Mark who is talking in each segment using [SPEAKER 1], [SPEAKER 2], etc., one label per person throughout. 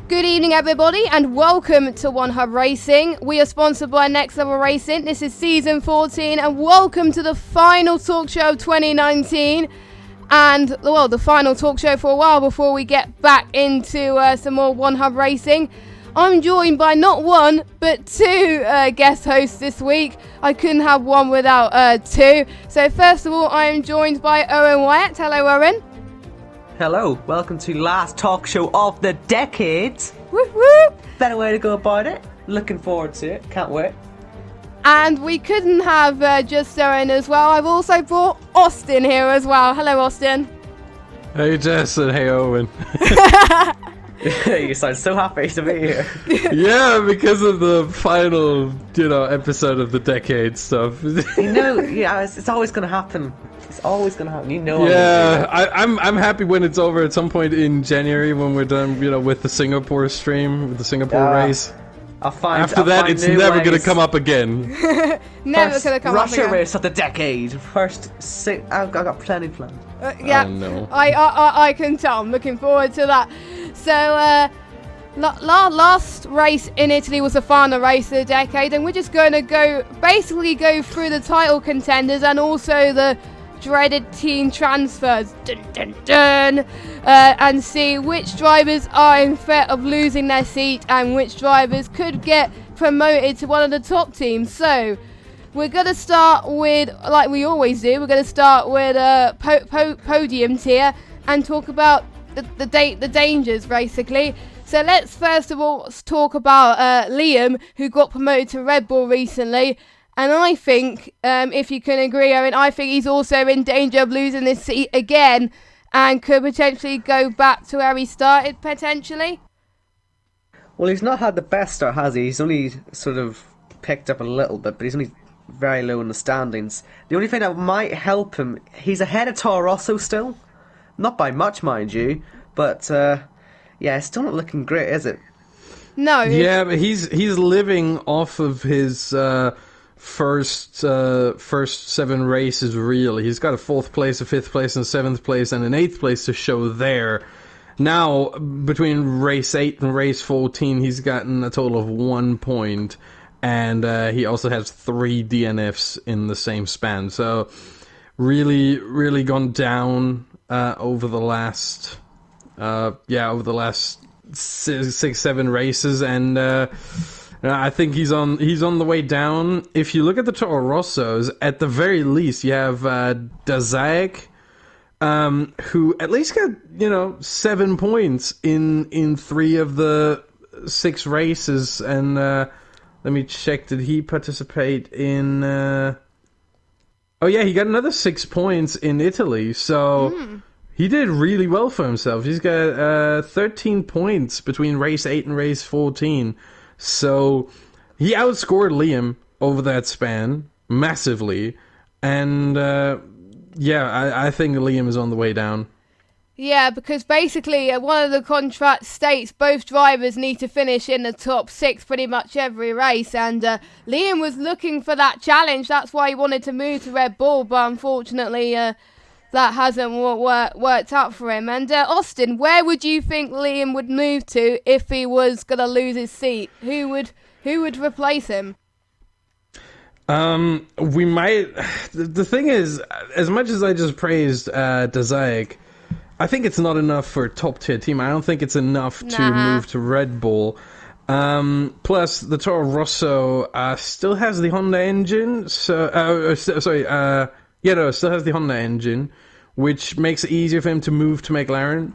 [SPEAKER 1] Good evening, everybody, and welcome to One Hub Racing. We are sponsored by Next Level Racing. This is season 14, and welcome to the final talk show of 2019. And, well, the final talk show for a while before we get back into some more One Hub Racing. I'm joined by not one, but two guest hosts this week. I couldn't have one without two. So, first of all, I am joined by Owen Wyatt. Hello, Owen.
[SPEAKER 2] Hello, welcome to last talk show of the decade.
[SPEAKER 1] Woo woo!
[SPEAKER 2] Better way to go about it. Looking forward to it. Can't wait.
[SPEAKER 1] And we couldn't have just Owen as well. I've also brought Austin here as well. Hello, Austin.
[SPEAKER 3] Hey, Jess, and hey, Owen.
[SPEAKER 2] You sound so happy to be here.
[SPEAKER 3] Yeah, because of the final, episode of the decade stuff.
[SPEAKER 2] It's always going to happen. It's always going to happen.
[SPEAKER 3] Yeah, I'm happy when it's over at some point in January when we're done, with the Singapore stream, with the Singapore race. After that, it's never going to come up again.
[SPEAKER 1] Never going to come up again.
[SPEAKER 2] Russia race of the decade. I've got plenty planned.
[SPEAKER 1] Yeah,
[SPEAKER 3] oh, no.
[SPEAKER 1] I can tell. I'm looking forward to that. So, last race in Italy was the final race of the decade, and we're just going to go through the title contenders and also the dreaded team transfers, and see which drivers are in threat of losing their seat and which drivers could get promoted to one of the top teams. So, we're going to start with, like we always do, we're going to start with podium tier and talk about the dangers, basically. So let's first of all talk about Liam, who got promoted to Red Bull recently. And I think, if you can agree, Owen, I think he's also in danger of losing this seat again and could potentially go back to where he started, potentially.
[SPEAKER 2] Well, he's not had the best start, has he? He's only sort of picked up a little bit, but he's only very low in the standings. The only thing that might help him, he's ahead of Toro Rosso still. Not by much, mind you, but it's still not looking great, is it?
[SPEAKER 1] No.
[SPEAKER 3] Yeah, but he's living off of his first 7 races, really. He's got a 4th place, a 5th place, and a 7th place, and an 8th place to show there. Now, between race 8 and race 14, he's gotten a total of 1 point, and he also has 3 DNFs in the same span. So, really, really gone down over the last 6-7 races, and I think he's on the way down. If you look at the Toro Rossos, at the very least, you have Dazak, who at least got 7 points in 3 of the 6 races, and let me check. Did he participate in? Oh yeah, he got another 6 points in Italy, so he did really well for himself. He's got 13 points between race 8 and race 14, so he outscored Liam over that span massively, and I think Liam is on the way down.
[SPEAKER 1] Yeah, because basically one of the contracts states both drivers need to finish in the top 6 pretty much every race, and Liam was looking for that challenge. That's why he wanted to move to Red Bull, but unfortunately that hasn't worked out for him. And Austin, where would you think Liam would move to if he was going to lose his seat? Who would replace him?
[SPEAKER 3] We might. The thing is, as much as I just praised Dazak, I think it's not enough for a top tier team. I don't think it's enough to move to Red Bull. Plus, the Toro Rosso still has the Honda engine. So, still has the Honda engine, which makes it easier for him to move to McLaren.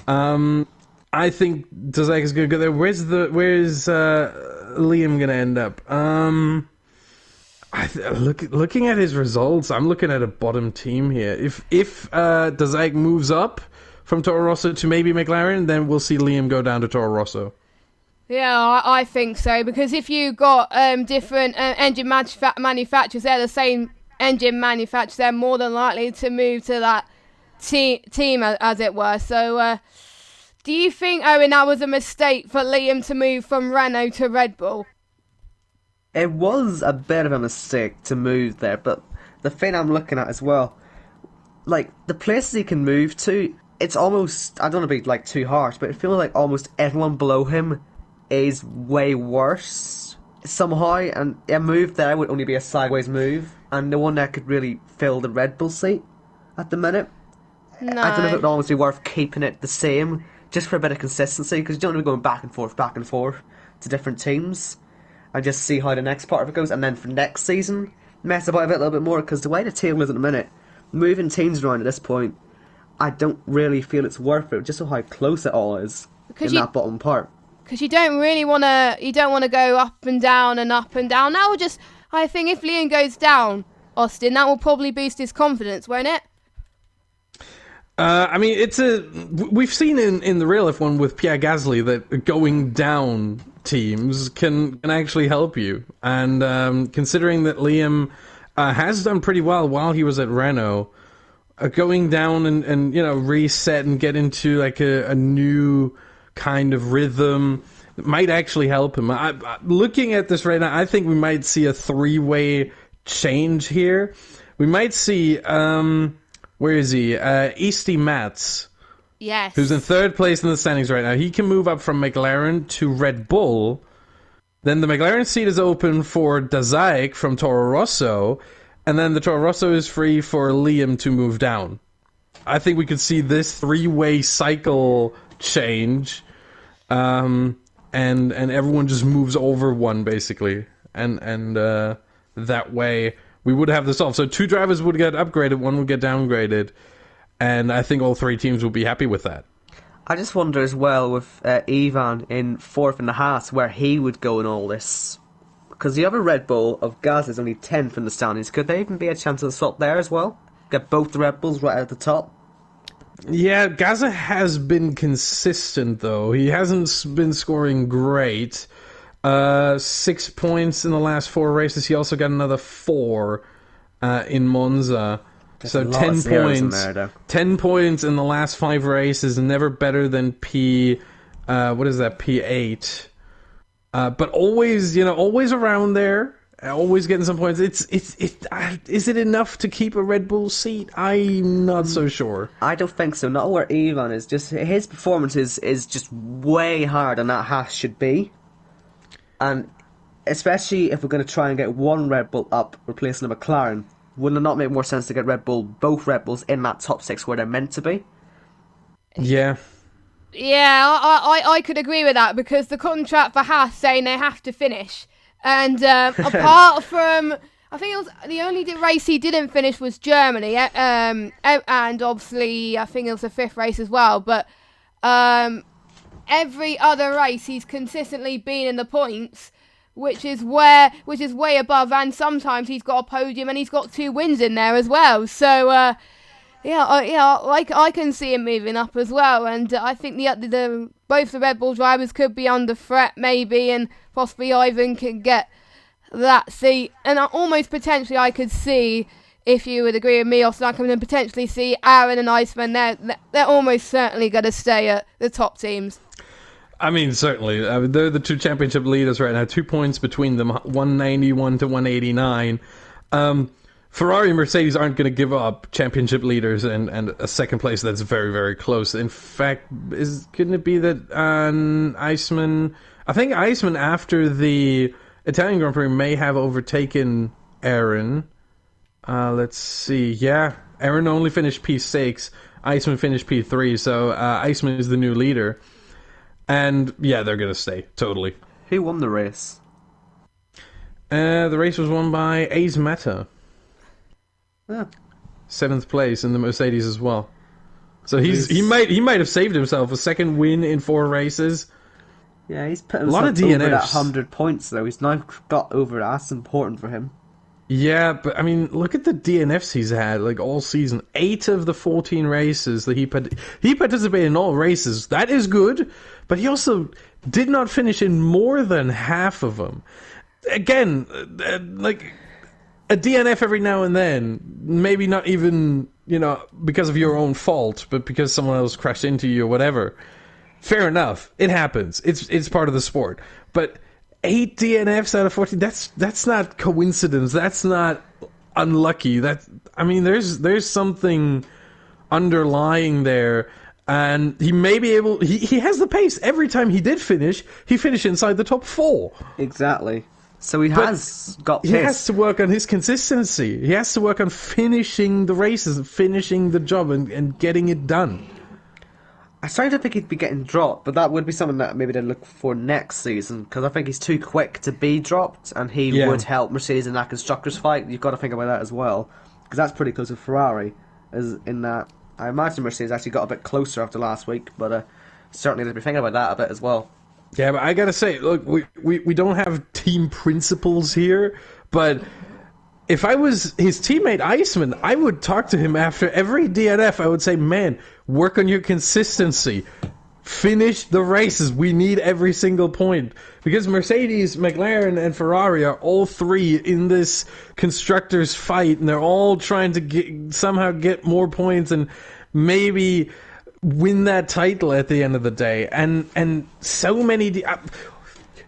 [SPEAKER 3] I think Dazak is going to go there. Where's Liam going to end up? Looking at his results, I'm looking at a bottom team here. If Dazak moves up from Toro Rosso to maybe McLaren, then we'll see Liam go down to Toro Rosso.
[SPEAKER 1] Yeah, I think so, because if you got different engine manufacturers, they're the same engine manufacturers, they're more than likely to move to that team, as it were. So, do you think, Owen, that was a mistake for Liam to move from Renault to Red Bull?
[SPEAKER 2] It was a bit of a mistake to move there, but the thing I'm looking at as well, like, the places he can move to, it's almost, I don't want to be like too harsh, but it feels like almost everyone below him is way worse somehow, and a move there would only be a sideways move, and no one that could really fill the Red Bull seat at the minute.
[SPEAKER 1] No.
[SPEAKER 2] I don't know if it would almost be worth keeping it the same, just for a bit of consistency, because you don't want to be going back and forth to different teams, and just see how the next part of it goes, and then for next season, mess about a little bit more, because the way the table is at the minute, moving teams around at this point, I don't really feel it's worth it, just so how close it all is that bottom part.
[SPEAKER 1] Because you don't really want to. You don't want to go up and down and up and down. That will just. I think if Liam goes down, Austin, that will probably boost his confidence, won't it?
[SPEAKER 3] I mean, we've seen in the real F1 with Pierre Gasly that going down teams can actually help you. And considering that Liam has done pretty well while he was at Renault, going down and reset and get into like a new kind of rhythm might actually help him. Looking at this right now, I think we might see a three-way change here. We might see, where is he? Easty Mats.
[SPEAKER 1] Yes.
[SPEAKER 3] Who's in third place in the standings right now. He can move up from McLaren to Red Bull. Then the McLaren seat is open for Dazaik from Toro Rosso. And then the Toro Rosso is free for Liam to move down. I think we could see this three-way cycle change. And everyone just moves over one, basically. And that way we would have this off. So 2 drivers would get upgraded, 1 would get downgraded. And I think all 3 teams will be happy with that.
[SPEAKER 2] I just wonder as well with Ivan in 4th in the Haas where he would go in all this. Because the other Red Bull of Gas is only 10th in the standings. Could there even be a chance of a swap there as well? Get both the Red Bulls right at the top?
[SPEAKER 3] Yeah, Gaza has been consistent, though. He hasn't been scoring great. 6 points in the last 4 races. He also got another 4 in Monza. So 10 points. 10 points in the last 5 races, never better than P8. But always, always around there, always getting some points. Is it enough to keep a Red Bull seat? I'm not so sure.
[SPEAKER 2] I don't think so. Not where Ivan is. Just his performance is just way higher than that Haas should be, and especially if we're going to try and get one Red Bull up, replacing a McLaren, wouldn't it not make more sense to get both Red Bulls in that top 6 where they're meant to be?
[SPEAKER 3] Yeah.
[SPEAKER 1] Yeah, I could agree with that because the contract for Haas saying they have to finish. And apart from, I think it was the only race he didn't finish was Germany. And obviously, I think it was the 5th race as well. But every other race, he's consistently been in the points, which is way above. And sometimes he's got a podium and he's got 2 wins in there as well. So, I can see him moving up as well, and I think both the Red Bull drivers could be under threat maybe, and possibly Ivan can get that seat. And almost potentially I could see, if you would agree with me, Austin, I can potentially see Aaron and Iceman. They're almost certainly going to stay at the top teams.
[SPEAKER 3] I mean, certainly. They're the 2 championship leaders right now. 2 points between them, 191 to 189. Ferrari and Mercedes aren't going to give up championship leaders and a second place that's very, very close. In fact, couldn't it be that Iceman... I think Iceman, after the Italian Grand Prix, may have overtaken Aaron. Let's see. Yeah, Aaron only finished P6. Iceman finished P3, so Iceman is the new leader. And, yeah, they're going to stay, totally.
[SPEAKER 2] Who won the race?
[SPEAKER 3] The race was won by Ace Meta.
[SPEAKER 2] Yeah.
[SPEAKER 3] 7th place in the Mercedes as well. So he might have saved himself a second win in 4 races.
[SPEAKER 2] Yeah, he's put himself over that 100 points though. He's now got over that. That's important for him.
[SPEAKER 3] Yeah, but I mean, look at the DNFs he's had like all season. 8 of the 14 races that he participated in all races. That is good, but he also did not finish in more than half of them. Again, like a DNF every now and then, maybe not even, because of your own fault, but because someone else crashed into you or whatever. Fair enough. It happens. It's part of the sport. But 8 DNFs out of 14, that's not coincidence. That's not unlucky. There's something underlying there. And he may be able... He has the pace. Every time he did finish, he finished inside the top 4.
[SPEAKER 2] Exactly. So he has got pace.
[SPEAKER 3] He has to work on his consistency. He has to work on finishing the races, finishing the job, and getting it done.
[SPEAKER 2] I started to think he'd be getting dropped, but that would be something that maybe they'd look for next season, because I think he's too quick to be dropped, and he would help Mercedes in that constructors fight. You've got to think about that as well, because that's pretty close to Ferrari, as in that I imagine Mercedes actually got a bit closer after last week, but certainly they'd be thinking about that a bit as well.
[SPEAKER 3] Yeah, but I gotta say, look, we don't have team principles here, but if I was his teammate Iceman, I would talk to him after every DNF. I would say, man, work on your consistency. Finish the races. We need every single point. Because Mercedes, McLaren, and Ferrari are all three in this constructors fight, and they're all trying to somehow get more points and maybe win that title at the end of the day. And so many...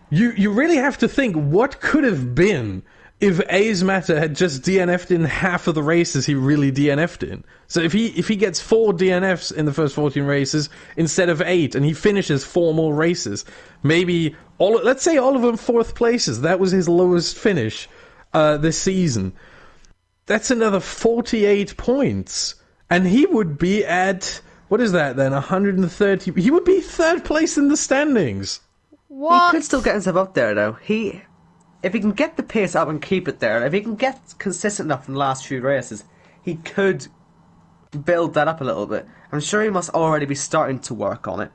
[SPEAKER 3] You really have to think, what could have been if Ace Matter had just DNF'd in half of the races he really DNF'd in. So if he gets 4 DNFs in the first 14 races instead of 8, and he finishes 4 more races, maybe let's say all of them 4th places. That was his lowest finish this season. That's another 48 points, and he would be at, what is that then? 130. He would be 3rd place in the standings.
[SPEAKER 1] What?
[SPEAKER 2] He could still get himself up there though. If he can get the pace up and keep it there, if he can get consistent enough in the last few races, he could build that up a little bit. I'm sure he must already be starting to work on it.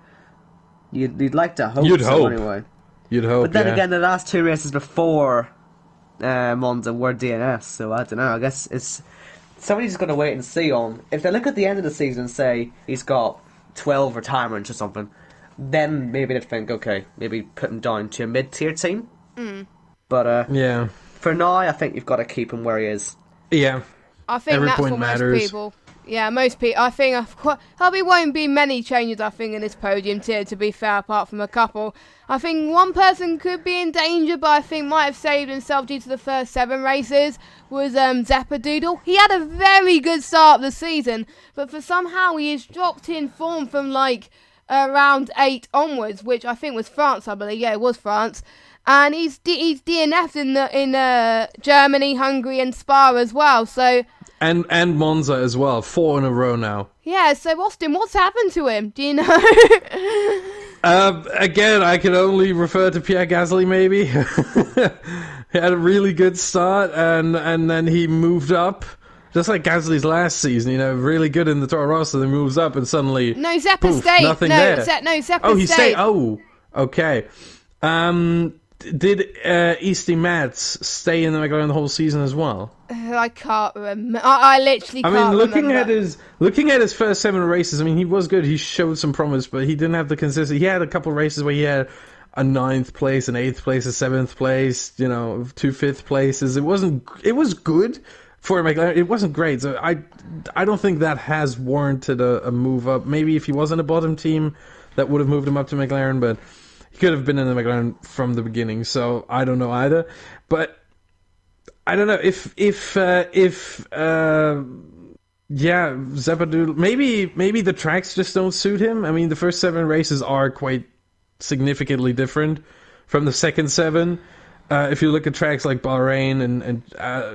[SPEAKER 2] You'd like to hope so anyway.
[SPEAKER 3] You'd hope,
[SPEAKER 2] but then again, the last 2 races before Monza were DNS, so I don't know. I guess it's somebody's just going to wait and see on. If they look at the end of the season and say he's got 12 retirements or something, then maybe they'd think, okay, maybe put him down to a mid-tier team. But
[SPEAKER 3] yeah,
[SPEAKER 2] for now, I think you've got to keep him where he is.
[SPEAKER 3] Yeah,
[SPEAKER 1] I think
[SPEAKER 3] every
[SPEAKER 1] that's
[SPEAKER 3] point
[SPEAKER 1] for
[SPEAKER 3] matters.
[SPEAKER 1] most people. Yeah, most people. I think probably won't be many changes. I think in this podium tier, to be fair, apart from a couple. I think one person could be in danger, but I think might have saved himself due to the first 7 races. Was Zappadoodle. He had a very good start of the season, but for somehow he has dropped in form from like around 8 onwards, which I think was France. I believe. Yeah, it was France. And he's DNF'd in Germany, Hungary, and Spa as well. So
[SPEAKER 3] and Monza as well, 4 in a row now.
[SPEAKER 1] Yeah. So Austin, what's happened to him? Do you know?
[SPEAKER 3] Again, I can only refer to Pierre Gasly. Maybe he had a really good start, and then he moved up. Just like Gasly's last season, really good in the Toro Rosso, then moves up, and suddenly
[SPEAKER 1] Zeppa stayed.
[SPEAKER 3] Nothing there.
[SPEAKER 1] Zeppa
[SPEAKER 3] he
[SPEAKER 1] stayed.
[SPEAKER 3] Oh, okay. Did Easty Mats stay in the McLaren the whole season as well?
[SPEAKER 1] I can't remember. I literally can't remember.
[SPEAKER 3] Looking at his first 7 races, he was good. He showed some promise, but he didn't have the consistency. He had a couple of races where he had a 9th place, an 8th place, a 7th place, 2 5th places. It was good for McLaren. It wasn't great. So I don't think that has warranted a move up. Maybe if he wasn't a bottom team, that would have moved him up to McLaren, but he could have been in the McLaren from the beginning, so I don't know either. But I don't know if Zappadoodle, maybe the tracks just don't suit him. The first 7 races are quite significantly different from the second 7. If you look at tracks like Bahrain and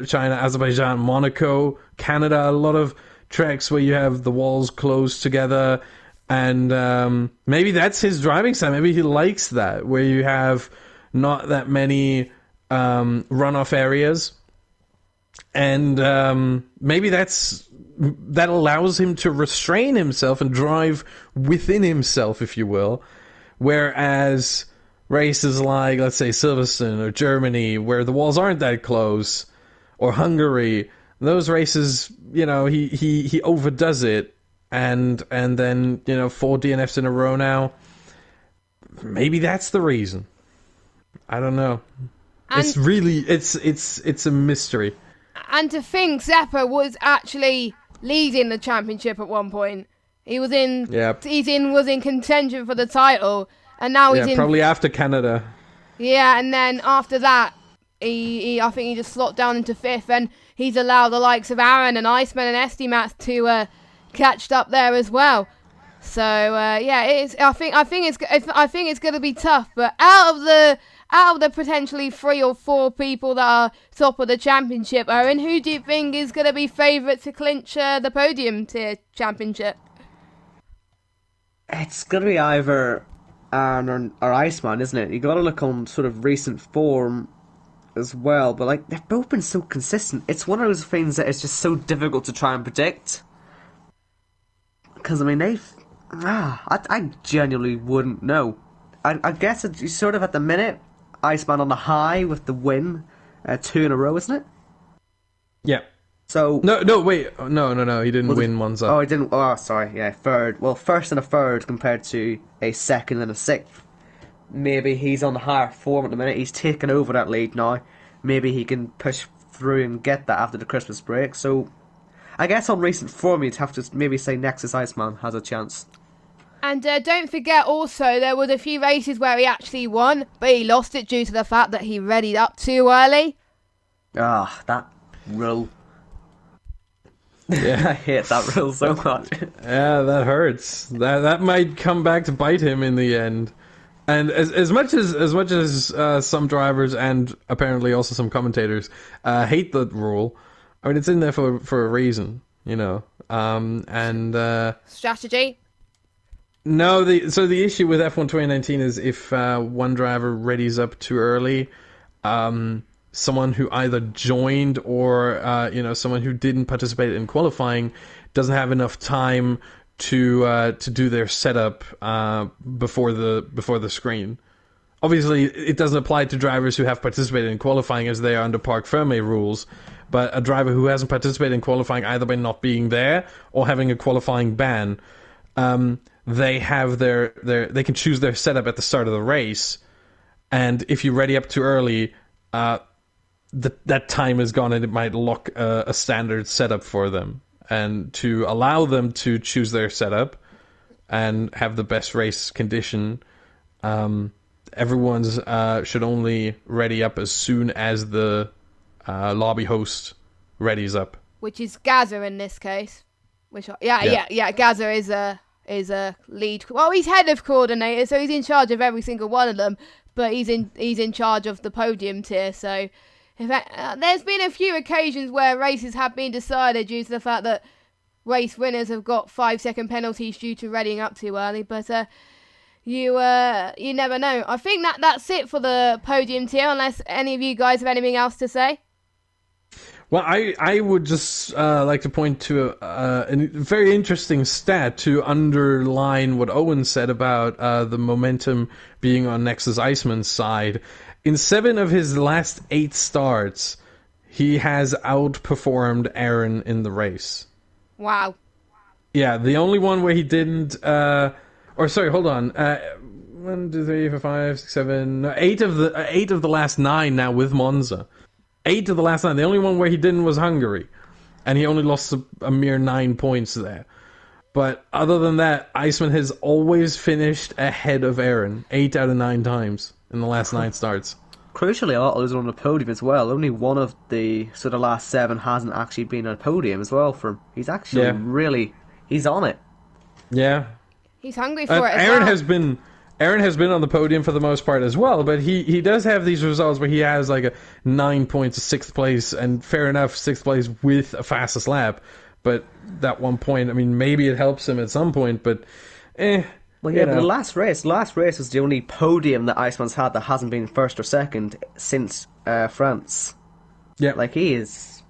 [SPEAKER 3] China, Azerbaijan, Monaco, Canada, a lot of tracks where you have the walls closed together. And maybe that's his driving style. Maybe he likes that, where you have not that many runoff areas. And maybe that allows him to restrain himself and drive within himself, if you will. Whereas races like, let's say, Silverstone or Germany, where the walls aren't that close, or Hungary, those races, he overdoes it. And then 4 DNFs in a row now. Maybe that's the reason. I don't know. And it's really it's a mystery.
[SPEAKER 1] And to think Zappa was actually leading the championship at one point. He was in.
[SPEAKER 3] Yep.
[SPEAKER 1] Was in contention for the title, and now he's in.
[SPEAKER 3] Probably after Canada.
[SPEAKER 1] Yeah, and then after that, I think he just slot down into 5th, and he's allowed the likes of Aaron and Iceman and Esty Mats to. Catched up there as well. So yeah, it's. I think it's going to be tough. But out of the potentially 3 or 4 people that are top of the championship, Owen, who do you think is going to be favourite to clinch the podium tier championship?
[SPEAKER 2] It's going to be either Aaron or Iceman, isn't it? You got to look on sort of recent form as well. But like they've both been so consistent. It's one of those things that is just so difficult to try and predict. Because I mean I genuinely wouldn't know. I guess it's sort of at the minute, Iceman on the high with the win, 2 in a row, isn't it?
[SPEAKER 3] Yeah.
[SPEAKER 2] So
[SPEAKER 3] no, wait, no, he didn't win Monza.
[SPEAKER 2] Oh, he didn't. Oh, sorry, yeah, third. Well, first and a third compared to a second and a sixth. Maybe he's on the higher form at the minute. He's taken over that lead now. Maybe he can push through and get that after the Christmas break. So, I guess on recent form, you'd have to maybe say Nexus Iceman has a chance.
[SPEAKER 1] And don't forget also, there was a few races where he actually won, but he lost it due to the fact that he readied up too early.
[SPEAKER 2] Ah, that rule.
[SPEAKER 3] Yeah.
[SPEAKER 2] I hate that rule so much.
[SPEAKER 3] Yeah, that hurts. That might come back to bite him in the end. And as much as some drivers and apparently also some commentators hate the rule, I mean it's in there for a reason, you know.
[SPEAKER 1] Strategy.
[SPEAKER 3] No, the issue with F1 2019 is if one driver readies up too early, someone who either joined or someone who didn't participate in qualifying doesn't have enough time to do their setup before the screen. Obviously, it doesn't apply to drivers who have participated in qualifying as they are under Parc Fermé rules. But a driver who hasn't participated in qualifying either by not being there or having a qualifying ban, they have they can choose their setup at the start of the race, and if you ready up too early, that time is gone, and it might lock a standard setup for them. And to allow them to choose their setup and have the best race condition, everyone's should only ready up as soon as the lobby host readies up.
[SPEAKER 1] Which is Gaza in this case. Gaza is a lead. Well, he's head of coordinator, so he's in charge of every single one of them. But he's in charge of the podium tier. So, there's been a few occasions where races have been decided due to the fact that race winners have got 5-second penalties due to readying up too early. But you never know. I think that's it for the podium tier. Unless any of you guys have anything else to say.
[SPEAKER 3] Well, I would just like to point to a very interesting stat to underline what Owen said about the momentum being on Nexus Iceman's side. In 7 of his last 8 starts, he has outperformed Aaron in the race.
[SPEAKER 1] Wow.
[SPEAKER 3] Yeah, the only one where he didn't... hold on. 1, 2, 3, 4, 5, 6, 7... No, 8 of the last 9 now with Monza. 8 of the last 9. The only one where he didn't was Hungary. And he only lost a mere 9 points there. But other than that, Iceman has always finished ahead of Aaron 8 out of 9 times in the last 9 starts.
[SPEAKER 2] Crucially, a lot of those are on the podium as well. Only one of the sort of last 7 hasn't actually been on a podium as well for him. He's actually really... He's on it.
[SPEAKER 3] Yeah.
[SPEAKER 1] He's hungry for it as
[SPEAKER 3] Aaron
[SPEAKER 1] well.
[SPEAKER 3] Aaron has been on the podium for the most part as well, but he does have these results where he has like a 9 points, 6th place, and fair enough, 6th place with a fastest lap. But that 1 point, I mean, maybe it helps him at some point, but
[SPEAKER 2] Well, yeah, but the last race was the only podium that Iceman's had that hasn't been first or second since France.
[SPEAKER 3] Yeah.
[SPEAKER 2] Like, he is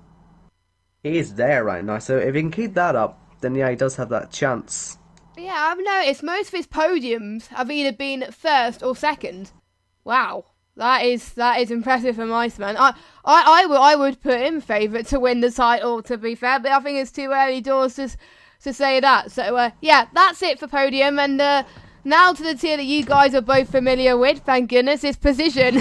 [SPEAKER 2] there right now, so if he can keep that up, then yeah, he does have that chance.
[SPEAKER 1] Yeah, I've noticed most of his podiums have either been first or second. Wow, that is impressive from Iceman. I would put him favourite to win the title, to be fair, but I think it's too early doors to say that. So yeah, that's it for podium, and now to the tier that you guys are both familiar with. Thank goodness, it's position.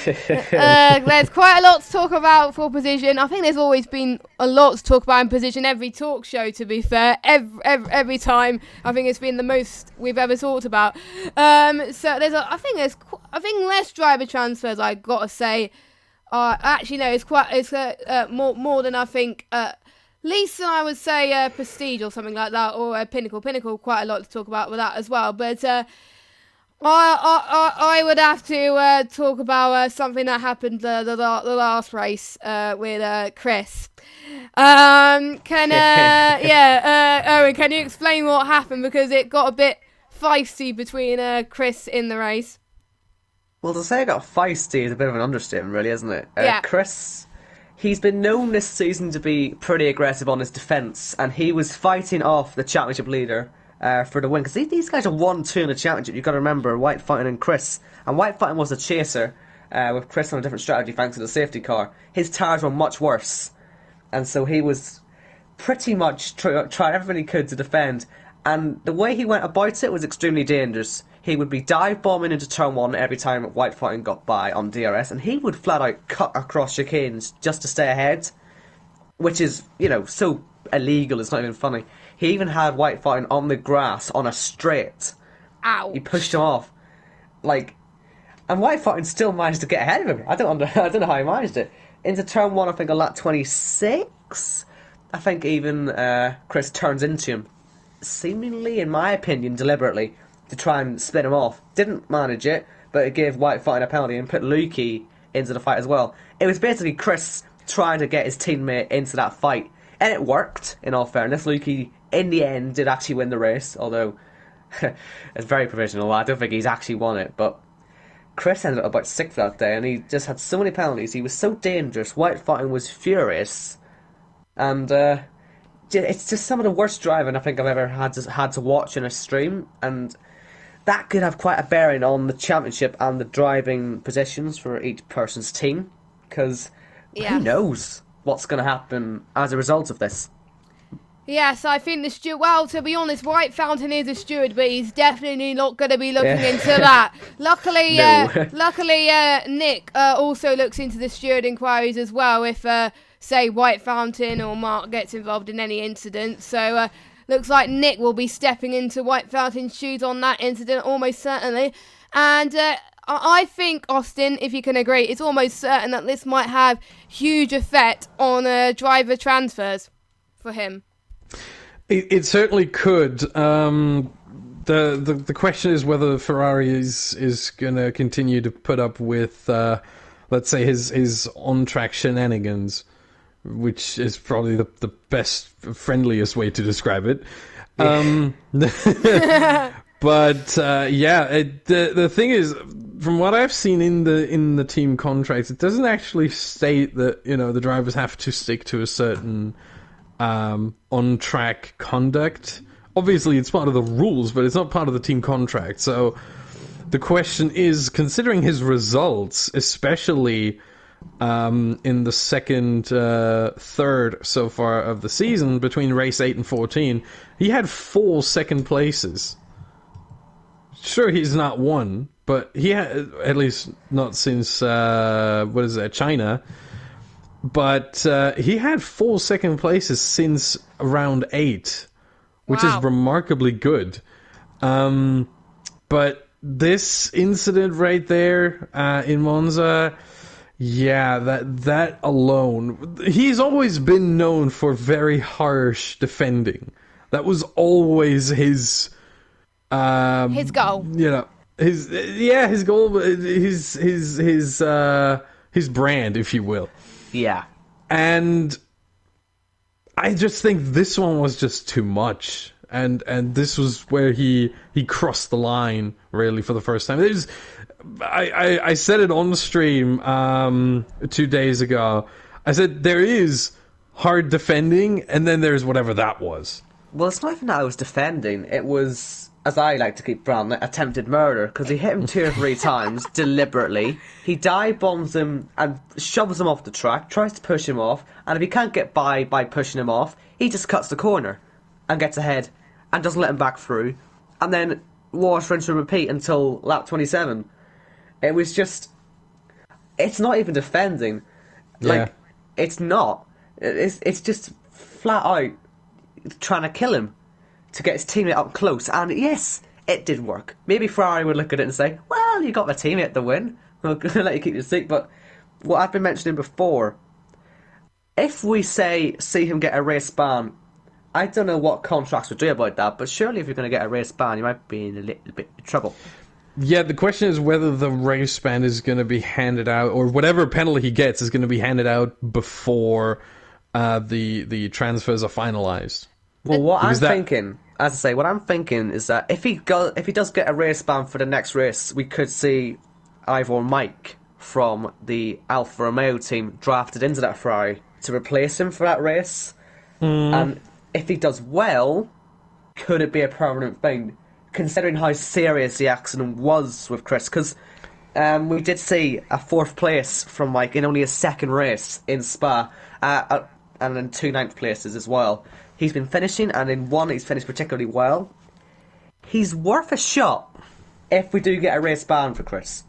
[SPEAKER 1] There's quite a lot to talk about for position. I think there's always been a lot to talk about in position every talk show, to be fair. Every time, I think it's been the most we've ever talked about. So I think less driver transfers, I gotta say. Actually no, it's more than I think least than I would say Prestige or something like that, or Pinnacle. Pinnacle, quite a lot to talk about with that as well. But I would have to talk about something that happened the last race with Chris. Owen, can you explain what happened, because it got a bit feisty between Chris in the race?
[SPEAKER 2] Well, to say it got feisty is a bit of an understatement, really, isn't it?
[SPEAKER 1] Yeah.
[SPEAKER 2] Chris, he's been known this season to be pretty aggressive on his defence, and he was fighting off the championship leader for the win. Because these guys are 1-2 in the championship, you've got to remember, White Fountain and Chris. And White Fountain was the chaser, with Chris on a different strategy thanks to the safety car. His tyres were much worse, and so he was pretty much trying everything he could to defend. And the way he went about it was extremely dangerous. He would be dive bombing into turn 1 every time White Fountain got by on DRS, and he would flat out cut across chicanes just to stay ahead, which is, so illegal, it's not even funny. He even had White Fountain on the grass on a straight.
[SPEAKER 1] Ow.
[SPEAKER 2] He pushed him off. And White Fountain still managed to get ahead of him. I don't know how he managed it. Into turn 1, I think on lap 26, I think even Chris turns into him, seemingly, in my opinion, deliberately, to try and split him off. Didn't manage it, but it gave White Fountain a penalty and put Lukey into the fight as well. It was basically Chris trying to get his teammate into that fight, and it worked, in all fairness. Lukey, in the end, did actually win the race, although it's very provisional. I don't think he's actually won it, but Chris ended up about 6th that day, and he just had so many penalties. He was so dangerous. White Fountain was furious, and it's just some of the worst driving I think I've ever had to watch in a stream, and that could have quite a bearing on the championship and the driving positions for each person's team, because who knows what's going to happen as a result of this.
[SPEAKER 1] Yes, I think the steward, well, to be honest, White Fountain is a steward, but he's definitely not going to be looking into that. Luckily, Nick also looks into the steward inquiries as well if, say, White Fountain or Mark gets involved in any incident. So, looks like Nick will be stepping into White Fountain's shoes on that incident, almost certainly. And I think, Austin, if you can agree, it's almost certain that this might have huge effect on driver transfers for him.
[SPEAKER 3] It certainly could. The question is whether Ferrari is going to continue to put up with, let's say, his on-track shenanigans, which is probably the best, friendliest way to describe it. But the thing is, from what I've seen in the team contracts, it doesn't actually state that the drivers have to stick to a certain on-track conduct. Obviously, it's part of the rules, but it's not part of the team contract. So the question is, considering his results, especially in the second, third so far of the season, between race 8 and 14, he had 4 second places. Sure, he's not won, but he had, at least not since, China. But he had 4 second places since round 8, which is remarkably good. But this incident right there in Monza, that alone, he's always been known for very harsh defending. That was always his
[SPEAKER 1] goal.
[SPEAKER 3] His goal, his brand, if you will.
[SPEAKER 2] Yeah.
[SPEAKER 3] And I just think this one was just too much. And this was where he crossed the line, really, for the first time. I said it on the stream 2 days ago. I said there is hard defending, and then there's whatever that was.
[SPEAKER 2] Well, it's not even that I was defending. It was, as I like to keep branding it, attempted murder, because he hit him 2 or 3 times deliberately. He dive bombs him and shoves him off the track, tries to push him off, and if he can't get by pushing him off, he just cuts the corner and gets ahead and doesn't let him back through, and then wash, rinse and repeat until lap 27. It was just, it's not even defending. It's not. It's just flat out trying to kill him to get his teammate up close. And yes, it did work. Maybe Ferrari would look at it and say, well, you got the teammate to win. I'm going to let you keep your seat. But what I've been mentioning before, if we see him get a race ban, I don't know what contracts would do about that, but surely if you're going to get a race ban, you might be in a little bit of trouble.
[SPEAKER 3] Yeah, the question is whether the race ban is going to be handed out, or whatever penalty he gets is going to be handed out before the transfers are finalized.
[SPEAKER 2] Well, what I'm thinking, as I say, what I'm thinking is that if he does get a race ban for the next race, we could see Ivor Mike from the Alfa Romeo team drafted into that Ferrari to replace him for that race. And if he does well, could it be a permanent thing? Considering how serious the accident was with Chris, because we did see a 4th place from Mike in only his 2nd race in Spa, and in 2 9th places as well. He's been finishing, and in one he's finished particularly well. He's worth a shot if we do get a race ban for Chris.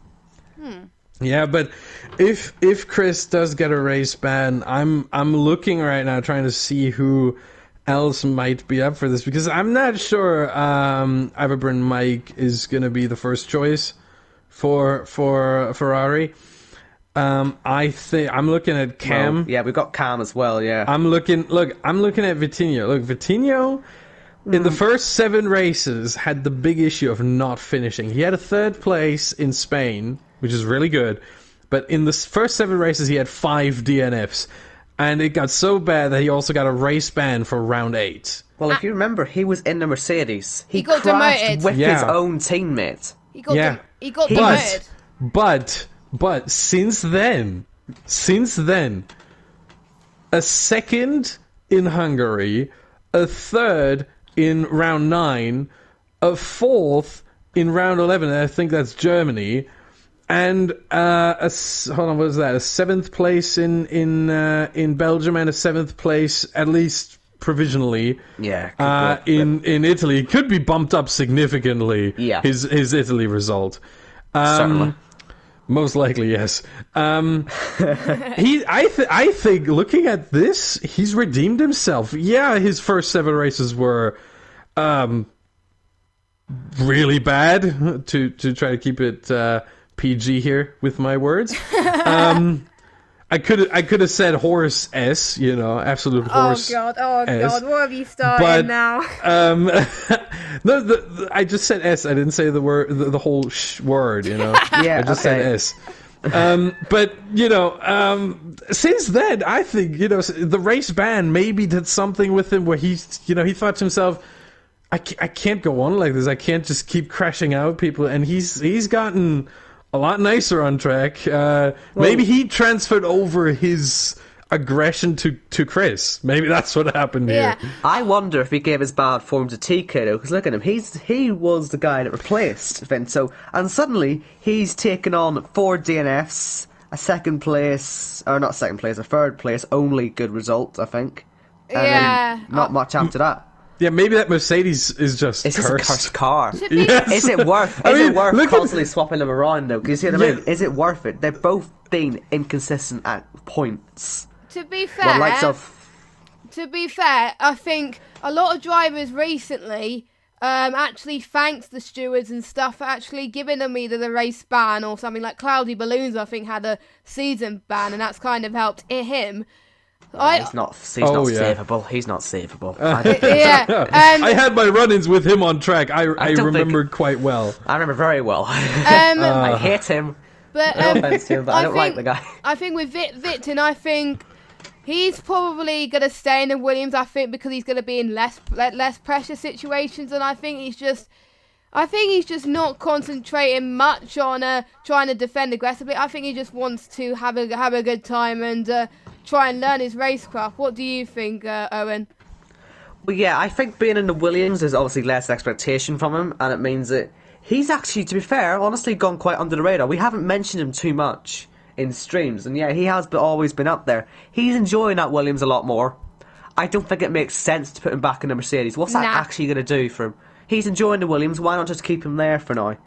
[SPEAKER 3] Yeah, but if Chris does get a race ban, I'm looking right now trying to see who else might be up for this, because I'm not sure Iverbrun Mike is going to be the first choice for Ferrari. I think I'm looking at Cam.
[SPEAKER 2] Well, yeah, we've got Cam as well. Yeah,
[SPEAKER 3] I'm looking at Vitinho. Look, Vitinho in the first 7 races had the big issue of not finishing. He had a 3rd place in Spain, which is really good, but in the first 7 races he had 5 DNFs. And it got so bad that he also got a race ban for round 8.
[SPEAKER 2] Well, if you remember, he was in the Mercedes. He
[SPEAKER 1] got
[SPEAKER 2] crashed
[SPEAKER 1] demoted
[SPEAKER 2] with his own teammate.
[SPEAKER 1] He got demoted.
[SPEAKER 3] But since then, a 2nd in Hungary, a 3rd in round 9, a 4th in round 11, and I think that's Germany. And hold on, what was that? A 7th place in Belgium and a 7th place, at least provisionally.
[SPEAKER 2] Yeah.
[SPEAKER 3] In Italy, it could be bumped up significantly.
[SPEAKER 2] Yeah.
[SPEAKER 3] His Italy result.
[SPEAKER 2] Certainly.
[SPEAKER 3] Most likely, yes. I think looking at this, he's redeemed himself. Yeah, his first 7 races were really bad. To try to keep it PG here with my words. I could have said horse S, absolute horse.
[SPEAKER 1] Oh God!
[SPEAKER 3] S.
[SPEAKER 1] What have you started now?
[SPEAKER 3] No, I just said S. I didn't say the word, the whole word.
[SPEAKER 2] Yeah,
[SPEAKER 3] I just said S. But since then, I think the race ban maybe did something with him where he thought to himself, I can't go on like this. I can't just keep crashing out people, and he's gotten a lot nicer on track. Maybe he transferred over his aggression to Chris. Maybe that's what happened here.
[SPEAKER 2] I wonder if he gave his bad form to TK though, because look at him. He was the guy that replaced Vinto, and suddenly he's taken on 4 DNFs, a 2nd place, or not 2nd place, a 3rd place, only good result, I think. And then not much after that.
[SPEAKER 3] Yeah, maybe that Mercedes is just
[SPEAKER 2] It's
[SPEAKER 3] cursed.
[SPEAKER 2] just a cursed car.
[SPEAKER 3] Yes.
[SPEAKER 2] Is it worth constantly swapping them around though? Because you see what I mean?
[SPEAKER 3] Yeah.
[SPEAKER 2] Is it worth it? They've both been inconsistent at points.
[SPEAKER 1] To be fair, I think a lot of drivers recently actually thanked the stewards and stuff for actually giving them either the race ban or something. Like Cloudy Balloons, I think, had a season ban, and that's kind of helped him.
[SPEAKER 2] He's not savable. He's not savable.
[SPEAKER 1] I
[SPEAKER 2] had
[SPEAKER 3] my run-ins with him on track. I remember quite well.
[SPEAKER 2] I remember very well. I hate him.
[SPEAKER 1] But,
[SPEAKER 2] no offense to him, but I don't like the guy.
[SPEAKER 1] I think with Victon, I think he's probably going to stay in the Williams, I think, because he's going to be in less pressure situations, and I think he's just not concentrating much on trying to defend aggressively. I think he just wants to have a good time and try and learn his racecraft. What do you think, Owen?
[SPEAKER 2] Well, yeah, I think being in the Williams, there's obviously less expectation from him, and it means that he's actually, to be fair, honestly gone quite under the radar. We haven't mentioned him too much in streams, and yeah, he has always been up there. He's enjoying that Williams a lot more. I don't think it makes sense to put him back in the Mercedes. What's that actually going to do for him? He's enjoying the Williams. Why not just keep him there for now?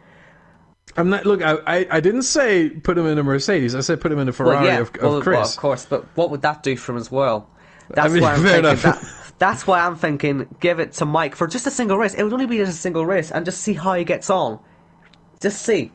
[SPEAKER 3] I'm not. Look, I didn't say put him in a Mercedes. I said put him in a Ferrari of Chris.
[SPEAKER 2] Well, of course, but what would that do for him as well? That's why I'm thinking. That's why I'm thinking. Give it to Mike for just a single race. It would only be just a single race, and just see how he gets on. Just see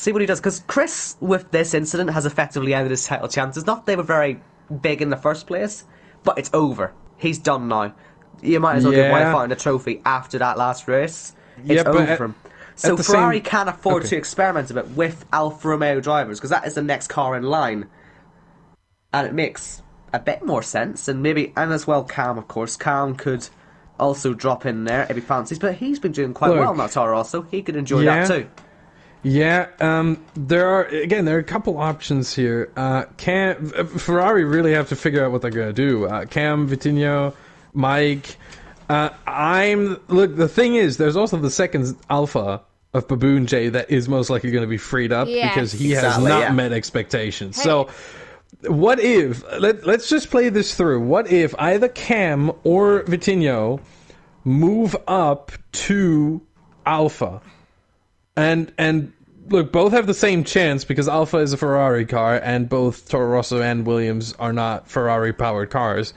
[SPEAKER 2] what he does. Because Chris, with this incident, has effectively ended his title chances. Not they were very big in the first place, but it's over. He's done now. You might as well give White Fountain a trophy after that last race. It's over for him. So Ferrari can't afford to experiment a bit with Alfa Romeo drivers, because that is the next car in line. And it makes a bit more sense, and as well Cam, of course. Cam could also drop in there if he fancies, but he's been doing quite well in that Toro Rosso. He could enjoy that too.
[SPEAKER 3] Yeah, there are a couple options here. Ferrari really have to figure out what they're going to do. Cam, Vitinho, Mike. The thing is, there's also the second Alpha of Baboon J that is most likely going to be freed up because he has not met expectations. Hey. So, what if, let's just play this through. What if either Cam or Vitinho move up to Alpha? And look, both have the same chance because Alpha is a Ferrari car, and both Toro Rosso and Williams are not Ferrari-powered cars.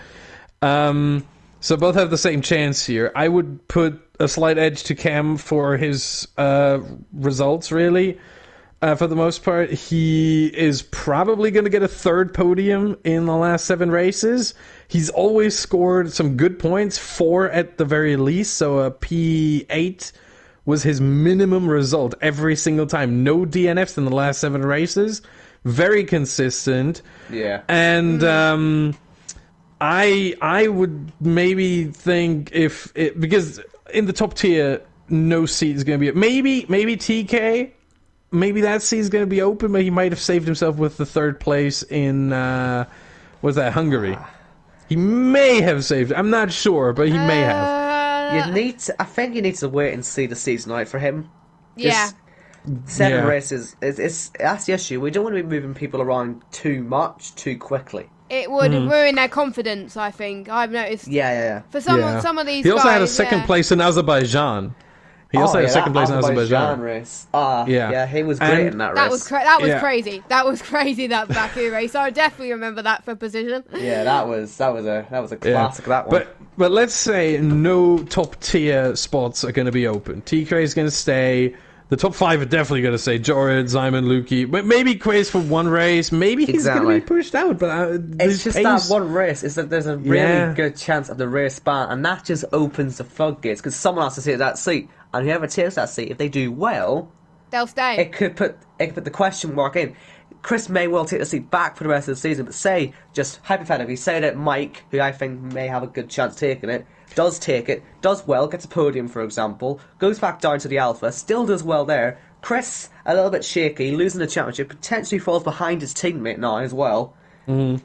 [SPEAKER 3] So both have the same chance here. I would put a slight edge to Cam for his results, really. For the most part, he is probably going to get a third podium in the last 7 races. He's always scored some good points, 4 at the very least, so a P8 was his minimum result every single time. No DNFs in the last 7 races. Very consistent. Yeah. And I would maybe think because in the top tier, no seat is going to be... Maybe TK... Maybe that seat is going to be open, but he might have saved himself with the third place in, Hungary? He may have saved it. I'm not sure, but he may have.
[SPEAKER 2] I think you need to wait and see the season out for him.
[SPEAKER 1] Yeah.
[SPEAKER 2] 7 races, that's the issue. We don't want to be moving people around too much, too quickly.
[SPEAKER 1] It would ruin their confidence, I think. I've noticed.
[SPEAKER 2] Yeah.
[SPEAKER 1] For some of these guys...
[SPEAKER 3] He also had a second place in Azerbaijan. He also had a second place in Azerbaijan
[SPEAKER 2] race. He was great in that race.
[SPEAKER 1] That was crazy. That was crazy, that Baku race. I definitely remember that for position.
[SPEAKER 2] Yeah, that was a classic. That one.
[SPEAKER 3] But let's say no top tier spots are going to be open. TK is going to stay. The top 5 are definitely going to stay. Jorid, Simon, Lukey. But maybe Quays for one race. Maybe he's going to be pushed out. But
[SPEAKER 2] it's just that one race. Is that there's a really good chance of the race ban, and that just opens the floodgates because someone has to take that seat, and whoever takes that seat, if they do well,
[SPEAKER 1] they'll stay.
[SPEAKER 2] It could put the question mark in. Chris may well take the seat back for the rest of the season, but say, just hypothetically, say that Mike, who I think may have a good chance taking it, does take it, does well, gets a podium, for example, goes back down to the Alpha, still does well there. Chris, a little bit shaky, losing the championship, potentially falls behind his teammate now as well. Mm.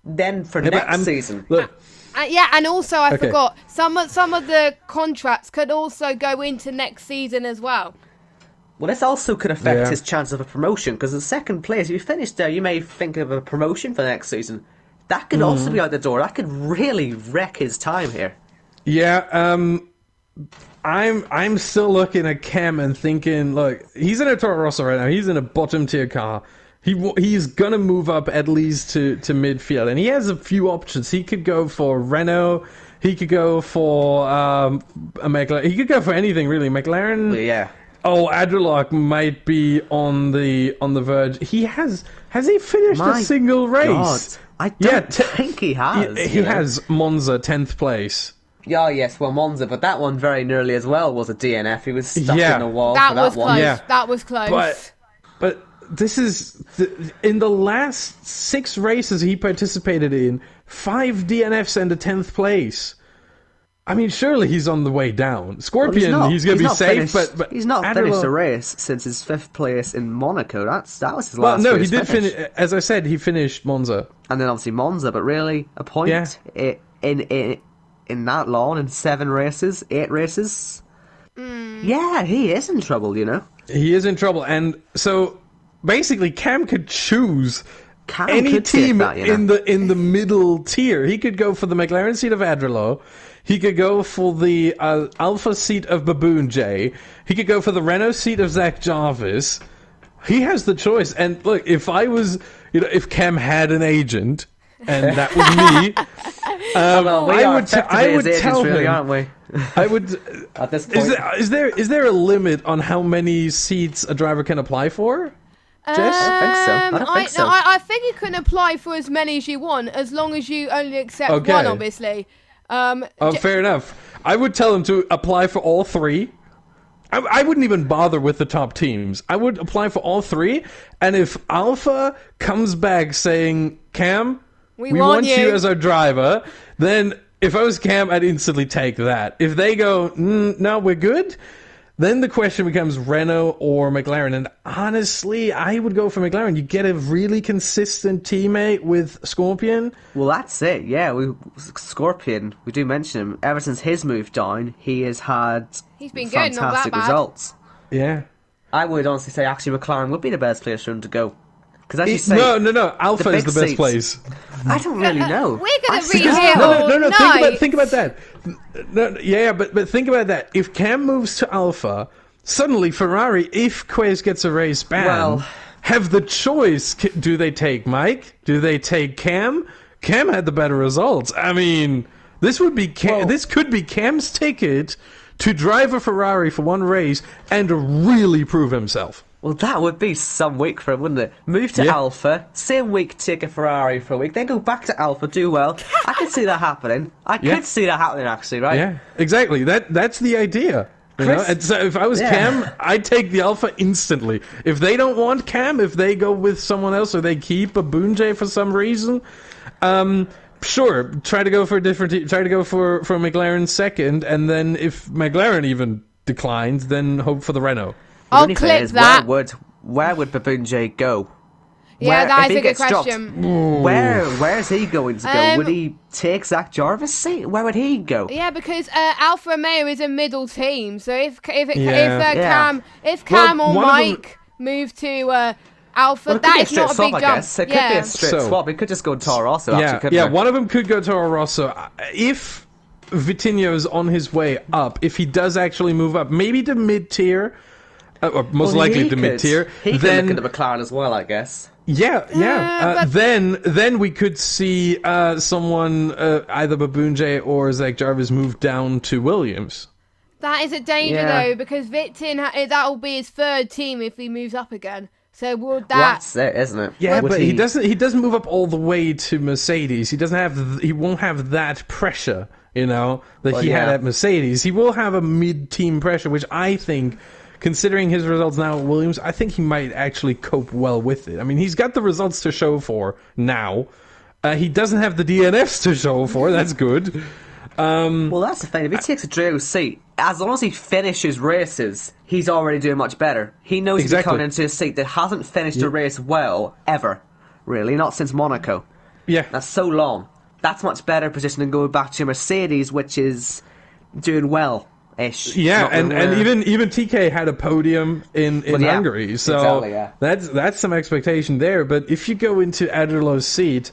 [SPEAKER 2] Then for next season...
[SPEAKER 3] Look.
[SPEAKER 1] And also I forgot, some of the contracts could also go into next season as well.
[SPEAKER 2] Well, this also could affect his chance of a promotion, because in second place, if you finish there, you may think of a promotion for next season. That could also be out the door. That could really wreck his time here.
[SPEAKER 3] Yeah, I'm still looking at Cam and thinking, look, he's in a Toro Rosso right now. He's in a bottom tier car. He's gonna move up at least to midfield, and he has a few options. He could go for Renault. He could go for a McLaren. He could go for anything really. McLaren.
[SPEAKER 2] Yeah.
[SPEAKER 3] Oh, Adrelok might be on the verge. Has he finished a single race?
[SPEAKER 2] God. I don't think he has.
[SPEAKER 3] He has Monza 10th place.
[SPEAKER 2] Yeah, yes, well, Monza, but that one very nearly as well was a DNF. He was stuck in the wall
[SPEAKER 1] that
[SPEAKER 2] for that
[SPEAKER 1] was
[SPEAKER 2] one.
[SPEAKER 1] Close.
[SPEAKER 3] Yeah.
[SPEAKER 1] That was close.
[SPEAKER 3] But this is... in the last 6 races he participated in, 5 DNFs and a 10th place. I mean, surely he's on the way down. Scorpion, he's going to be safe, but
[SPEAKER 2] he's not finished a race since his 5th place in Monaco. That was his last.
[SPEAKER 3] Well, no, he did finish. As I said, he finished Monza,
[SPEAKER 2] and then obviously Monza. But really, a point in that long, in 7 races, 8 races. Yeah, he is in trouble. You know,
[SPEAKER 3] he is in trouble, and so basically, Cam could choose. Any team in the middle tier. He could go for the McLaren seat of Adrelo. He could go for the Alpha seat of Baboon J. He could go for the Renault seat of Zach Jarvis. He has the choice. And look, if I was, if Cam had an agent, and that was me, I would tell him.
[SPEAKER 2] Really, aren't we?
[SPEAKER 3] I would.
[SPEAKER 2] At this point,
[SPEAKER 3] is there a limit on how many seats a driver can apply for?
[SPEAKER 2] I don't think so.
[SPEAKER 1] I think you can apply for as many as you want, as long as you only accept one, obviously.
[SPEAKER 3] Fair enough. I would tell him to apply for all 3. I wouldn't even bother with the top teams. I would apply for all 3, and if Alpha comes back saying, Cam, we want you as our driver, then if I was Cam, I'd instantly take that. If they go, no, we're good, then the question becomes Renault or McLaren. And honestly, I would go for McLaren. You get a really consistent teammate with Scorpion.
[SPEAKER 2] Well, that's it. Yeah, Scorpion, we do mention him. Ever since his move down, he's
[SPEAKER 1] been
[SPEAKER 2] fantastic
[SPEAKER 1] good, not that bad.
[SPEAKER 2] results.
[SPEAKER 3] Yeah.
[SPEAKER 2] I would honestly say actually McLaren would be the best place for him to go. Because as you say,
[SPEAKER 3] no. Alpha is the best place.
[SPEAKER 2] I don't really know.
[SPEAKER 1] We're going to be here all night.
[SPEAKER 3] Think about that. But think about that. If Cam moves to Alpha, suddenly Ferrari, if Quez gets a race ban, have the choice. Do they take Mike? Do they take Cam? Cam had the better results. I mean, this could be Cam's ticket to drive a Ferrari for one race and really prove himself.
[SPEAKER 2] Well, that would be some week for him, wouldn't it? Move to Alpha, same week take a Ferrari for a week, then go back to Alpha, do well. I could see that happening. I could see that happening, actually, right?
[SPEAKER 3] Yeah, exactly. That's the idea. You know? And so if I was Cam, I'd take the Alpha instantly. If they don't want Cam, if they go with someone else or they keep a Boonjay for some reason, sure, try to go for a different. Try to go for McLaren second, and then if McLaren even declines, then hope for the Renault.
[SPEAKER 1] I'll clip that.
[SPEAKER 2] Where would Baboonjay go?
[SPEAKER 1] Yeah, that is a good question.
[SPEAKER 2] Where's he going to go? Would he take Zach Jarvis' seat? Where would he go?
[SPEAKER 1] Yeah, because Alfa Romeo is a middle team. So if Cam or Mike move to Alpha, that is not a big jump.
[SPEAKER 2] It could be a straight swap. It could just go Toro Rosso.
[SPEAKER 3] One of them could go Toro Rosso. If Vitinho is on his way up, if he does actually move up, maybe to mid-tier, or most likely to mid-tier,
[SPEAKER 2] he could look into McLaren as well, I guess.
[SPEAKER 3] Then we could see someone, either Baboonjay or Zach Jarvis, move down to Williams.
[SPEAKER 1] That is a danger though, because Vitin, that'll be his third team if he moves up again. So would that?
[SPEAKER 2] Well, that's it, isn't it?
[SPEAKER 3] Yeah, but he doesn't move up all the way to Mercedes. He won't have that pressure, that he had at Mercedes. He will have a mid-team pressure, which I think, considering his results now at Williams, I think he might actually cope well with it. I mean, he's got the results to show for now. He doesn't have the DNFs to show for. That's good.
[SPEAKER 2] Well, that's the thing. If he takes a Dreo seat, as long as he finishes races, he's already doing much better. He knows he's coming into a seat that hasn't finished a race well, ever. Really, not since Monaco.
[SPEAKER 3] Yeah.
[SPEAKER 2] That's so long. That's much better position than going back to Mercedes, which is doing well.
[SPEAKER 3] Yeah, and even TK had a podium in Hungary, so that's some expectation there. But if you go into Adlerlow's seat,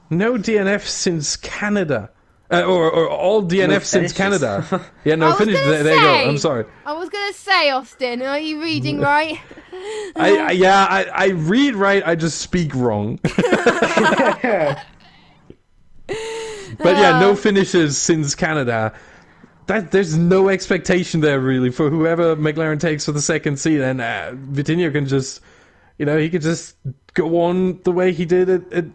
[SPEAKER 3] no DNF since Canada, or all DNF since Canada. Yeah, no finish. There you go. I'm sorry.
[SPEAKER 1] I was gonna say, Austin, are you reading right?
[SPEAKER 3] I read right. I just speak wrong. But yeah, no finishes since Canada. There's no expectation there really for whoever McLaren takes for the second seat, and Vitinho can just, he could just go on the way he did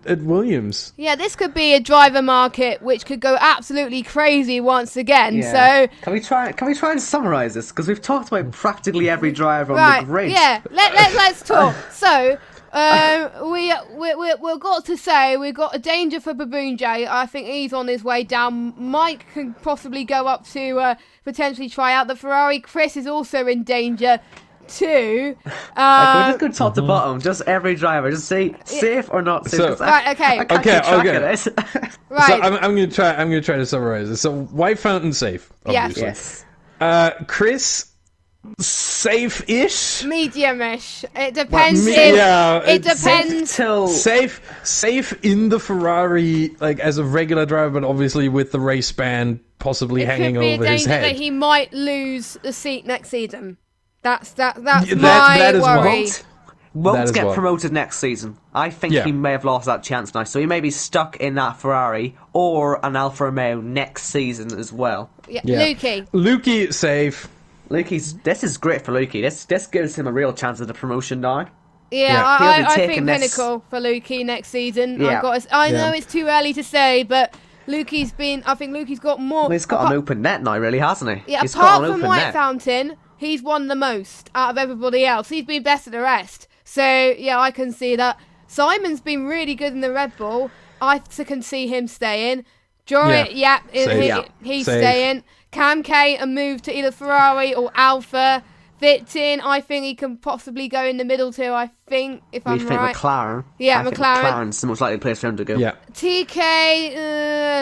[SPEAKER 3] at Williams.
[SPEAKER 1] Yeah, this could be a driver market which could go absolutely crazy once again.
[SPEAKER 2] Yeah.
[SPEAKER 1] So
[SPEAKER 2] can we try and summarise this, because we've talked about practically every driver on the grid.
[SPEAKER 1] Yeah, let's talk. So. We've got to say we've got a danger for Baboonjay. I think he's on his way down. Mike can possibly go up to potentially try out the Ferrari. Chris is also in danger too.
[SPEAKER 2] Can we just go top to bottom? Just every driver. Just say safe or not safe.
[SPEAKER 1] Okay.
[SPEAKER 2] Right.
[SPEAKER 3] So I'm gonna try to summarize this. So White Fountain safe. Obviously.
[SPEAKER 2] Yes.
[SPEAKER 3] Chris. Safe-ish,
[SPEAKER 1] medium-ish. It depends. It depends.
[SPEAKER 3] Safe in the Ferrari, like as a regular driver, but obviously with the race ban possibly hanging over his head. It could be a danger that
[SPEAKER 1] he might lose the seat next season. That's my worry.
[SPEAKER 2] Won't get promoted next season. I think he may have lost that chance now, so he may be stuck in that Ferrari or an Alfa Romeo next season as well.
[SPEAKER 1] Yeah.
[SPEAKER 2] Lukey
[SPEAKER 3] safe.
[SPEAKER 2] This is great for Lukey. This gives him a real chance of the promotion now.
[SPEAKER 1] Yeah,
[SPEAKER 2] He'll be
[SPEAKER 1] I
[SPEAKER 2] taking
[SPEAKER 1] think
[SPEAKER 2] this-
[SPEAKER 1] Pinnacle for Lukey next season.
[SPEAKER 2] Yeah.
[SPEAKER 1] I know it's too early to say, but I think Lukey's got more.
[SPEAKER 2] Well, he's got an open net now, really, hasn't he?
[SPEAKER 1] Yeah,
[SPEAKER 2] He's got
[SPEAKER 1] apart
[SPEAKER 2] an
[SPEAKER 1] from
[SPEAKER 2] open
[SPEAKER 1] White
[SPEAKER 2] net.
[SPEAKER 1] Fountain, he's won the most out of everybody else. He's been best of the rest. So, yeah, I can see that. Simon's been really good in the Red Bull. I can see him staying. Jory, he's
[SPEAKER 3] Safe.
[SPEAKER 1] staying. Cam K, a move to either Ferrari or Alpha. Vitin, I think he can possibly go in the middle too, I think, if
[SPEAKER 2] We
[SPEAKER 1] I'm
[SPEAKER 2] think
[SPEAKER 1] right.
[SPEAKER 2] McLaren.
[SPEAKER 1] Yeah,
[SPEAKER 2] I think
[SPEAKER 1] McLaren.
[SPEAKER 2] McLaren's the most likely place for him to go.
[SPEAKER 3] Yeah.
[SPEAKER 1] TK,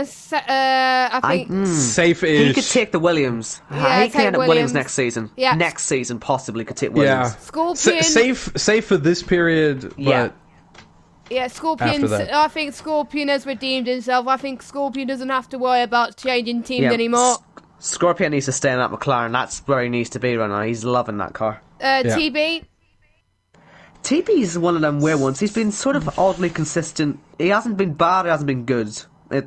[SPEAKER 1] I think...
[SPEAKER 3] Safe-ish.
[SPEAKER 2] He could take the Williams.
[SPEAKER 1] Yeah,
[SPEAKER 2] He could
[SPEAKER 1] take
[SPEAKER 2] end up
[SPEAKER 1] Williams.
[SPEAKER 2] Williams next season.
[SPEAKER 1] Yeah.
[SPEAKER 2] Next season, possibly could take Williams.
[SPEAKER 3] Yeah.
[SPEAKER 1] Scorpion.
[SPEAKER 3] Safe for this period, but
[SPEAKER 2] Yeah.
[SPEAKER 1] Yeah, Scorpion.
[SPEAKER 3] After that.
[SPEAKER 1] I think Scorpion has redeemed himself. I think Scorpion doesn't have to worry about changing teams
[SPEAKER 2] Yeah.
[SPEAKER 1] anymore.
[SPEAKER 2] Scorpion needs to stay in that McLaren. That's where he needs to be right now. He's loving that car.
[SPEAKER 1] TB.
[SPEAKER 2] TB's one of them weird ones. He's been sort of oddly consistent. He hasn't been bad, he hasn't been good.
[SPEAKER 3] yeah,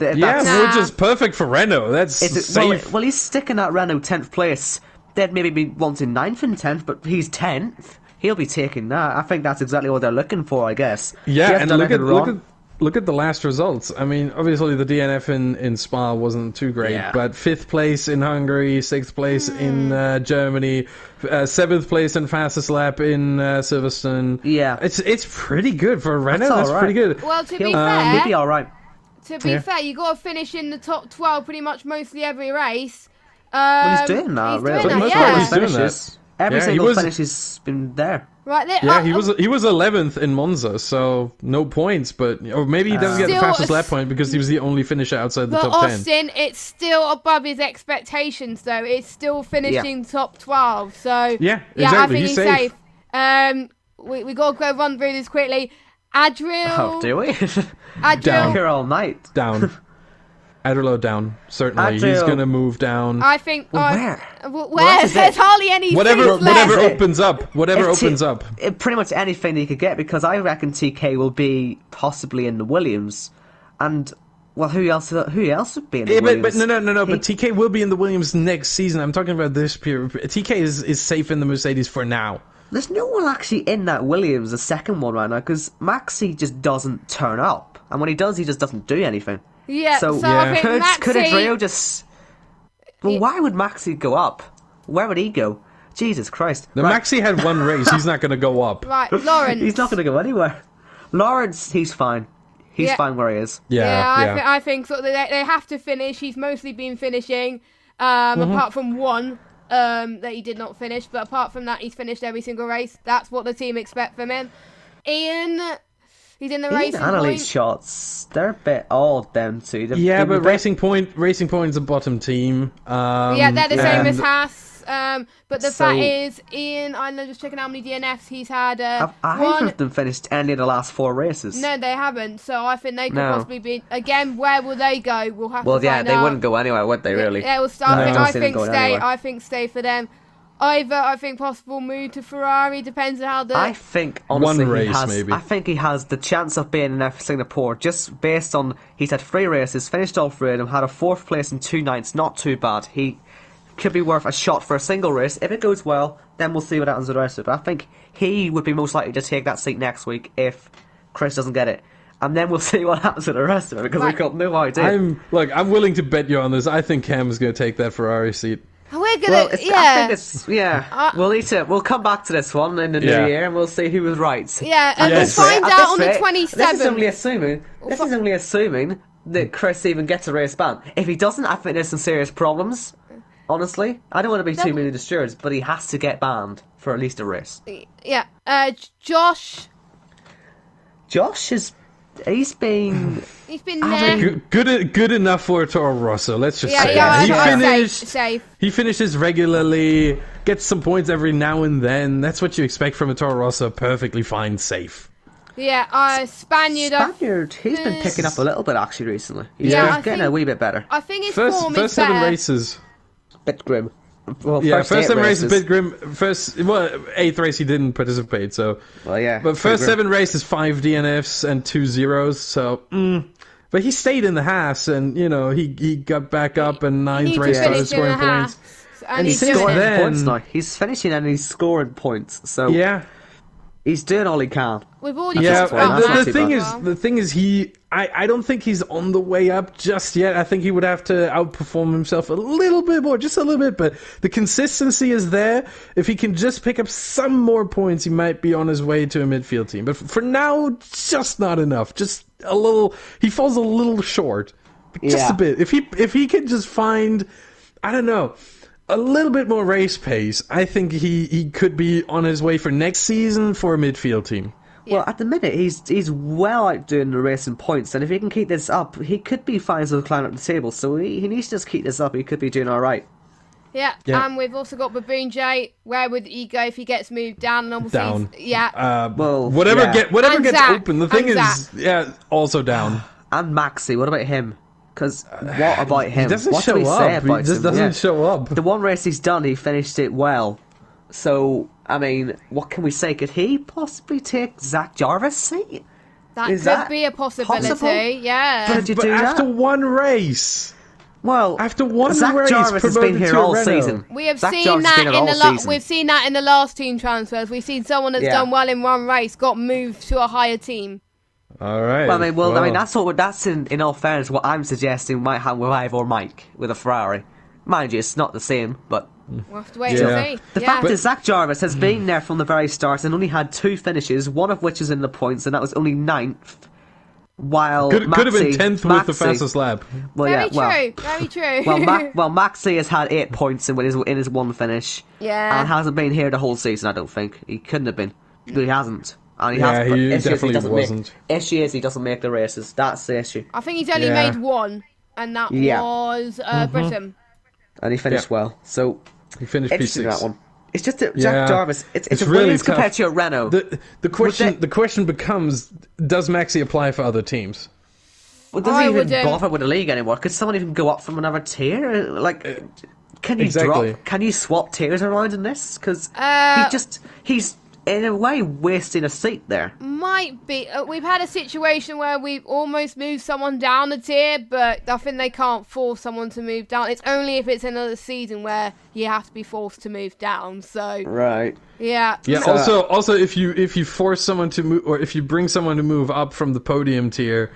[SPEAKER 1] Nah.
[SPEAKER 3] which is perfect for Renault. That's safe.
[SPEAKER 2] Well, he's sticking at Renault 10th place. They'd maybe be wanting 9th and 10th, but he's 10th. He'll be taking that. I think that's exactly what they're looking for, I guess. He
[SPEAKER 3] Yeah,
[SPEAKER 2] hasn't
[SPEAKER 3] and
[SPEAKER 2] done
[SPEAKER 3] look at
[SPEAKER 2] anything wrong.
[SPEAKER 3] look at the last results. I mean, obviously the DNF in Spa wasn't too great,
[SPEAKER 2] Yeah.
[SPEAKER 3] but 5th place in Hungary, 6th place in Germany, 7th place in fastest lap in Silverstone.
[SPEAKER 2] Yeah.
[SPEAKER 3] it's pretty good for Renault.
[SPEAKER 2] That's
[SPEAKER 3] That's
[SPEAKER 2] all
[SPEAKER 3] pretty
[SPEAKER 2] right.
[SPEAKER 3] good.
[SPEAKER 1] Well, to be
[SPEAKER 2] He'll
[SPEAKER 1] fair,
[SPEAKER 2] be alright.
[SPEAKER 1] you got to finish in the top 12 pretty much mostly every race.
[SPEAKER 2] Well, he's doing that,
[SPEAKER 1] he's
[SPEAKER 2] really.
[SPEAKER 1] doing that,
[SPEAKER 3] Most
[SPEAKER 1] yeah.
[SPEAKER 3] part he's doing
[SPEAKER 2] Finishes. Every
[SPEAKER 3] Yeah, he
[SPEAKER 2] single
[SPEAKER 3] was-
[SPEAKER 2] finish has been there.
[SPEAKER 1] Right there.
[SPEAKER 3] Yeah, he was 11th in Monza, so no points, but or maybe he doesn't get the
[SPEAKER 1] Still
[SPEAKER 3] fastest
[SPEAKER 1] a
[SPEAKER 3] lap point because he was the only finisher outside the
[SPEAKER 1] But
[SPEAKER 3] top 10.
[SPEAKER 1] Austin, it's still above his expectations, though. It's still finishing top 12, so
[SPEAKER 3] Yeah,
[SPEAKER 1] I
[SPEAKER 3] exactly.
[SPEAKER 1] think
[SPEAKER 3] He's
[SPEAKER 1] he's
[SPEAKER 3] safe.
[SPEAKER 1] We got to go run through this quickly. Adriel,
[SPEAKER 2] Oh, do we?
[SPEAKER 1] Adriel,
[SPEAKER 3] Down.
[SPEAKER 2] Here all night.
[SPEAKER 3] Down. Adderlow down. Certainly, he's
[SPEAKER 2] Adderlow.
[SPEAKER 3] gonna move down.
[SPEAKER 1] I think.
[SPEAKER 2] where?
[SPEAKER 1] Where?
[SPEAKER 2] this is
[SPEAKER 1] There's
[SPEAKER 2] it.
[SPEAKER 1] hardly any
[SPEAKER 3] Whatever,
[SPEAKER 1] seats
[SPEAKER 3] whatever
[SPEAKER 1] left.
[SPEAKER 3] opens up. Whatever
[SPEAKER 2] It's
[SPEAKER 3] opens up.
[SPEAKER 2] Pretty much anything he could get, because I reckon TK will be possibly in the Williams, and well, who else would be in the
[SPEAKER 3] Yeah,
[SPEAKER 2] Williams?
[SPEAKER 3] but no.
[SPEAKER 2] He-
[SPEAKER 3] But TK will be in the Williams next season. I'm talking about this period. TK is safe in the Mercedes for now.
[SPEAKER 2] There's no one actually in that Williams, the second one right now, because Maxi just doesn't turn up, and when he does, he just doesn't do anything.
[SPEAKER 1] Yeah, so
[SPEAKER 3] Yeah.
[SPEAKER 1] I think
[SPEAKER 2] Could
[SPEAKER 1] Maxi.
[SPEAKER 2] Adriel just? Well, why would Maxi go up? Where would he go? Jesus Christ!
[SPEAKER 3] The
[SPEAKER 2] Right.
[SPEAKER 3] Maxi had one race. He's not going to go up.
[SPEAKER 1] Right, Lawrence.
[SPEAKER 2] He's not going to go anywhere. Lawrence, he's fine. He's
[SPEAKER 1] Yeah.
[SPEAKER 2] fine where he is.
[SPEAKER 3] Yeah.
[SPEAKER 1] I think sort of they have to finish. He's mostly been finishing,
[SPEAKER 3] Mm-hmm.
[SPEAKER 1] apart from one that he did not finish. But apart from that, he's finished every single race. That's what the team expect from him. Ian, he's in the
[SPEAKER 2] Ian
[SPEAKER 1] racing
[SPEAKER 2] Annalise
[SPEAKER 1] point.
[SPEAKER 2] shots, they're a bit odd, them two.
[SPEAKER 3] Yeah, but Racing Point's a bottom team.
[SPEAKER 1] Yeah, they're the same as
[SPEAKER 3] and-
[SPEAKER 1] Haas. But the
[SPEAKER 2] So-
[SPEAKER 1] fact is, Ian, I'm just checking how many DNFs he's had.
[SPEAKER 2] Have either
[SPEAKER 1] one.
[SPEAKER 2] of them finished any of the last 4 races?
[SPEAKER 1] No, they haven't. So I think they could
[SPEAKER 2] No.
[SPEAKER 1] possibly be again. Where will they go? We'll have
[SPEAKER 2] Well,
[SPEAKER 1] to
[SPEAKER 2] yeah,
[SPEAKER 1] find
[SPEAKER 2] they
[SPEAKER 1] out.
[SPEAKER 2] wouldn't go anywhere, would they? Really?
[SPEAKER 1] They will start.
[SPEAKER 3] No.
[SPEAKER 1] I
[SPEAKER 2] see them
[SPEAKER 1] think
[SPEAKER 2] going
[SPEAKER 1] stay.
[SPEAKER 2] anywhere.
[SPEAKER 1] I think stay for them. Either I think possible move to Ferrari depends on how the.
[SPEAKER 2] I think honestly,
[SPEAKER 3] One race,
[SPEAKER 2] he has.
[SPEAKER 3] maybe.
[SPEAKER 2] I think he has the chance of being in F Singapore just based on he's had 3 races, finished all 3 of them, had a 4th place and 2 ninths. Not too bad. He could be worth a shot for a single race. If it goes well, then we'll see what happens with the rest of it. But I think he would be most likely to take that seat next week if Chris doesn't get it. And then we'll see what happens with the rest of it, because
[SPEAKER 1] Right.
[SPEAKER 2] we've got no idea.
[SPEAKER 3] I'm willing to bet you on this. I think Cam is going to take that Ferrari seat.
[SPEAKER 1] We're gonna.
[SPEAKER 2] Well, I think it's we'll come back to this one in the
[SPEAKER 3] Yeah.
[SPEAKER 2] new year, and we'll see who was right.
[SPEAKER 1] Yeah, and
[SPEAKER 3] Yes.
[SPEAKER 1] we'll find
[SPEAKER 2] At
[SPEAKER 1] out
[SPEAKER 2] this
[SPEAKER 1] on the
[SPEAKER 2] rate,
[SPEAKER 1] 27th.
[SPEAKER 2] This is only assuming. This is only assuming that Chris even gets a race ban. If he doesn't, I think there's some serious problems. Honestly, I don't want to be too many discouraged, but he has to get banned for at least a race.
[SPEAKER 1] Yeah, Josh.
[SPEAKER 2] Josh he's been.
[SPEAKER 1] He's been
[SPEAKER 2] I
[SPEAKER 1] there.
[SPEAKER 2] don't-
[SPEAKER 3] Good enough for Toro Rosso. Let's just say
[SPEAKER 1] Yeah,
[SPEAKER 3] he
[SPEAKER 1] I'd
[SPEAKER 3] finished.
[SPEAKER 1] safe.
[SPEAKER 3] He finishes regularly, gets some points every now and then. That's what you expect from a Toro Rosso. Perfectly fine, safe.
[SPEAKER 1] Yeah, Spaniard.
[SPEAKER 2] He's been picking up a little bit actually recently. He's
[SPEAKER 1] Yeah, I
[SPEAKER 2] getting
[SPEAKER 1] think-
[SPEAKER 2] a wee bit better.
[SPEAKER 1] I think his
[SPEAKER 3] First
[SPEAKER 1] form is
[SPEAKER 3] 7
[SPEAKER 1] better.
[SPEAKER 3] races.
[SPEAKER 2] Bit grim. Well,
[SPEAKER 3] Yeah,
[SPEAKER 2] first
[SPEAKER 3] first
[SPEAKER 2] 8
[SPEAKER 3] 7 races,
[SPEAKER 2] races.
[SPEAKER 3] bit grim. First, 8th race he didn't participate. So,
[SPEAKER 2] Well, yeah.
[SPEAKER 3] but
[SPEAKER 2] pretty
[SPEAKER 3] first
[SPEAKER 2] grim.
[SPEAKER 3] 7 races, 5 DNFs and 2 zeros. So, but he stayed in the Haas, and he got back up, and
[SPEAKER 1] He
[SPEAKER 3] 9th
[SPEAKER 1] needs
[SPEAKER 3] race
[SPEAKER 1] to
[SPEAKER 3] started
[SPEAKER 1] finish in
[SPEAKER 3] scoring
[SPEAKER 1] the
[SPEAKER 3] points.
[SPEAKER 1] Haas, and
[SPEAKER 2] And he's
[SPEAKER 1] he's doing
[SPEAKER 2] scoring
[SPEAKER 1] it.
[SPEAKER 3] then-
[SPEAKER 2] points now. He's finishing and he's scoring points. So
[SPEAKER 3] Yeah.
[SPEAKER 2] He's doing all he can.
[SPEAKER 1] We've already
[SPEAKER 3] Yeah,
[SPEAKER 1] talked about
[SPEAKER 2] that's
[SPEAKER 1] Max
[SPEAKER 2] not
[SPEAKER 3] the
[SPEAKER 2] too
[SPEAKER 3] thing
[SPEAKER 2] bad.
[SPEAKER 3] is, the thing is, I don't think he's on the way up just yet. I think he would have to outperform himself a little bit more, just a little bit. But the consistency is there. If he can just pick up some more points, he might be on his way to a midfield team. But for now, just not enough. Just a little. He falls a little short, but just a bit. If he can just find, I don't know, a little bit more race pace, I think he could be on his way for next season for a midfield team.
[SPEAKER 2] Well, at the minute, he's well outdoing the racing points, and if he can keep this up, he could be fine to climb up the table. So he needs to just keep this up. He could be doing all right.
[SPEAKER 1] Yeah,
[SPEAKER 3] Yeah.
[SPEAKER 1] and we've also got Baboon J. Where would he go if he gets moved down? And obviously,
[SPEAKER 3] Down.
[SPEAKER 2] Well,
[SPEAKER 3] Whatever
[SPEAKER 2] yeah.
[SPEAKER 3] whatever
[SPEAKER 1] And
[SPEAKER 3] gets
[SPEAKER 1] Zach.
[SPEAKER 3] open. The thing
[SPEAKER 1] And
[SPEAKER 3] is,
[SPEAKER 1] Zach.
[SPEAKER 3] also down.
[SPEAKER 2] And Maxi, what about him? Because what about him?
[SPEAKER 3] He doesn't
[SPEAKER 2] what
[SPEAKER 3] show
[SPEAKER 2] do we say
[SPEAKER 3] up.
[SPEAKER 2] about
[SPEAKER 3] He just
[SPEAKER 2] him?
[SPEAKER 3] doesn't
[SPEAKER 2] Yeah.
[SPEAKER 3] show up.
[SPEAKER 2] The one race he's done, he finished it well. So, I mean, what can we say? Could he possibly take Zach Jarvis' seat?
[SPEAKER 1] that
[SPEAKER 2] Is
[SPEAKER 1] could
[SPEAKER 2] that
[SPEAKER 1] be a possibility.
[SPEAKER 2] possible?
[SPEAKER 1] Yeah.
[SPEAKER 2] Could you
[SPEAKER 3] But
[SPEAKER 2] do
[SPEAKER 3] after
[SPEAKER 2] that?
[SPEAKER 3] one race,
[SPEAKER 2] Well,
[SPEAKER 3] after one
[SPEAKER 2] Zach
[SPEAKER 3] race,
[SPEAKER 2] Jarvis has been
[SPEAKER 3] promoted
[SPEAKER 2] here
[SPEAKER 3] to a
[SPEAKER 2] all
[SPEAKER 3] Renault.
[SPEAKER 2] season.
[SPEAKER 1] We have
[SPEAKER 2] Zach
[SPEAKER 1] seen
[SPEAKER 2] Jarvis has
[SPEAKER 1] that
[SPEAKER 2] been
[SPEAKER 1] in
[SPEAKER 2] here
[SPEAKER 1] the
[SPEAKER 2] all season.
[SPEAKER 1] we've seen that in the last team transfers. We've seen someone that's
[SPEAKER 2] Yeah.
[SPEAKER 1] done well in one race got moved to a higher team.
[SPEAKER 3] All right.
[SPEAKER 2] Well, I mean, that's in all fairness what I'm suggesting might happen with Ive or Mike with a Ferrari. Mind you, it's not the same, but
[SPEAKER 1] We'll have to wait
[SPEAKER 3] Yeah.
[SPEAKER 1] and see.
[SPEAKER 2] the fact is Zach Jarvis has been there from the very start and only had 2 finishes, one of which is in the points, and that was only 9th. While
[SPEAKER 3] could have been
[SPEAKER 2] Maxi-
[SPEAKER 3] 10th with the
[SPEAKER 2] Maxi-
[SPEAKER 3] fastest lap.
[SPEAKER 2] Well,
[SPEAKER 1] Very
[SPEAKER 2] yeah, well,
[SPEAKER 1] true. Very true.
[SPEAKER 2] well, Maxi has had 8 points in his one finish.
[SPEAKER 1] Yeah.
[SPEAKER 2] And hasn't been here the whole season, I don't think. He couldn't have been. But he hasn't. And he
[SPEAKER 3] Yeah,
[SPEAKER 2] hasn't.
[SPEAKER 3] he
[SPEAKER 2] Issue is
[SPEAKER 3] definitely
[SPEAKER 2] doesn't
[SPEAKER 3] wasn't.
[SPEAKER 2] Issue is he doesn't make the races. That's the issue.
[SPEAKER 1] I think he's only
[SPEAKER 3] Yeah.
[SPEAKER 1] made one, and that
[SPEAKER 2] Yeah.
[SPEAKER 1] was Britain.
[SPEAKER 2] And he finished
[SPEAKER 3] Yeah.
[SPEAKER 2] well. So,
[SPEAKER 3] He finished
[SPEAKER 2] interesting
[SPEAKER 3] P6.
[SPEAKER 2] that one. It's just that
[SPEAKER 3] Yeah.
[SPEAKER 2] Jack Jarvis. It's a
[SPEAKER 3] really
[SPEAKER 2] Williams
[SPEAKER 3] tough.
[SPEAKER 2] compared to a Renault.
[SPEAKER 3] The question
[SPEAKER 2] they-
[SPEAKER 3] the question becomes: does Maxi apply for other teams?
[SPEAKER 2] Well, doesn't
[SPEAKER 1] I
[SPEAKER 2] even
[SPEAKER 1] wouldn't-
[SPEAKER 2] bother with the league anymore. Could someone even go up from another tier? Like, can you
[SPEAKER 3] exactly.
[SPEAKER 2] drop? Can you swap tiers around in this? Because
[SPEAKER 1] Uh,
[SPEAKER 2] he's in a way wasting a seat there.
[SPEAKER 1] Might be. We've had a situation where we've almost moved someone down a tier, but I think they can't force someone to move down. It's only if it's another season where you have to be forced to move down. So
[SPEAKER 2] Right.
[SPEAKER 1] yeah.
[SPEAKER 3] Yeah.
[SPEAKER 2] So-
[SPEAKER 3] Also, if you force someone to move, or if you bring someone to move up from the podium tier,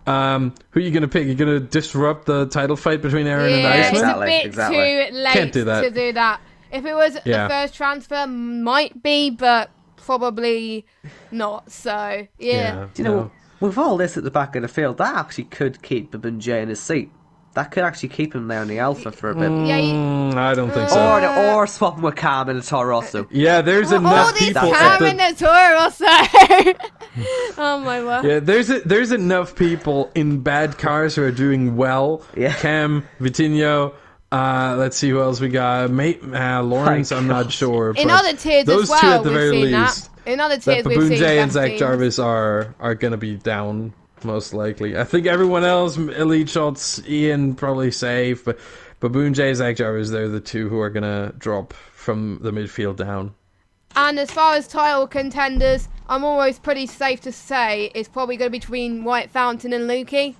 [SPEAKER 3] who are you going to pick? You're going to disrupt the title fight between Aaron and
[SPEAKER 1] Yeah,
[SPEAKER 3] Iceman?
[SPEAKER 1] it's a
[SPEAKER 2] Exactly,
[SPEAKER 1] bit
[SPEAKER 2] exactly.
[SPEAKER 1] too late
[SPEAKER 3] Can't do that.
[SPEAKER 1] to do that. If it was
[SPEAKER 3] Yeah.
[SPEAKER 1] the first transfer, might be, but probably not. So yeah.
[SPEAKER 2] Do you know, with all this at the back of the field, that actually could keep Babun J in his seat. That could actually keep him there in the Alpha for a bit.
[SPEAKER 1] Yeah,
[SPEAKER 3] I don't think so.
[SPEAKER 2] Or swap him with Cam in the Toro Rosso.
[SPEAKER 3] Yeah, there's
[SPEAKER 1] all
[SPEAKER 3] enough
[SPEAKER 1] this
[SPEAKER 3] people at
[SPEAKER 1] Cam
[SPEAKER 3] the
[SPEAKER 1] in the tour also. Oh my word.
[SPEAKER 3] Yeah, there's enough people in bad cars who are doing well.
[SPEAKER 2] Yeah.
[SPEAKER 3] Cam, Vitinho, let's see who else we got. Lawrence, I'm not sure.
[SPEAKER 1] In
[SPEAKER 3] but
[SPEAKER 1] other tiers
[SPEAKER 3] those
[SPEAKER 1] as
[SPEAKER 3] two
[SPEAKER 1] well,
[SPEAKER 3] at the
[SPEAKER 1] we've
[SPEAKER 3] very
[SPEAKER 1] seen
[SPEAKER 3] least.
[SPEAKER 1] that. In other
[SPEAKER 3] That
[SPEAKER 1] tiers, we've
[SPEAKER 3] Baboon
[SPEAKER 1] seen
[SPEAKER 3] J and
[SPEAKER 1] best
[SPEAKER 3] Zach
[SPEAKER 1] teams.
[SPEAKER 3] Jarvis are going to be down most likely. I think everyone else, Elite Shots, Ian probably safe, but Baboon J, Zach Jarvis, they're the two who are going to drop from the midfield down.
[SPEAKER 1] And as far as title contenders, I'm always pretty safe to say it's probably going to be between White Fountain and Lukey.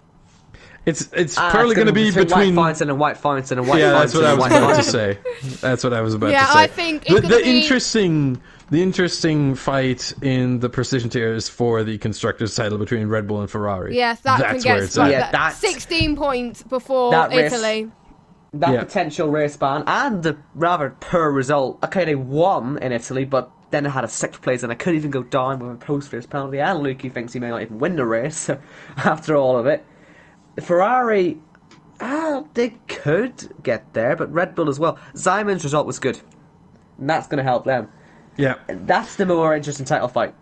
[SPEAKER 3] It's probably going to be
[SPEAKER 2] White
[SPEAKER 3] between.
[SPEAKER 2] Fountain and White Fountain and White
[SPEAKER 3] Yeah,
[SPEAKER 2] Fountain.
[SPEAKER 3] that's what I
[SPEAKER 2] and
[SPEAKER 3] was
[SPEAKER 2] White
[SPEAKER 3] about to
[SPEAKER 2] Fountain.
[SPEAKER 3] say. That's what I was about
[SPEAKER 1] Yeah,
[SPEAKER 3] to say.
[SPEAKER 1] I think it's gonna be-
[SPEAKER 3] the interesting fight in the precision tier is for the constructors' title between Red Bull and Ferrari.
[SPEAKER 1] Yes, that
[SPEAKER 3] That's
[SPEAKER 1] can
[SPEAKER 3] where
[SPEAKER 1] get
[SPEAKER 3] it's
[SPEAKER 1] stuck.
[SPEAKER 3] at.
[SPEAKER 2] Yeah, that's-
[SPEAKER 1] 16 points before
[SPEAKER 2] That race-
[SPEAKER 1] Italy.
[SPEAKER 2] That
[SPEAKER 3] Yeah.
[SPEAKER 2] potential race ban and the rather poor result. Okay, they won in Italy, but then they had a 6th place and I couldn't even go down with a post-race penalty. And Lukey thinks he may not even win the race after all of it. Ferrari, they could get there, but Red Bull as well. Simon's result was good. And that's going to help them.
[SPEAKER 3] Yeah.
[SPEAKER 2] That's the more interesting title fight.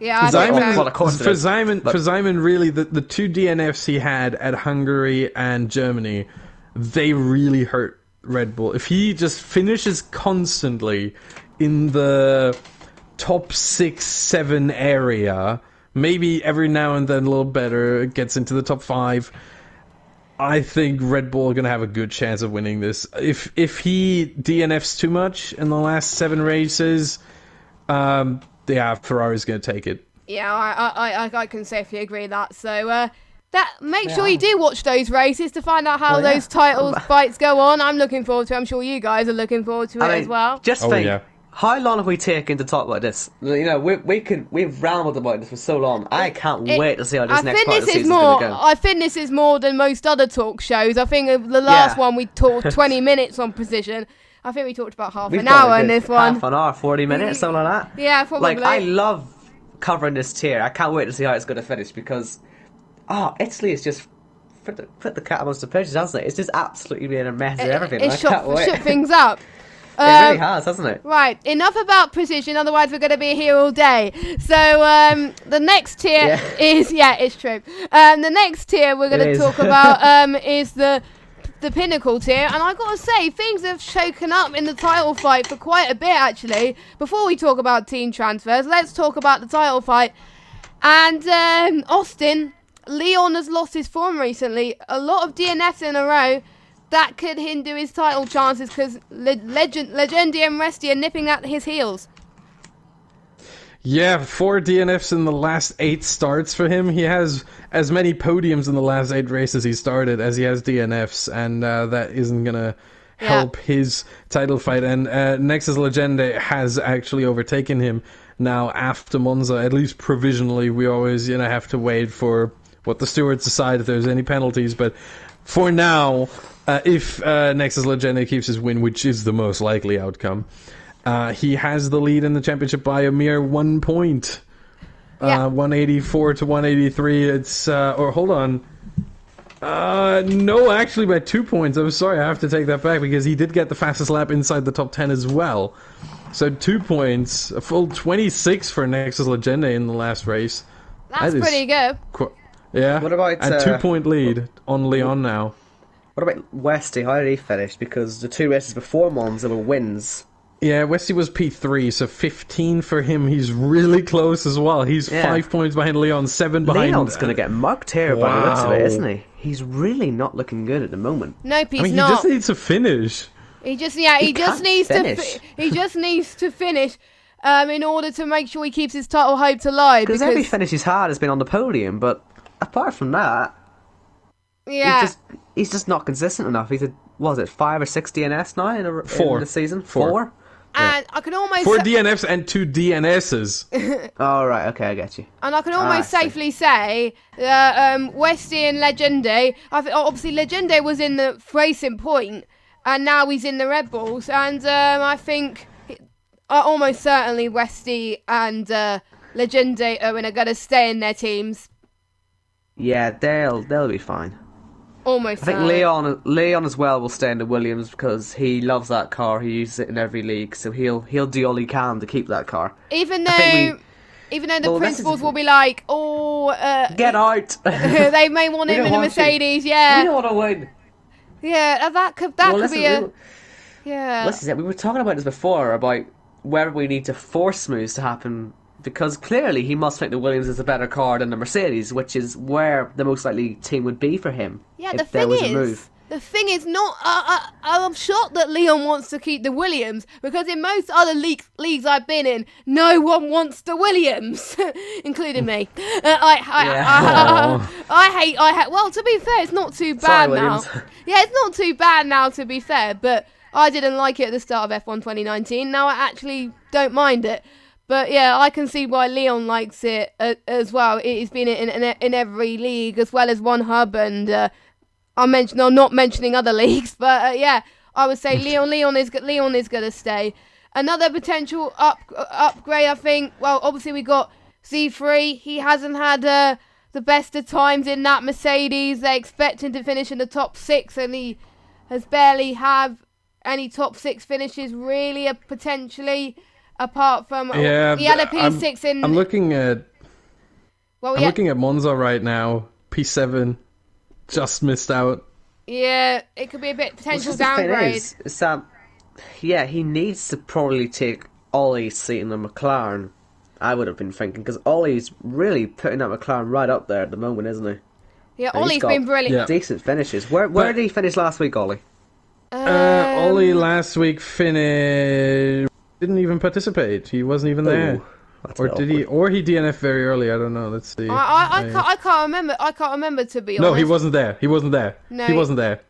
[SPEAKER 1] Yeah, I think
[SPEAKER 3] Simon,
[SPEAKER 1] so.
[SPEAKER 2] Well, of course it
[SPEAKER 3] for
[SPEAKER 2] is,
[SPEAKER 3] Simon,
[SPEAKER 2] but-
[SPEAKER 3] for Simon, really, the 2 DNFs he had at Hungary and Germany, they really hurt Red Bull. If he just finishes constantly in the top 6, 7 area, maybe every now and then a little better, gets into the top 5, I think Red Bull are going to have a good chance of winning this. If he DNFs too much in the last 7 races, Ferrari's going to take it.
[SPEAKER 1] Yeah, I can safely agree that. So make sure you do watch those races to find out how
[SPEAKER 2] Well, yeah.
[SPEAKER 1] those title fights go on. I'm looking forward to it. I'm sure you guys are looking forward to it as well.
[SPEAKER 2] Just
[SPEAKER 3] Oh,
[SPEAKER 2] think,
[SPEAKER 3] yeah.
[SPEAKER 2] How long have we taken to talk about this? You know, we've rambled about this for so long. I can't wait to see how this next part of the season is going to go.
[SPEAKER 1] I think this is more than most other talk shows. I think the last one we talked 20 minutes on precision. I think we talked about half an hour in this one.
[SPEAKER 2] Half an hour, 40 minutes, something like that.
[SPEAKER 1] Yeah, probably.
[SPEAKER 2] Like, I love covering this tier. I can't wait to see how it's going to finish because, Italy is just put the cat amongst the pigeons, hasn't it? It's just absolutely been a mess of everything.
[SPEAKER 1] It shook things up.
[SPEAKER 2] It really has, hasn't it?
[SPEAKER 1] Right, enough about precision, otherwise we're going to be here all day. So, the next tier is... Yeah, it's true. The next tier we're going to talk about is the pinnacle tier. And I've got to say, things have shaken up in the title fight for quite a bit, actually. Before we talk about team transfers, let's talk about the title fight. And, Austin, Leon has lost his form recently. A lot of DNFs in a row. That could hinder his title chances because Legendi and Resty are nipping at his heels.
[SPEAKER 3] Yeah, 4 DNFs in the last 8 starts for him. He has as many podiums in the last 8 races he started as he has DNFs, and that isn't going to help his title fight. And Nexus Legende has actually overtaken him now after Monza, at least provisionally. We always have to wait for what the stewards decide if there's any penalties, but for now... if Nexus Legende keeps his win, which is the most likely outcome, he has the lead in the championship by a mere 1 point. 184 to 183. It's hold on. No, actually by 2 points. I'm sorry, I have to take that back because he did get the fastest lap inside the top 10 as well. So 2 points, a full 26 for Nexus Legende in the last race.
[SPEAKER 1] That's pretty good.
[SPEAKER 3] Yeah.
[SPEAKER 2] What about
[SPEAKER 3] a 2 point lead on Leon now?
[SPEAKER 2] What about Westy? How did he finish? Because the 2 races before Monza were wins.
[SPEAKER 3] Yeah, Westy was P3, so 15 for him. He's really close as well. He's 5 points behind Leon, 7 behind...
[SPEAKER 2] Leon's going to get mugged here by the looks of it, isn't he? He's really not looking good at the moment.
[SPEAKER 1] Nope, he's
[SPEAKER 3] not. He just needs to finish.
[SPEAKER 1] He just needs to finish in order to make sure he keeps his title hopes alive.
[SPEAKER 2] Because every finish he's had has been on the podium, but apart from that...
[SPEAKER 1] Yeah.
[SPEAKER 2] He's just not consistent enough. He's 5 or 6 DNFs now in the season? 4?
[SPEAKER 1] And I can almost...
[SPEAKER 3] 4 DNFs and 2 DNSs.
[SPEAKER 2] Oh, right, okay, I get you.
[SPEAKER 1] And I can almost safely say Westy and Legende... obviously, Legende was in the Racing Point, and now he's in the Red Bulls. And I think almost certainly Westy and Legende are going to stay in their teams.
[SPEAKER 2] Yeah, they'll be fine.
[SPEAKER 1] Almost.
[SPEAKER 2] I think Leon as well will stay in the Williams because he loves that car. He uses it in every league, so he'll do all he can to keep that car.
[SPEAKER 1] Even though the principals will be like,
[SPEAKER 2] get out.
[SPEAKER 1] They may want him in a Mercedes. Yeah,
[SPEAKER 2] we don't want to win.
[SPEAKER 1] Yeah, that could be a. Yeah.
[SPEAKER 2] Listen, we were talking about this before about whether we need to force moves to happen. Because clearly he must think the Williams is a better car than the Mercedes, which is where the most likely team would be for him.
[SPEAKER 1] Yeah,
[SPEAKER 2] if there was a move.
[SPEAKER 1] The thing is not... I'm shocked that Leon wants to keep the Williams, because in most other leagues I've been in, no one wants the Williams, including me. I hate... Well, to be fair, it's not too bad now. Yeah, it's not too bad now, to be fair, but I didn't like it at the start of F1 2019. Now I actually don't mind it. But yeah, I can see why Leon likes it as well. It's been in every league as well as one hub, and I'm not mentioning other leagues, but yeah, I would say Leon is going to stay. Another potential upgrade, I think. Well, obviously we got Z3. He hasn't had the best of times in that Mercedes. They expect him to finish in the top 6, and he has barely have any top 6 finishes really, potentially. Apart from he had a P6 in.
[SPEAKER 3] I'm looking at. Well, I'm looking at Monza right now. P7, just missed out.
[SPEAKER 1] Yeah, it could be a bit potential downgrade.
[SPEAKER 2] He needs to probably take Ollie's seat in the McLaren. I would have been thinking because Ollie's really putting that McLaren right up there at the moment, isn't he?
[SPEAKER 1] Yeah, Ollie's been brilliant.
[SPEAKER 2] Decent finishes. Where did he finish last week, Ollie?
[SPEAKER 3] Ollie last week finished. Didn't even participate. He wasn't even there. Or did he? Or he DNF very early. I don't know. Let's see.
[SPEAKER 1] I can't remember. I can't remember, to be honest.
[SPEAKER 3] No, he wasn't there. No, he wasn't there.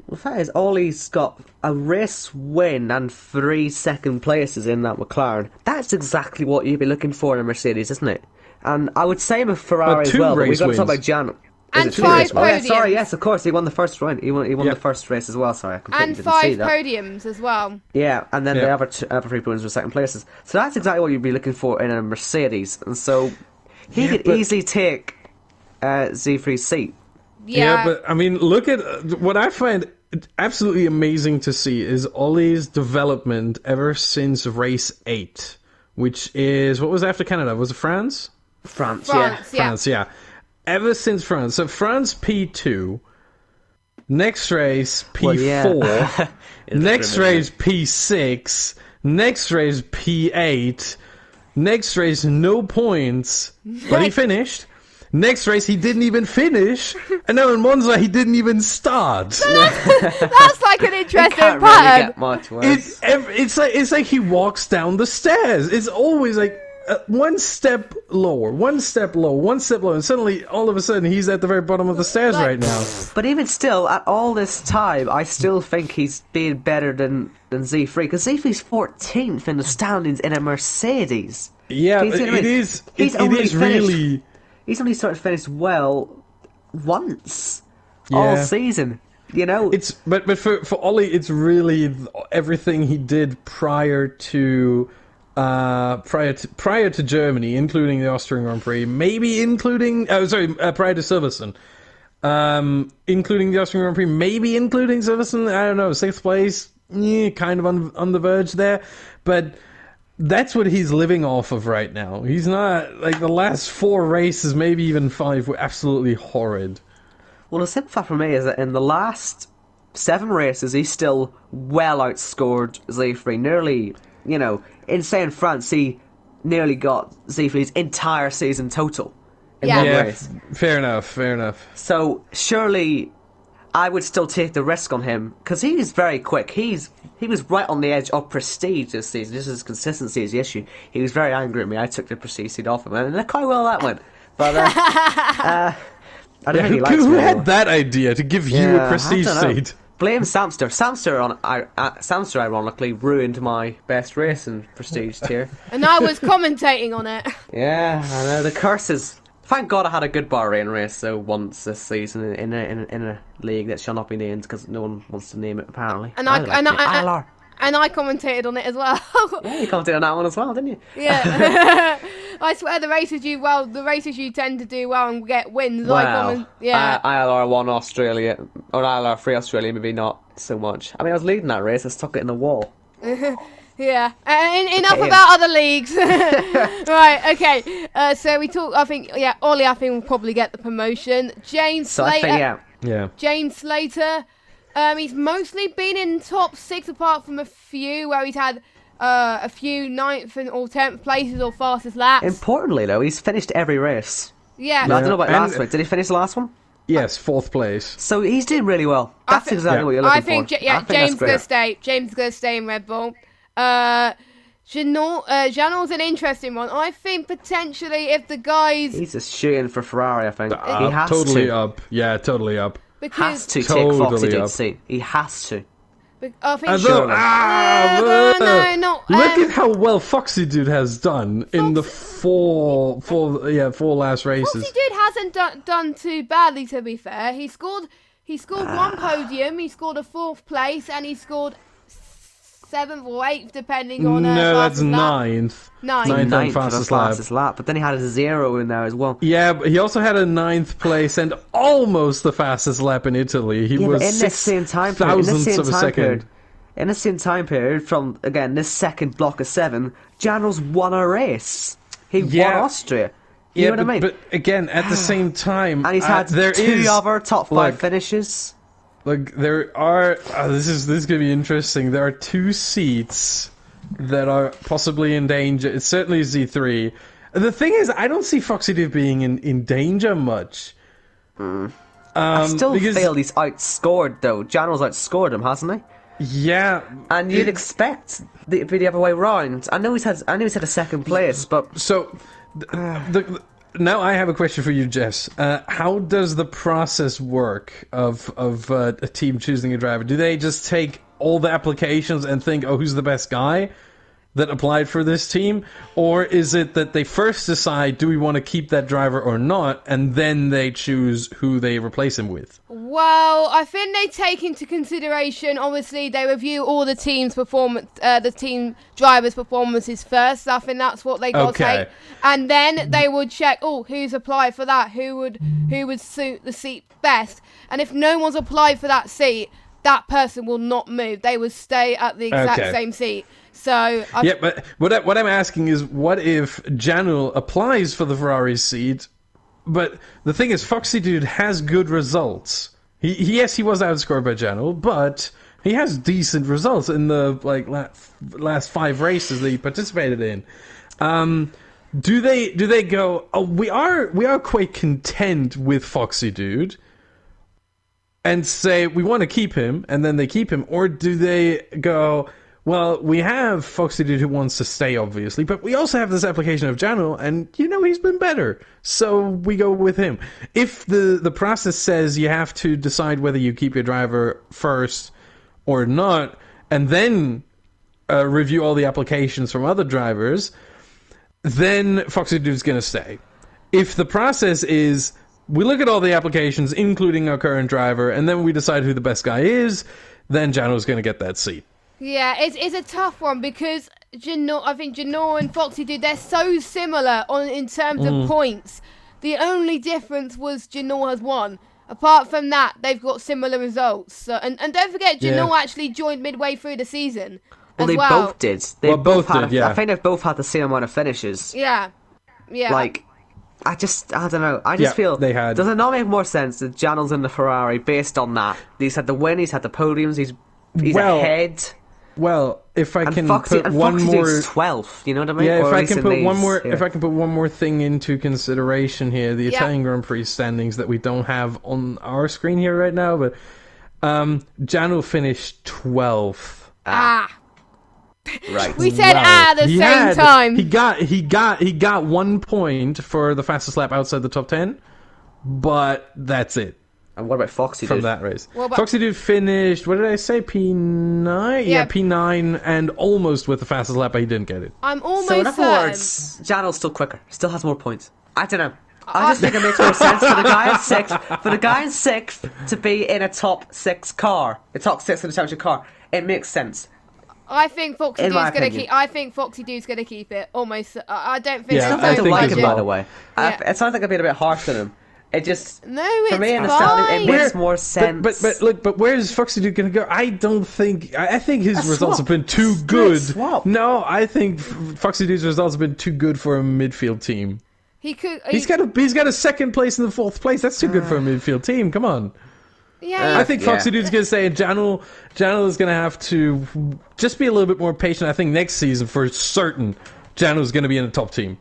[SPEAKER 2] The fact is, Ollie's got a race win and 3 second places in that McLaren. That's exactly what you'd be looking for in a Mercedes, isn't it? And I would say with Ferrari as well, but we've got to talk about Jan.
[SPEAKER 1] And 5 podiums.
[SPEAKER 2] Oh, yeah, sorry, yes, of course, he won the first round. He won the first race as well, sorry, I completely didn't see that.
[SPEAKER 1] And 5 podiums as well.
[SPEAKER 2] Yeah, and then the other 3 podiums were second places. So that's exactly what you'd be looking for in a Mercedes. And so he could easily take Z3's seat.
[SPEAKER 1] Yeah,
[SPEAKER 3] but I mean, look at what I find absolutely amazing to see is Ollie's development ever since race 8, which is, what was after Canada? Was it France?
[SPEAKER 2] France,
[SPEAKER 3] yeah. Ever since France. So France P2, next race P4, next race P6, next race P8, next race no points, but he finished. Next race, he didn't even finish, and now in Monza, he didn't even start.
[SPEAKER 1] That's like an interesting
[SPEAKER 2] can't
[SPEAKER 1] pattern.
[SPEAKER 2] really get much worse.
[SPEAKER 3] It's like he walks down the stairs. It's always like one step lower, one step lower, and suddenly, all of a sudden, he's at the very bottom of the stairs right now.
[SPEAKER 2] But even still, at all this time, I still think he's being better than Z3, because Z3's 14th in the standings in a Mercedes.
[SPEAKER 3] Yeah, it is really...
[SPEAKER 2] He's only started to finish well once all season, you know.
[SPEAKER 3] It's but for Ollie, it's really everything he did prior to Germany, including the Austrian Grand Prix, maybe including prior to Silverstone, including the Austrian Grand Prix, maybe including Silverstone. I don't know, 6th place, kind of on the verge there, but. That's what he's living off of right now. He's not, like, the last 4 races, maybe even 5, were absolutely horrid.
[SPEAKER 2] Well, the simple fact for me is that in the last 7 races, he's still well outscored Z3. Nearly, in saying France, he nearly got Z3's entire season total in one race.
[SPEAKER 3] Fair enough.
[SPEAKER 2] So, surely, I would still take the risk on him, because he's very quick. He was right on the edge of prestige this season. Just his consistency is the issue. He was very angry at me. I took the prestige seat off him, and look how well that went. But I don't think he likes me.
[SPEAKER 3] Who had that idea to give you a prestige seat?
[SPEAKER 2] Blame Samster. Samster, ironically, ruined my best race in prestige tier.
[SPEAKER 1] And I was commentating on it.
[SPEAKER 2] Yeah, I know, the curses. Thank God I had a good Bahrain race once this season in a league that shall not be named because no one wants to name it apparently.
[SPEAKER 1] And I commentated on it as well.
[SPEAKER 2] Yeah, you commentated on that one as well, didn't you?
[SPEAKER 1] Yeah. I swear the races you tend to do well and get wins.
[SPEAKER 2] Well, ILR 1 Australia or ILR 3 Australia, maybe not so much. I mean, I was leading that race. I stuck it in the wall.
[SPEAKER 1] Yeah, enough about other leagues. Right, okay. So we talk. Ollie, I think will probably get the promotion. James Slater. James Slater. He's mostly been in top 6, apart from a few where he's had a few 9th or 10th places or fastest laps.
[SPEAKER 2] Importantly, though, he's finished every race.
[SPEAKER 1] Yeah.
[SPEAKER 2] I don't know about last week. Did he finish the last one?
[SPEAKER 3] Yes, 4th place.
[SPEAKER 2] So he's doing really well. That's exactly what you're looking for.
[SPEAKER 1] I think James is going to stay. James is going to stay in Red Bull. Janel's an interesting one. I think potentially if the guys...
[SPEAKER 2] He's just shooting for Ferrari, I think. He has
[SPEAKER 3] totally
[SPEAKER 2] to.
[SPEAKER 3] Up. Yeah, totally up.
[SPEAKER 2] Has to take Foxy Dude's seat. He has to.
[SPEAKER 1] I think
[SPEAKER 3] Look at how well Foxy Dude has done in the four last races.
[SPEAKER 1] Foxy Dude hasn't done too badly, to be fair. He scored 1 podium, he scored a 4th place, and he scored 7th or 8th, depending on...
[SPEAKER 3] No, that's 9th.
[SPEAKER 2] 9th
[SPEAKER 3] on fastest lap.
[SPEAKER 2] But then he had a 0 in there as well.
[SPEAKER 3] Yeah, but he also had a 9th place and almost the fastest lap in Italy. He was
[SPEAKER 2] in the same time period. In the same time period, from, again, this second block of 7, Janel's won a race. He won Austria. You know what I mean?
[SPEAKER 3] But again, at the same time...
[SPEAKER 2] And he's had 2 other top 5 finishes.
[SPEAKER 3] Like, there are... this is going to be interesting. There are 2 seats that are possibly in danger. It's certainly Z3. The thing is, I don't see Foxy Dude being in danger much.
[SPEAKER 2] I still feel he's outscored, though. Janel's outscored him, hasn't he?
[SPEAKER 3] Yeah.
[SPEAKER 2] And you'd expect it to be the other way round. I know he's had a second place, but...
[SPEAKER 3] So... now I have a question for you, Jess. How does the process work of a team choosing a driver? Do they just take all the applications and think, oh, who's the best guy that applied for this team? Or is it that they first decide, do we want to keep that driver or not, and then they choose who they replace him with?
[SPEAKER 1] Well, I think they take into consideration, obviously, they review all the team's performance, the team drivers' performances first. I think that's what they got to take. And then they would check, who's applied for that? Who would suit the seat best? And if no one's applied for that seat, that person will not move. They would stay at the exact same seat. So
[SPEAKER 3] but what I'm asking is, what if Janul applies for the Ferrari seat, but the thing is, Foxy Dude has good results. He was outscored by Janul, but he has decent results in the last 5 races that he participated in. Do they go, we are quite content with Foxy Dude, and say we want to keep him, and then they keep him? Or do they go, well, we have Foxy Dude who wants to stay, obviously, but we also have this application of Janul, and he's been better, so we go with him? If the process says you have to decide whether you keep your driver first or not, and then review all the applications from other drivers, then Foxy Dude's going to stay. If the process is, we look at all the applications, including our current driver, and then we decide who the best guy is, then Janul's going to get that seat.
[SPEAKER 1] Yeah, it's a tough one because I think Janul and Foxy Dude, they're so similar in terms of points. The only difference was Janul has won. Apart from that, they've got similar results. So, and don't forget, Janul actually joined midway through the season.
[SPEAKER 2] Well, they both did. They
[SPEAKER 3] both did.
[SPEAKER 2] I think they've both had the same amount of finishes.
[SPEAKER 1] Yeah.
[SPEAKER 2] I don't know. I just feel,
[SPEAKER 3] they had.
[SPEAKER 2] Does it not make more sense that Janul's in the Ferrari based on that? He's had the win, he's had the podiums, he's ahead.
[SPEAKER 3] Well, if I can
[SPEAKER 2] Foxy,
[SPEAKER 3] put one more,
[SPEAKER 2] 12th, you know what I mean?
[SPEAKER 3] Yeah,
[SPEAKER 2] if I
[SPEAKER 3] can put one more thing into consideration here, the Italian Grand Prix standings that we don't have on our screen here right now, but Janul finished 12th.
[SPEAKER 2] Right.
[SPEAKER 1] We said at the same time.
[SPEAKER 3] He got 1 point for the fastest lap outside the top 10, but that's it.
[SPEAKER 2] And what about Foxy Dude?
[SPEAKER 3] From that race. Foxy Dude finished, what did I say, P9? Yeah, P9, and almost with the fastest lap, but he didn't get it.
[SPEAKER 1] I'm almost
[SPEAKER 2] So in other words, Janul's still quicker. Still has more points. I don't know. I just think it makes more sense for the guy in sixth, to be in a top 6 car. A top 6 in a championship car. It makes sense.
[SPEAKER 1] I think Foxy Dude's going to keep. I think Foxy Dude's going to keep it. Almost. I don't think.
[SPEAKER 2] Yeah, I don't like him, by the way. It sounds like I've been a bit harsh on him. It just,
[SPEAKER 1] no, it's
[SPEAKER 2] for me,
[SPEAKER 1] fine.
[SPEAKER 2] It makes more sense.
[SPEAKER 3] But where's Foxy Dude going to go? I don't think. I think his results have been too good. No, I think Foxy Dude's results have been too good for a midfield team. He's got a second place in the 4th place. That's too good for a midfield team. Come on.
[SPEAKER 1] Yeah,
[SPEAKER 3] I think Foxy Dude's going to say Janul is going to have to just be a little bit more patient. I think next season, for certain, Janul's going to be in the top team.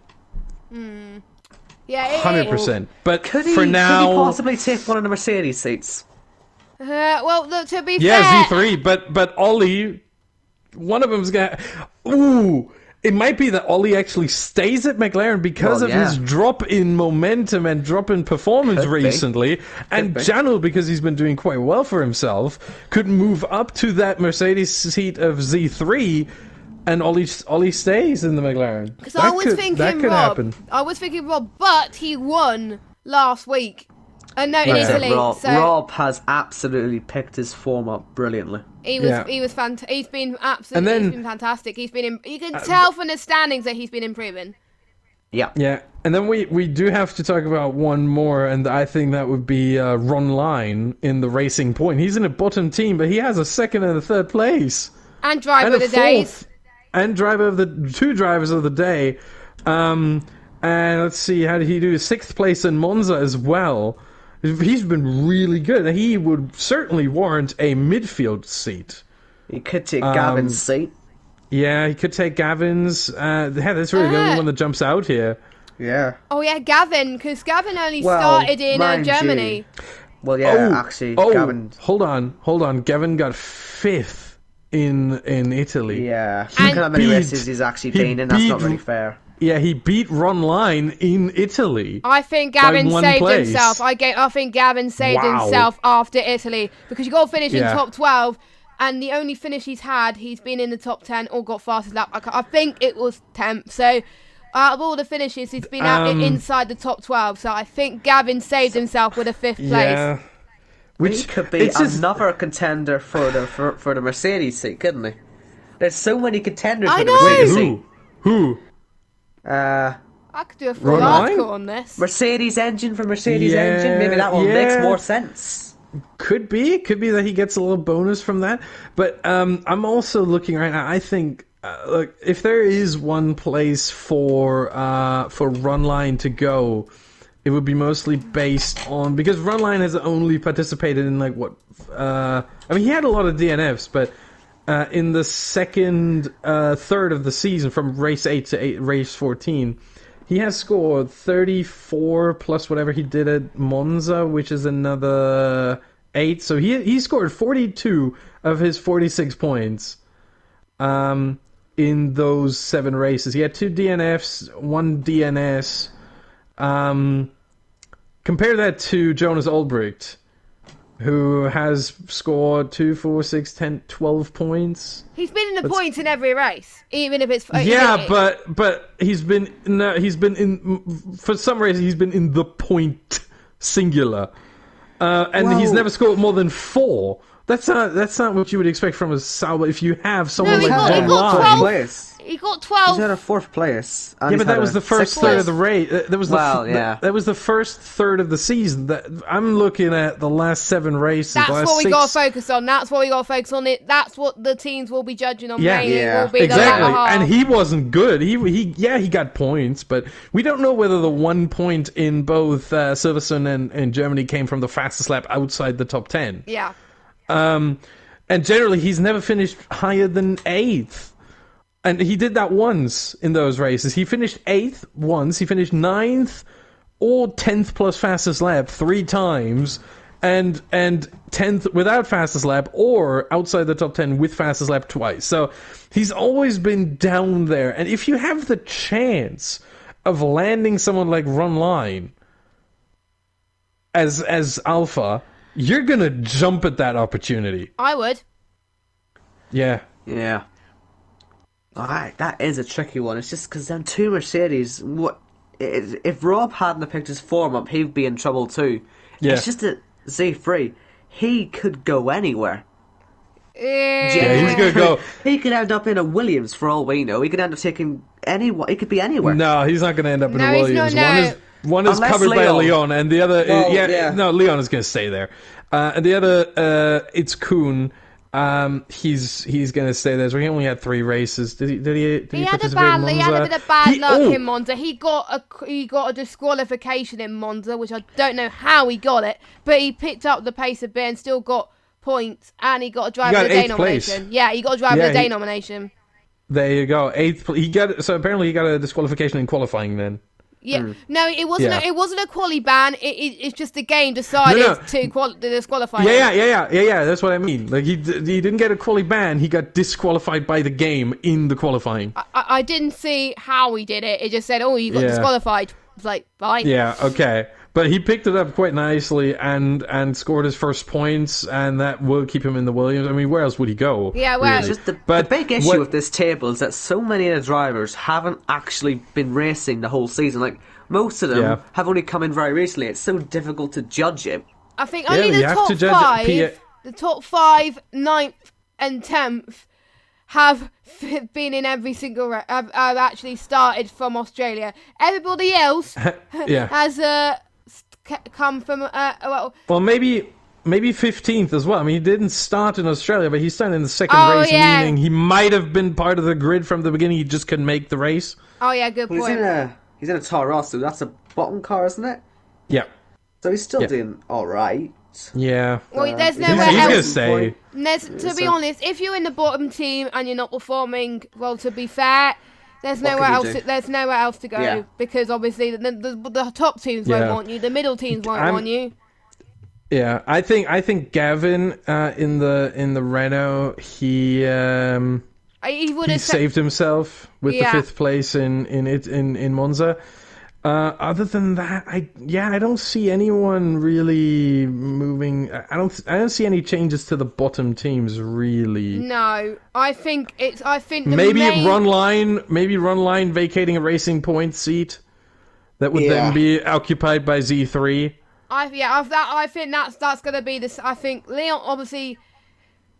[SPEAKER 1] Yeah,
[SPEAKER 3] 100%. But
[SPEAKER 2] could
[SPEAKER 3] for now,
[SPEAKER 2] could he possibly take one of the Mercedes seats?
[SPEAKER 1] Well, to be fair,
[SPEAKER 3] Z3. But Ollie, one of them's going to. Ooh. It might be that Ollie actually stays at McLaren because of his drop in momentum and drop in performance recently. And Janul, because he's been doing quite well for himself, could move up to that Mercedes seat of Z3, and Ollie stays in the McLaren.
[SPEAKER 1] Because I was thinking Rob, but he won last week. In Italy.
[SPEAKER 2] Rob has absolutely picked his form up brilliantly.
[SPEAKER 1] He's been fantastic. You can tell from the standings that he's been improving.
[SPEAKER 2] Yeah.
[SPEAKER 3] Yeah. And then we do have to talk about one more, and I think that would be Ron Line in the Racing Point. He's in a bottom team, but he has a 2nd and a 3rd place.
[SPEAKER 1] And driver of the days.
[SPEAKER 3] And two drivers of the day. And let's see, how did he do? 6th place in Monza as well. He's been really good. He would certainly warrant a midfield seat.
[SPEAKER 2] He could take Gavin's seat.
[SPEAKER 3] Yeah, he could take Gavin's. That's really the only one that jumps out here.
[SPEAKER 2] Yeah.
[SPEAKER 1] Oh, yeah, Gavin, because Gavin only started in Germany.
[SPEAKER 2] Well, yeah, Gavin.
[SPEAKER 3] Hold on. Gavin got 5th in Italy.
[SPEAKER 2] Yeah. Look at how many races he's actually been in. That's not really fair.
[SPEAKER 3] he beat Ron Line in Italy.
[SPEAKER 1] I think Gavin
[SPEAKER 3] one
[SPEAKER 1] saved
[SPEAKER 3] place.
[SPEAKER 1] himself. I think Gavin saved himself after Italy because you got to finish in top 12, and the only finish he's had, he's been in the top 10 or got fastest lap. I think it was 10th. So out of all the finishes, he's been inside the top 12. So I think Gavin saved himself with a 5th place.
[SPEAKER 3] Yeah.
[SPEAKER 2] Which could be another contender for the Mercedes seat, couldn't he? There's so many contenders for the Mercedes seat.
[SPEAKER 3] Who?
[SPEAKER 1] I could do a full article on this.
[SPEAKER 2] Mercedes engine for Mercedes engine. Maybe that one makes more sense.
[SPEAKER 3] Could be that he gets a little bonus from that. But I'm also looking right now. I think look, if there is one place for Runline to go, it would be mostly based on, because Runline has only participated in like what I mean, he had a lot of DNFs, but in the second third of the season, from race 8 to race 14, he has scored 34 plus whatever he did at Monza, which is another 8. So he scored 42 of his 46 points in those 7 races. He had 2 DNFs, 1 DNS. Compare that to Jonas Olbricht, who has scored 2, 4, 6, 10, 12 points. He's been in the points in every race, even if it's but he's been in for some races he's been in the point singular, and he's never scored more than 4. That's not what you would expect from a Sauber. If you have someone like
[SPEAKER 2] Von Lyle.
[SPEAKER 1] He got 12.
[SPEAKER 2] He's had a 4th place.
[SPEAKER 3] Yeah, but that was the first third of the race. That was
[SPEAKER 2] that
[SPEAKER 3] was the first third of the season. I'm looking at the last 7 races.
[SPEAKER 1] That's what we got to focus on. That's what the teams will be judging on.
[SPEAKER 3] Yeah,
[SPEAKER 1] will be
[SPEAKER 3] exactly.
[SPEAKER 1] The
[SPEAKER 3] and he wasn't good. He got points, but we don't know whether the 1 point in both Silverstone and Germany came from the fastest lap outside the top 10.
[SPEAKER 1] Yeah.
[SPEAKER 3] And generally, he's never finished higher than 8th. And he did that once in those races. He finished 8th once. He finished 9th or 10th plus fastest lap 3 times. And 10th without fastest lap, or outside the top 10 with fastest lap twice. So he's always been down there. And if you have the chance of landing someone like Runline as Alpha, you're going to jump at that opportunity.
[SPEAKER 1] I would.
[SPEAKER 2] Yeah. Alright, that is a tricky one. It's just because them 2 Mercedes, if Rob hadn't picked his form up, he'd be in trouble too.
[SPEAKER 3] Yeah.
[SPEAKER 2] It's just that Z3, he could go anywhere.
[SPEAKER 3] Yeah, he's going to go.
[SPEAKER 2] He could end up in a Williams for all we know. He could end up taking he could be anywhere.
[SPEAKER 3] No, he's not going to end up in a Williams. One is
[SPEAKER 2] Unless
[SPEAKER 3] covered by Leon, and the other...
[SPEAKER 2] No,
[SPEAKER 3] Leon is going to stay there. And the other, it's Kuhn. He's going to stay there. So he only had 3 races. Did he
[SPEAKER 1] had
[SPEAKER 3] participate in Monza?
[SPEAKER 1] He had a bit of bad luck in Monza. He got a disqualification in Monza, which I don't know how he got it, but he picked up the pace a bit and still got points, and he got a driver of the day nomination.
[SPEAKER 3] Place.
[SPEAKER 1] Yeah, he got a driver of the day nomination.
[SPEAKER 3] There you go, 8th. So apparently he got a disqualification in qualifying then.
[SPEAKER 1] Yeah, no, it wasn't. It wasn't a quali ban. It's just the game decided to disqualify.
[SPEAKER 3] Yeah. That's what I mean. Like he didn't get a quali ban. He got disqualified by the game in the qualifying.
[SPEAKER 1] I didn't see how he did it. It just said, "Oh, you got disqualified." It's like, fine.
[SPEAKER 3] Yeah. Okay. But he picked it up quite nicely and scored his first points, and that will keep him in the Williams. I mean, where else would he go?
[SPEAKER 1] Yeah, well,
[SPEAKER 2] really? Just the big issue with this table is that so many of the drivers haven't actually been racing the whole season. Like, most of them have only come in very recently. It's so difficult to judge it.
[SPEAKER 1] I think only the top 5, 9th and 10th have been in every single have actually started from Australia. Everybody else has come from
[SPEAKER 3] well, maybe 15th as well. I mean, he didn't start in Australia, but he started in the second race, meaning he might have been part of the grid from the beginning. He just couldn't make the race.
[SPEAKER 1] Oh yeah, good point.
[SPEAKER 2] He's in a Toro Rosso. That's a bottom car, isn't it?
[SPEAKER 3] Yeah.
[SPEAKER 2] So he's still doing all right.
[SPEAKER 3] Yeah.
[SPEAKER 1] Well, there's nowhere else.
[SPEAKER 3] He's gonna say.
[SPEAKER 1] To be honest, if you're in the bottom team and you're not performing well, to be fair, there's nowhere else. There's nowhere else to go because obviously the top teams won't want you. The middle teams won't want you.
[SPEAKER 3] Yeah, I think Gavin in the Renault, he
[SPEAKER 1] he would
[SPEAKER 3] he
[SPEAKER 1] have
[SPEAKER 3] saved himself with the
[SPEAKER 1] Yeah.
[SPEAKER 3] 5th place in Monza. Other than that, I don't see anyone really moving. I don't see any changes to the bottom teams really.
[SPEAKER 1] No, I think the
[SPEAKER 3] Maybe
[SPEAKER 1] main...
[SPEAKER 3] Run Line vacating a Racing Point seat that would then
[SPEAKER 2] Yeah.
[SPEAKER 3] be occupied by Z3.
[SPEAKER 1] I think that's going to be this. I think Leon, obviously,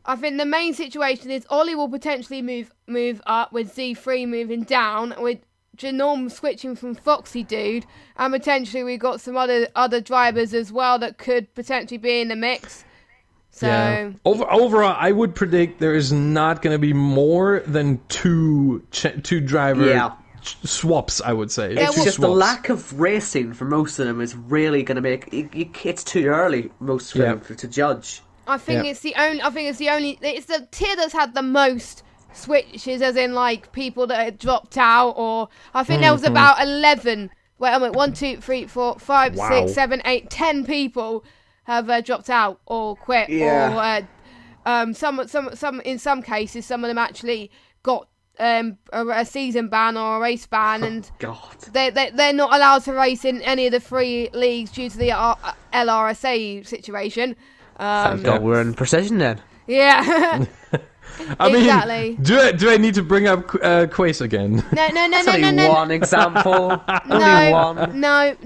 [SPEAKER 1] I think the main situation is Ollie will potentially move up with Z3 moving down, with Janome switching from Foxy Dude, and potentially we've got some other drivers as well that could potentially be in the mix. So
[SPEAKER 3] Overall, I would predict there is not going to be more than two driver swaps. I would say
[SPEAKER 2] It's
[SPEAKER 3] Two
[SPEAKER 2] just the
[SPEAKER 3] swaps.
[SPEAKER 2] lack of racing for most of them is really going to make it's too early most of them to judge.
[SPEAKER 1] I think
[SPEAKER 3] Yeah.
[SPEAKER 1] it's the tier that's had the most switches, as in like people that had dropped out, or I think there was about 11. Wait, I'm at 1, 2, 3, 4, 5,
[SPEAKER 3] Wow.
[SPEAKER 1] 6, 7, 8, 10 people have dropped out or quit,
[SPEAKER 2] Yeah.
[SPEAKER 1] or some in some cases some of them actually got a season ban or a race ban, and
[SPEAKER 2] God.
[SPEAKER 1] they're not allowed to race in any of the 3 leagues due to the LRSA situation.
[SPEAKER 2] Thank God we're in precision then.
[SPEAKER 1] Yeah.
[SPEAKER 3] I mean,
[SPEAKER 1] Exactly.
[SPEAKER 3] do I need to bring up Quace again?
[SPEAKER 1] No.
[SPEAKER 2] That's only one example. Only one.
[SPEAKER 1] No.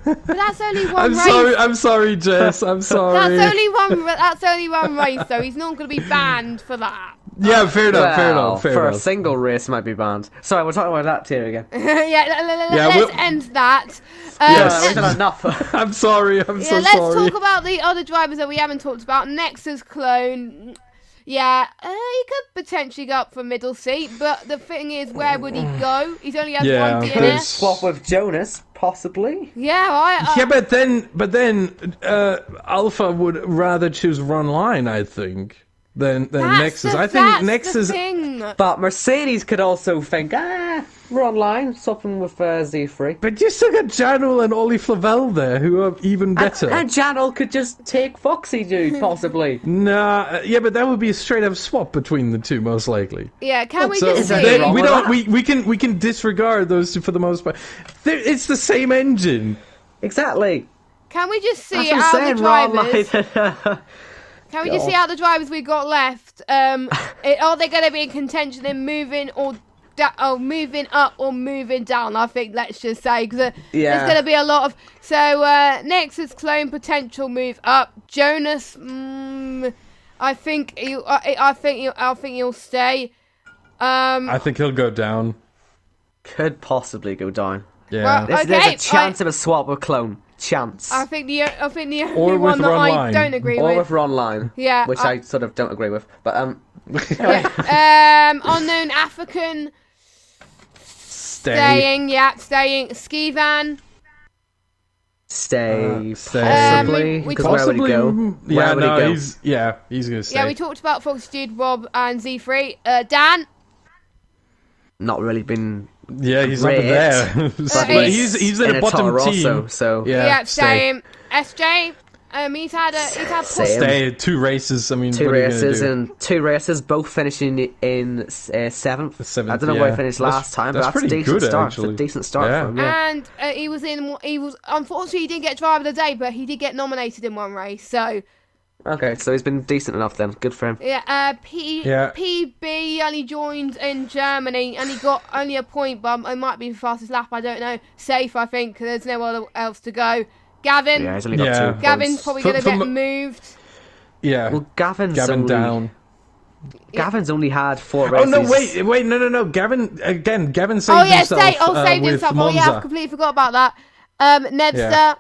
[SPEAKER 1] But that's only one race.
[SPEAKER 3] I'm sorry, Jess. I'm sorry.
[SPEAKER 1] That's only one race, though. He's not going to be banned for that.
[SPEAKER 3] Yeah, fair enough.
[SPEAKER 2] Well,
[SPEAKER 3] Fair
[SPEAKER 2] for
[SPEAKER 3] enough.
[SPEAKER 2] a single race might be banned. Sorry, we're talking about that tier again.
[SPEAKER 1] Let's
[SPEAKER 3] we'll-
[SPEAKER 1] end that.
[SPEAKER 3] Yes.
[SPEAKER 2] We've done enough.
[SPEAKER 3] I'm sorry. I'm so
[SPEAKER 1] Let's
[SPEAKER 3] sorry.
[SPEAKER 1] talk about the other drivers that we haven't talked about. Nexus clone. Yeah, he could potentially go up for middle seat, but the thing is, where would he go? He's only had
[SPEAKER 3] Yeah,
[SPEAKER 1] one
[SPEAKER 3] there's-
[SPEAKER 1] DNS.
[SPEAKER 2] Swap with Jonas, possibly.
[SPEAKER 1] Yeah,
[SPEAKER 3] Yeah, but then Alpha would rather choose Run Line, I think, than Nexus. I think Nexus.
[SPEAKER 1] The thing.
[SPEAKER 2] But Mercedes could also think, we're online, swapping with Z3.
[SPEAKER 3] But you still got Janul and Oli Flavel there, who are even better.
[SPEAKER 2] And Janel could just take Foxy Dude, possibly.
[SPEAKER 3] Nah, yeah, but that would be a straight up swap between the two, most likely.
[SPEAKER 1] Yeah, can we
[SPEAKER 3] So
[SPEAKER 1] just
[SPEAKER 2] there
[SPEAKER 1] see?
[SPEAKER 2] wrong
[SPEAKER 3] we
[SPEAKER 2] with
[SPEAKER 3] don't.
[SPEAKER 2] that?
[SPEAKER 3] We can disregard those two for the most part. It's the same engine.
[SPEAKER 2] Exactly.
[SPEAKER 1] Can we just see
[SPEAKER 2] That's what
[SPEAKER 1] how
[SPEAKER 2] I'm
[SPEAKER 1] the
[SPEAKER 2] saying,
[SPEAKER 1] drivers? Can we just see how the drivers we got left? Are they going to be in contention in moving moving up or moving down? I think let's just say, because there's going to be a lot of. So Nexus clone potential move up. Jonas, I think he'll stay.
[SPEAKER 3] I think he'll go down.
[SPEAKER 2] Could possibly go down.
[SPEAKER 3] Yeah.
[SPEAKER 1] Well,
[SPEAKER 2] There's
[SPEAKER 1] Okay,
[SPEAKER 2] a chance of a swap with Clone. Chance.
[SPEAKER 1] I think the only
[SPEAKER 3] Or with
[SPEAKER 1] one that I
[SPEAKER 3] Ron
[SPEAKER 1] don't agree
[SPEAKER 2] Or
[SPEAKER 1] with.
[SPEAKER 2] with Ron Line.
[SPEAKER 1] Yeah,
[SPEAKER 2] Which I sort of don't agree with. But
[SPEAKER 1] unknown African staying. Skivan.
[SPEAKER 2] stay.
[SPEAKER 3] Stay.
[SPEAKER 2] Possibly.
[SPEAKER 1] We
[SPEAKER 2] Because where would he go?
[SPEAKER 3] Yeah,
[SPEAKER 2] Where would he
[SPEAKER 3] no,
[SPEAKER 2] go?
[SPEAKER 3] he's gonna stay.
[SPEAKER 1] Yeah, we talked about Fox Dude, Rob, and Z3. Dan.
[SPEAKER 2] Not really been.
[SPEAKER 3] Yeah, he's
[SPEAKER 2] Great.
[SPEAKER 3] over there. But he's in a bottom
[SPEAKER 2] Toro
[SPEAKER 3] team.
[SPEAKER 2] Rosso, so
[SPEAKER 1] Yeah,
[SPEAKER 3] stay.
[SPEAKER 1] same. SJ. He's had
[SPEAKER 2] Same.
[SPEAKER 3] Stay 2 races. I mean,
[SPEAKER 2] Two
[SPEAKER 3] what are you gonna
[SPEAKER 2] races
[SPEAKER 3] do?
[SPEAKER 2] and 2 races, both finishing in seventh.
[SPEAKER 3] Seventh,
[SPEAKER 2] I don't know where
[SPEAKER 3] yeah.
[SPEAKER 2] he finished
[SPEAKER 3] That's-
[SPEAKER 2] last time,
[SPEAKER 3] that's
[SPEAKER 2] but that's a
[SPEAKER 3] pretty
[SPEAKER 2] decent
[SPEAKER 3] good,
[SPEAKER 2] start.
[SPEAKER 3] actually.
[SPEAKER 2] It's a decent start
[SPEAKER 3] Yeah.
[SPEAKER 2] for him. Yeah.
[SPEAKER 1] And he was unfortunately he didn't get driver of the day, but he did get nominated in one race. So
[SPEAKER 2] Okay, so he's been decent enough then. Good for him.
[SPEAKER 1] yeah,
[SPEAKER 3] Yeah.
[SPEAKER 1] PB only joined in Germany and he got only a point bump. It might be the fastest lap. I don't know. Safe, I think. 'Cause there's no other else to go. Gavin.
[SPEAKER 2] Yeah, he's only got
[SPEAKER 3] Yeah.
[SPEAKER 2] 2
[SPEAKER 1] Gavin's
[SPEAKER 2] points.
[SPEAKER 1] probably
[SPEAKER 3] For-
[SPEAKER 1] going to
[SPEAKER 3] for
[SPEAKER 1] get
[SPEAKER 3] m-
[SPEAKER 1] moved.
[SPEAKER 3] Yeah.
[SPEAKER 2] Well, Gavin's
[SPEAKER 3] Gavin
[SPEAKER 2] only,
[SPEAKER 3] down.
[SPEAKER 2] Gavin's only had 4
[SPEAKER 3] Oh
[SPEAKER 2] races.
[SPEAKER 3] no! Wait! No! Gavin saved
[SPEAKER 1] Oh yeah,
[SPEAKER 3] himself.
[SPEAKER 1] saved
[SPEAKER 3] with
[SPEAKER 1] himself.
[SPEAKER 3] Monza.
[SPEAKER 1] Oh yeah, I completely forgot about that. Nebster.
[SPEAKER 3] Yeah.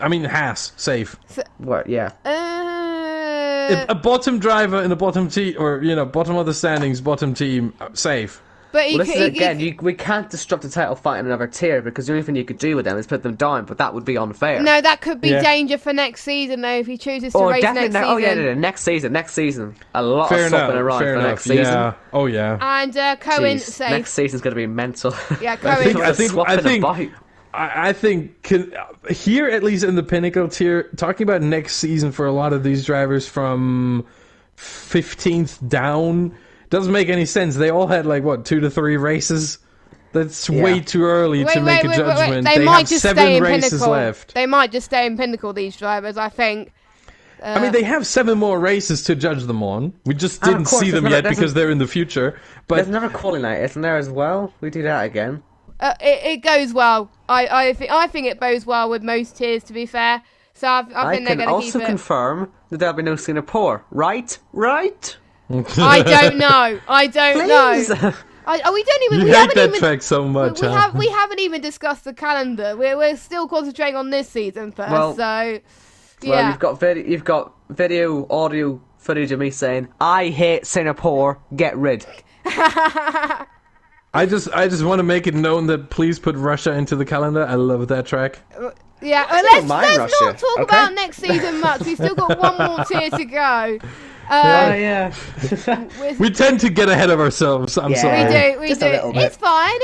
[SPEAKER 3] I mean, Haas safe.
[SPEAKER 2] What? Yeah.
[SPEAKER 3] A bottom driver in a bottom team, or bottom of the standings, bottom team, safe.
[SPEAKER 1] But he
[SPEAKER 2] Well, this
[SPEAKER 1] could,
[SPEAKER 2] is again. We can't disrupt the title fight in another tier because the only thing you could do with them is put them down, but that would be unfair.
[SPEAKER 1] no, that could be
[SPEAKER 3] Yeah.
[SPEAKER 1] danger for next season though if he chooses to
[SPEAKER 2] Oh,
[SPEAKER 1] race
[SPEAKER 2] definitely.
[SPEAKER 1] next
[SPEAKER 2] Oh yeah,
[SPEAKER 1] season.
[SPEAKER 2] no, next season. A lot
[SPEAKER 3] Fair
[SPEAKER 2] of swapping
[SPEAKER 3] enough.
[SPEAKER 2] around
[SPEAKER 3] Fair
[SPEAKER 2] for
[SPEAKER 3] enough.
[SPEAKER 2] next season.
[SPEAKER 3] Yeah. Oh yeah.
[SPEAKER 1] And Cohen
[SPEAKER 2] Jeez,
[SPEAKER 1] safe.
[SPEAKER 2] next season's going to be mental.
[SPEAKER 1] Yeah,
[SPEAKER 3] I
[SPEAKER 1] Cohen.
[SPEAKER 3] think I think here, at least in the Pinnacle tier, talking about next season for a lot of these drivers from 15th down, Doesn't make any sense. They all had like what 2 to 3 races. That's way too early to make a judgment.
[SPEAKER 1] They
[SPEAKER 3] They
[SPEAKER 1] might
[SPEAKER 3] have
[SPEAKER 1] just
[SPEAKER 3] 7
[SPEAKER 1] stay in
[SPEAKER 3] races
[SPEAKER 1] Pinnacle.
[SPEAKER 3] left.
[SPEAKER 1] They might just stay in Pinnacle, these drivers, I think.
[SPEAKER 3] I mean, they have 7 more races to judge them on. We just didn't see them yet because they're in the future. But
[SPEAKER 2] there's another quality night, isn't there, as well? We do that again.
[SPEAKER 1] It goes well. I think it bodes well with most tiers, to be fair. So I think they're going to keep it.
[SPEAKER 2] I can also confirm that there'll be no Singapore. Right?
[SPEAKER 1] I don't know.
[SPEAKER 2] Please.
[SPEAKER 1] know. We don't even.
[SPEAKER 3] you
[SPEAKER 1] we
[SPEAKER 3] hate
[SPEAKER 1] haven't
[SPEAKER 3] that
[SPEAKER 1] even,
[SPEAKER 3] track so much.
[SPEAKER 1] We haven't even discussed the calendar. We're still concentrating on this season first. Yeah.
[SPEAKER 2] Well, you've got video, audio footage of me saying, "I hate Singapore. Get rid."
[SPEAKER 3] I just want to make it known that please put Russia into the calendar. I love that track.
[SPEAKER 1] Yeah, let's not talk about next season much. We've still got one more tier to go.
[SPEAKER 2] Yeah.
[SPEAKER 3] We tend to get ahead of ourselves. I'm sorry.
[SPEAKER 1] We do. It's fine.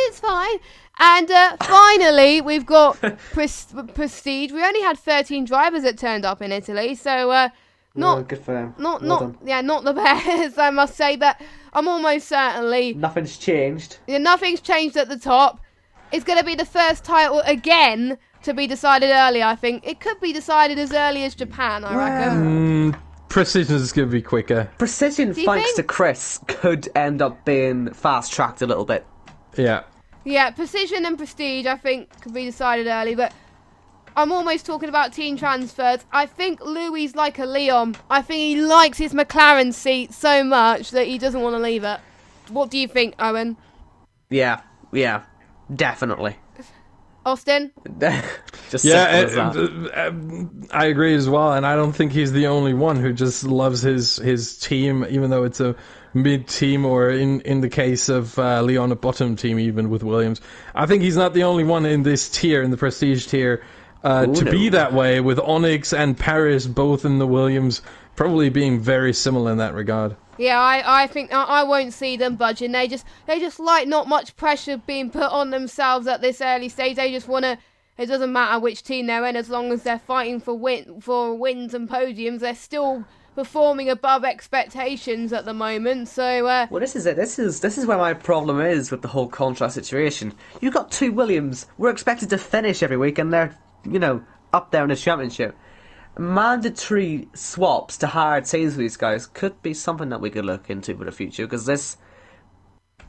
[SPEAKER 1] And finally, we've got Prestige. We only had 13 drivers that turned up in Italy, so not
[SPEAKER 2] good for them.
[SPEAKER 1] Not the best, I must say. But I'm almost certainly
[SPEAKER 2] nothing's changed.
[SPEAKER 1] Yeah, nothing's changed at the top. It's going to be the first title again to be decided early. I think it could be decided as early as Japan. I reckon.
[SPEAKER 3] Precision is going to be quicker.
[SPEAKER 2] Precision, thanks to Chris, could end up being fast-tracked a little bit.
[SPEAKER 3] Yeah.
[SPEAKER 1] Yeah, Precision and Prestige, I think, could be decided early, but I'm almost talking about team transfers. I think Louis like a Leon. I think he likes his McLaren seat so much that he doesn't want to leave it. What do you think, Owen?
[SPEAKER 2] Yeah, definitely.
[SPEAKER 1] Austin?
[SPEAKER 2] Just I
[SPEAKER 3] agree as well, and I don't think he's the only one who just loves his team, even though it's a mid-team, or in the case of Leon, a bottom team, even with Williams. I think he's not the only one in this tier, in the Prestige tier, be that way, with Onyx and Paris both in the Williams, probably being very similar in that regard.
[SPEAKER 1] Yeah, I think I won't see them budging. They just like not much pressure being put on themselves at this early stage. They just want to. It doesn't matter which team they're in, as long as they're fighting for wins and podiums. They're still performing above expectations at the moment. So
[SPEAKER 2] well, this is it. This is where my problem is with the whole contract situation. You've got 2 Williams. We're expected to finish every week, and they're up there in the championship. Mandatory swaps to hard teams for these guys could be something that we could look into for the future, because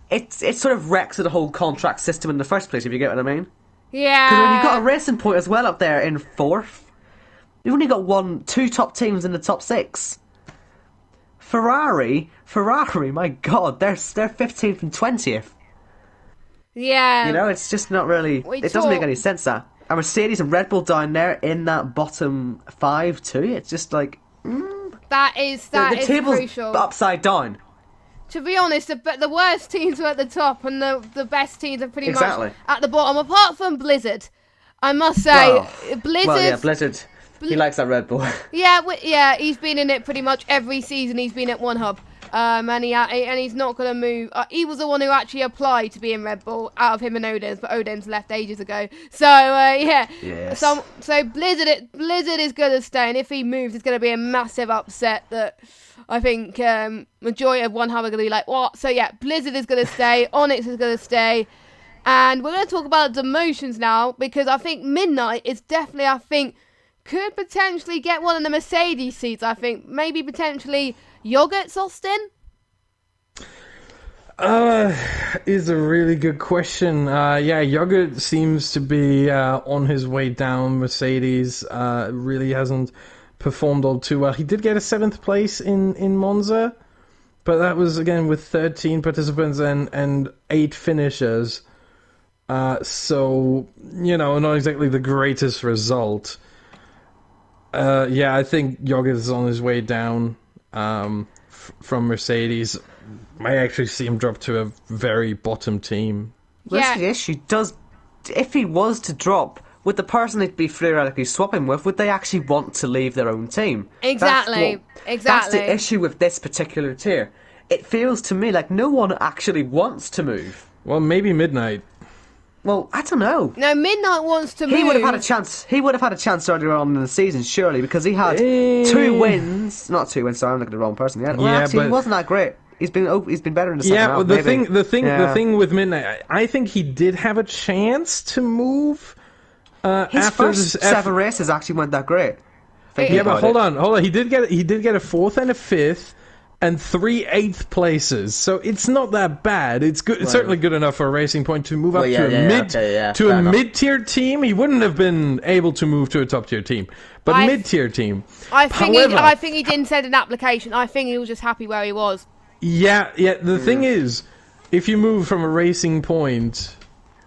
[SPEAKER 2] it sort of wrecks the whole contract system in the first place, if you get what I mean.
[SPEAKER 1] Yeah.
[SPEAKER 2] Because when you've got a Racing Point as well up there in 4th, you've only got 2 top teams in the top 6. Ferrari, my God, they're 15th and 20th.
[SPEAKER 1] Yeah.
[SPEAKER 2] It's just not really. It doesn't make any sense, that. And Mercedes and Red Bull down there in that bottom 5 too. It's just like
[SPEAKER 1] that is
[SPEAKER 2] the table's
[SPEAKER 1] crucial.
[SPEAKER 2] Upside down.
[SPEAKER 1] To be honest, the worst teams are at the top, and the best teams are pretty much at the bottom. Apart from Blizzard, I must say, Blizzard.
[SPEAKER 2] Well, yeah, Blizzard. He likes that Red Bull.
[SPEAKER 1] Yeah, he's been in it pretty much every season. He's been at one hub. And he's not going to move. He was the one who actually applied to be in Red Bull out of him and Odin's, but Odin's left ages ago. So, yeah.
[SPEAKER 2] Yes.
[SPEAKER 1] So Blizzard is going to stay, and if he moves, it's going to be a massive upset that I think majority of one hub are going to be like, what? So, yeah, Blizzard is going to stay, Onyx is going to stay, and we're going to talk about demotions now, because I think Midnight is definitely, could potentially get one of the Mercedes seats, I think. Maybe potentially Yogurts, Austin?
[SPEAKER 3] Is a really good question. Yogurt seems to be on his way down. Mercedes really hasn't performed all too well. He did get a 7th place in Monza, but that was, again, with 13 participants and 8 finishers. So, not exactly the greatest result. I think Yogurt is on his way down from Mercedes. Might actually see him drop to a very bottom team.
[SPEAKER 2] That's the issue. If he was to drop, would the person he'd be theoretically swapping with, would they actually want to leave their own team?
[SPEAKER 1] Exactly.
[SPEAKER 2] That's the issue with this particular tier. It feels to me like no one actually wants to move.
[SPEAKER 3] Well, maybe Midnight.
[SPEAKER 2] Well, I don't know.
[SPEAKER 1] No, Midnight wants to move.
[SPEAKER 2] He would have had a chance. He would have had a chance earlier on in the season, surely, because he had 2 wins. Not 2 wins. Sorry, I'm looking at the wrong person. He wasn't that great. He's been better in the second
[SPEAKER 3] Yeah,
[SPEAKER 2] half.
[SPEAKER 3] well,
[SPEAKER 2] maybe.
[SPEAKER 3] the thing with Midnight, I think he did have a chance to move.
[SPEAKER 2] His
[SPEAKER 3] after
[SPEAKER 2] first 7 races actually weren't that great.
[SPEAKER 3] Yeah, but hold on. He did get a 4th and a 5th, and 3 8th places. So it's not that bad. It's good. It's certainly good enough for a Racing Point to move up to a mid-tier team. He wouldn't have been able to move to a top-tier team, but mid-tier team.
[SPEAKER 1] I think he didn't send an application. I think he was just happy where he was.
[SPEAKER 3] Yeah. The thing is, if you move from a Racing Point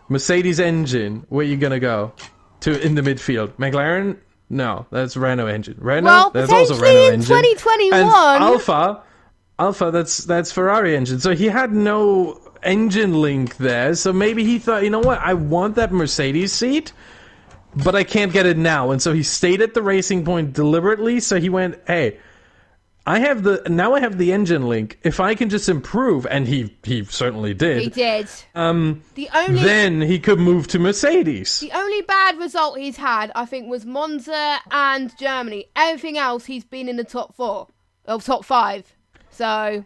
[SPEAKER 3] Mercedes engine, where are you gonna go? To in the midfield, McLaren. No, that's Renault engine. Renault, there's also Renault engine.
[SPEAKER 1] 2021.
[SPEAKER 3] And Alpha, that's Ferrari engine. So he had no engine link there. So maybe he thought, you know what, I want that Mercedes seat, but I can't get it now. And so he stayed at the Racing Point deliberately. So he went, hey, I have the engine link. If I can just improve, and he certainly did.
[SPEAKER 1] He did.
[SPEAKER 3] Then he could move to Mercedes.
[SPEAKER 1] The only bad result he's had, I think, was Monza and Germany. Everything else, he's been in the top 4 or top 5. So.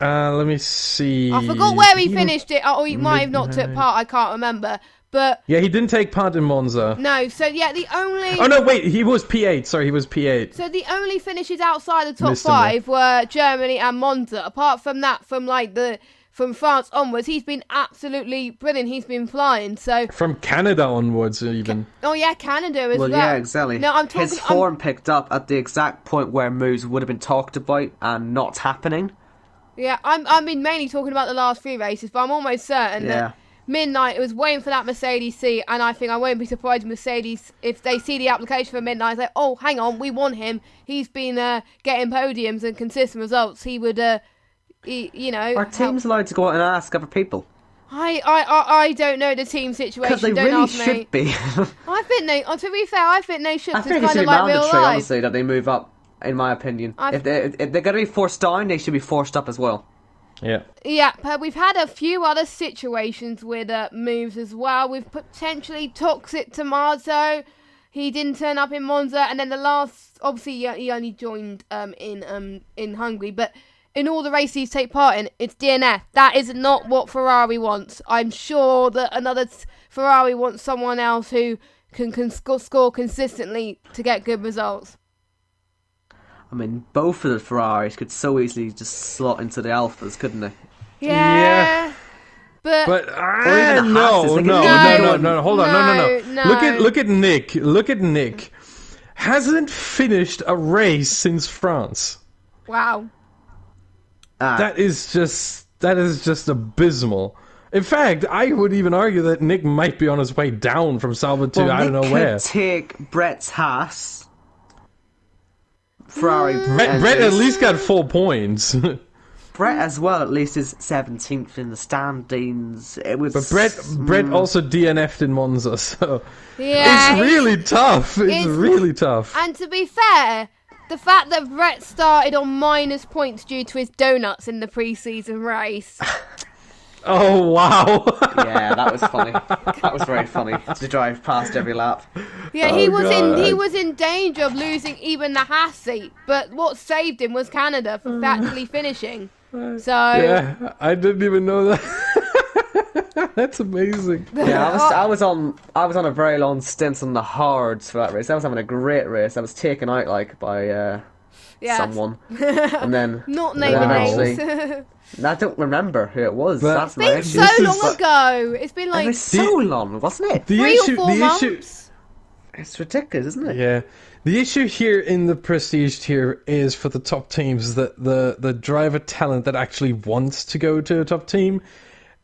[SPEAKER 3] Let me see.
[SPEAKER 1] I forgot where he finished it. Or he might have not took part. I can't remember. But
[SPEAKER 3] yeah, he didn't take part in Monza.
[SPEAKER 1] No, so yeah, the only...
[SPEAKER 3] Oh, no, wait, he was P8. Sorry, he was P8.
[SPEAKER 1] So the only finishes outside the top 5 were Germany and Monza. Apart from that, from France onwards, he's been absolutely brilliant. He's been flying, so...
[SPEAKER 3] From Canada onwards, even.
[SPEAKER 1] Oh, yeah, Canada as well.
[SPEAKER 2] Well, yeah, exactly.
[SPEAKER 1] No, I'm talking...
[SPEAKER 2] His form picked up at the exact point where moves would have been talked about and not happening.
[SPEAKER 1] Yeah, I've been mainly talking about the last 3 races, but I'm almost certain that... Midnight was waiting for that Mercedes seat, and I think I won't be surprised if Mercedes, if they see the application for Midnight, say, oh, hang on, we want him. He's been getting podiums and consistent results. He would, Are
[SPEAKER 2] teams allowed to go out and ask other people?
[SPEAKER 1] I don't know the team situation.
[SPEAKER 2] Because they really should be.
[SPEAKER 1] I think they, to be fair, I think they should.
[SPEAKER 2] I think it should be mandatory, honestly, that they move up, in my opinion. If they're going to be forced down, they should be forced up as well.
[SPEAKER 1] Yeah, but we've had a few other situations with moves as well. We've potentially Toxic Tomato. He didn't turn up in Monza, and then the last, obviously, he only joined in Hungary. But in all the races he take part in, it's DNF. That is not what Ferrari wants. I'm sure that another Ferrari wants someone else who can score consistently to get good results.
[SPEAKER 2] I mean, both of the Ferraris could so easily just slot into the Alphas, couldn't they?
[SPEAKER 1] Yeah. But
[SPEAKER 3] no. Hold on, no. Look at Nick. Look at Nick. Hasn't finished a race since France.
[SPEAKER 1] Wow.
[SPEAKER 3] That is just abysmal. In fact, I would even argue that Nick might be on his way down from Sauber to I don't know where.
[SPEAKER 2] Nick could take Brett's Haas. Ferrari.
[SPEAKER 3] Brett at least got 4 points.
[SPEAKER 2] Brett as well, at least, is 17th in the standings.
[SPEAKER 3] But Brett also DNF'd in Monza, so
[SPEAKER 1] yeah,
[SPEAKER 3] it's really tough. It's really tough.
[SPEAKER 1] And to be fair, the fact that Brett started on minus points due to his donuts in the pre-season race.
[SPEAKER 3] Oh, wow.
[SPEAKER 2] Yeah, that was funny. That was very funny to drive past every lap.
[SPEAKER 1] Yeah, he was in danger of losing even the Haas seat, but what saved him was Canada for actually finishing. So
[SPEAKER 3] yeah, I didn't even know that. That's amazing.
[SPEAKER 2] Yeah, I was on a very long stint on the hards for that race. I was having a great race. I was taken out by someone, and then
[SPEAKER 1] not naming names.
[SPEAKER 2] I don't remember who it was. That's my issue.
[SPEAKER 1] It's been so long ago. It's been like...
[SPEAKER 2] It was so long, wasn't it?
[SPEAKER 1] 3 or 4 months.
[SPEAKER 2] It's ridiculous, isn't it?
[SPEAKER 3] Yeah. The issue here in the prestige tier is for the top teams that the driver talent that actually wants to go to a top team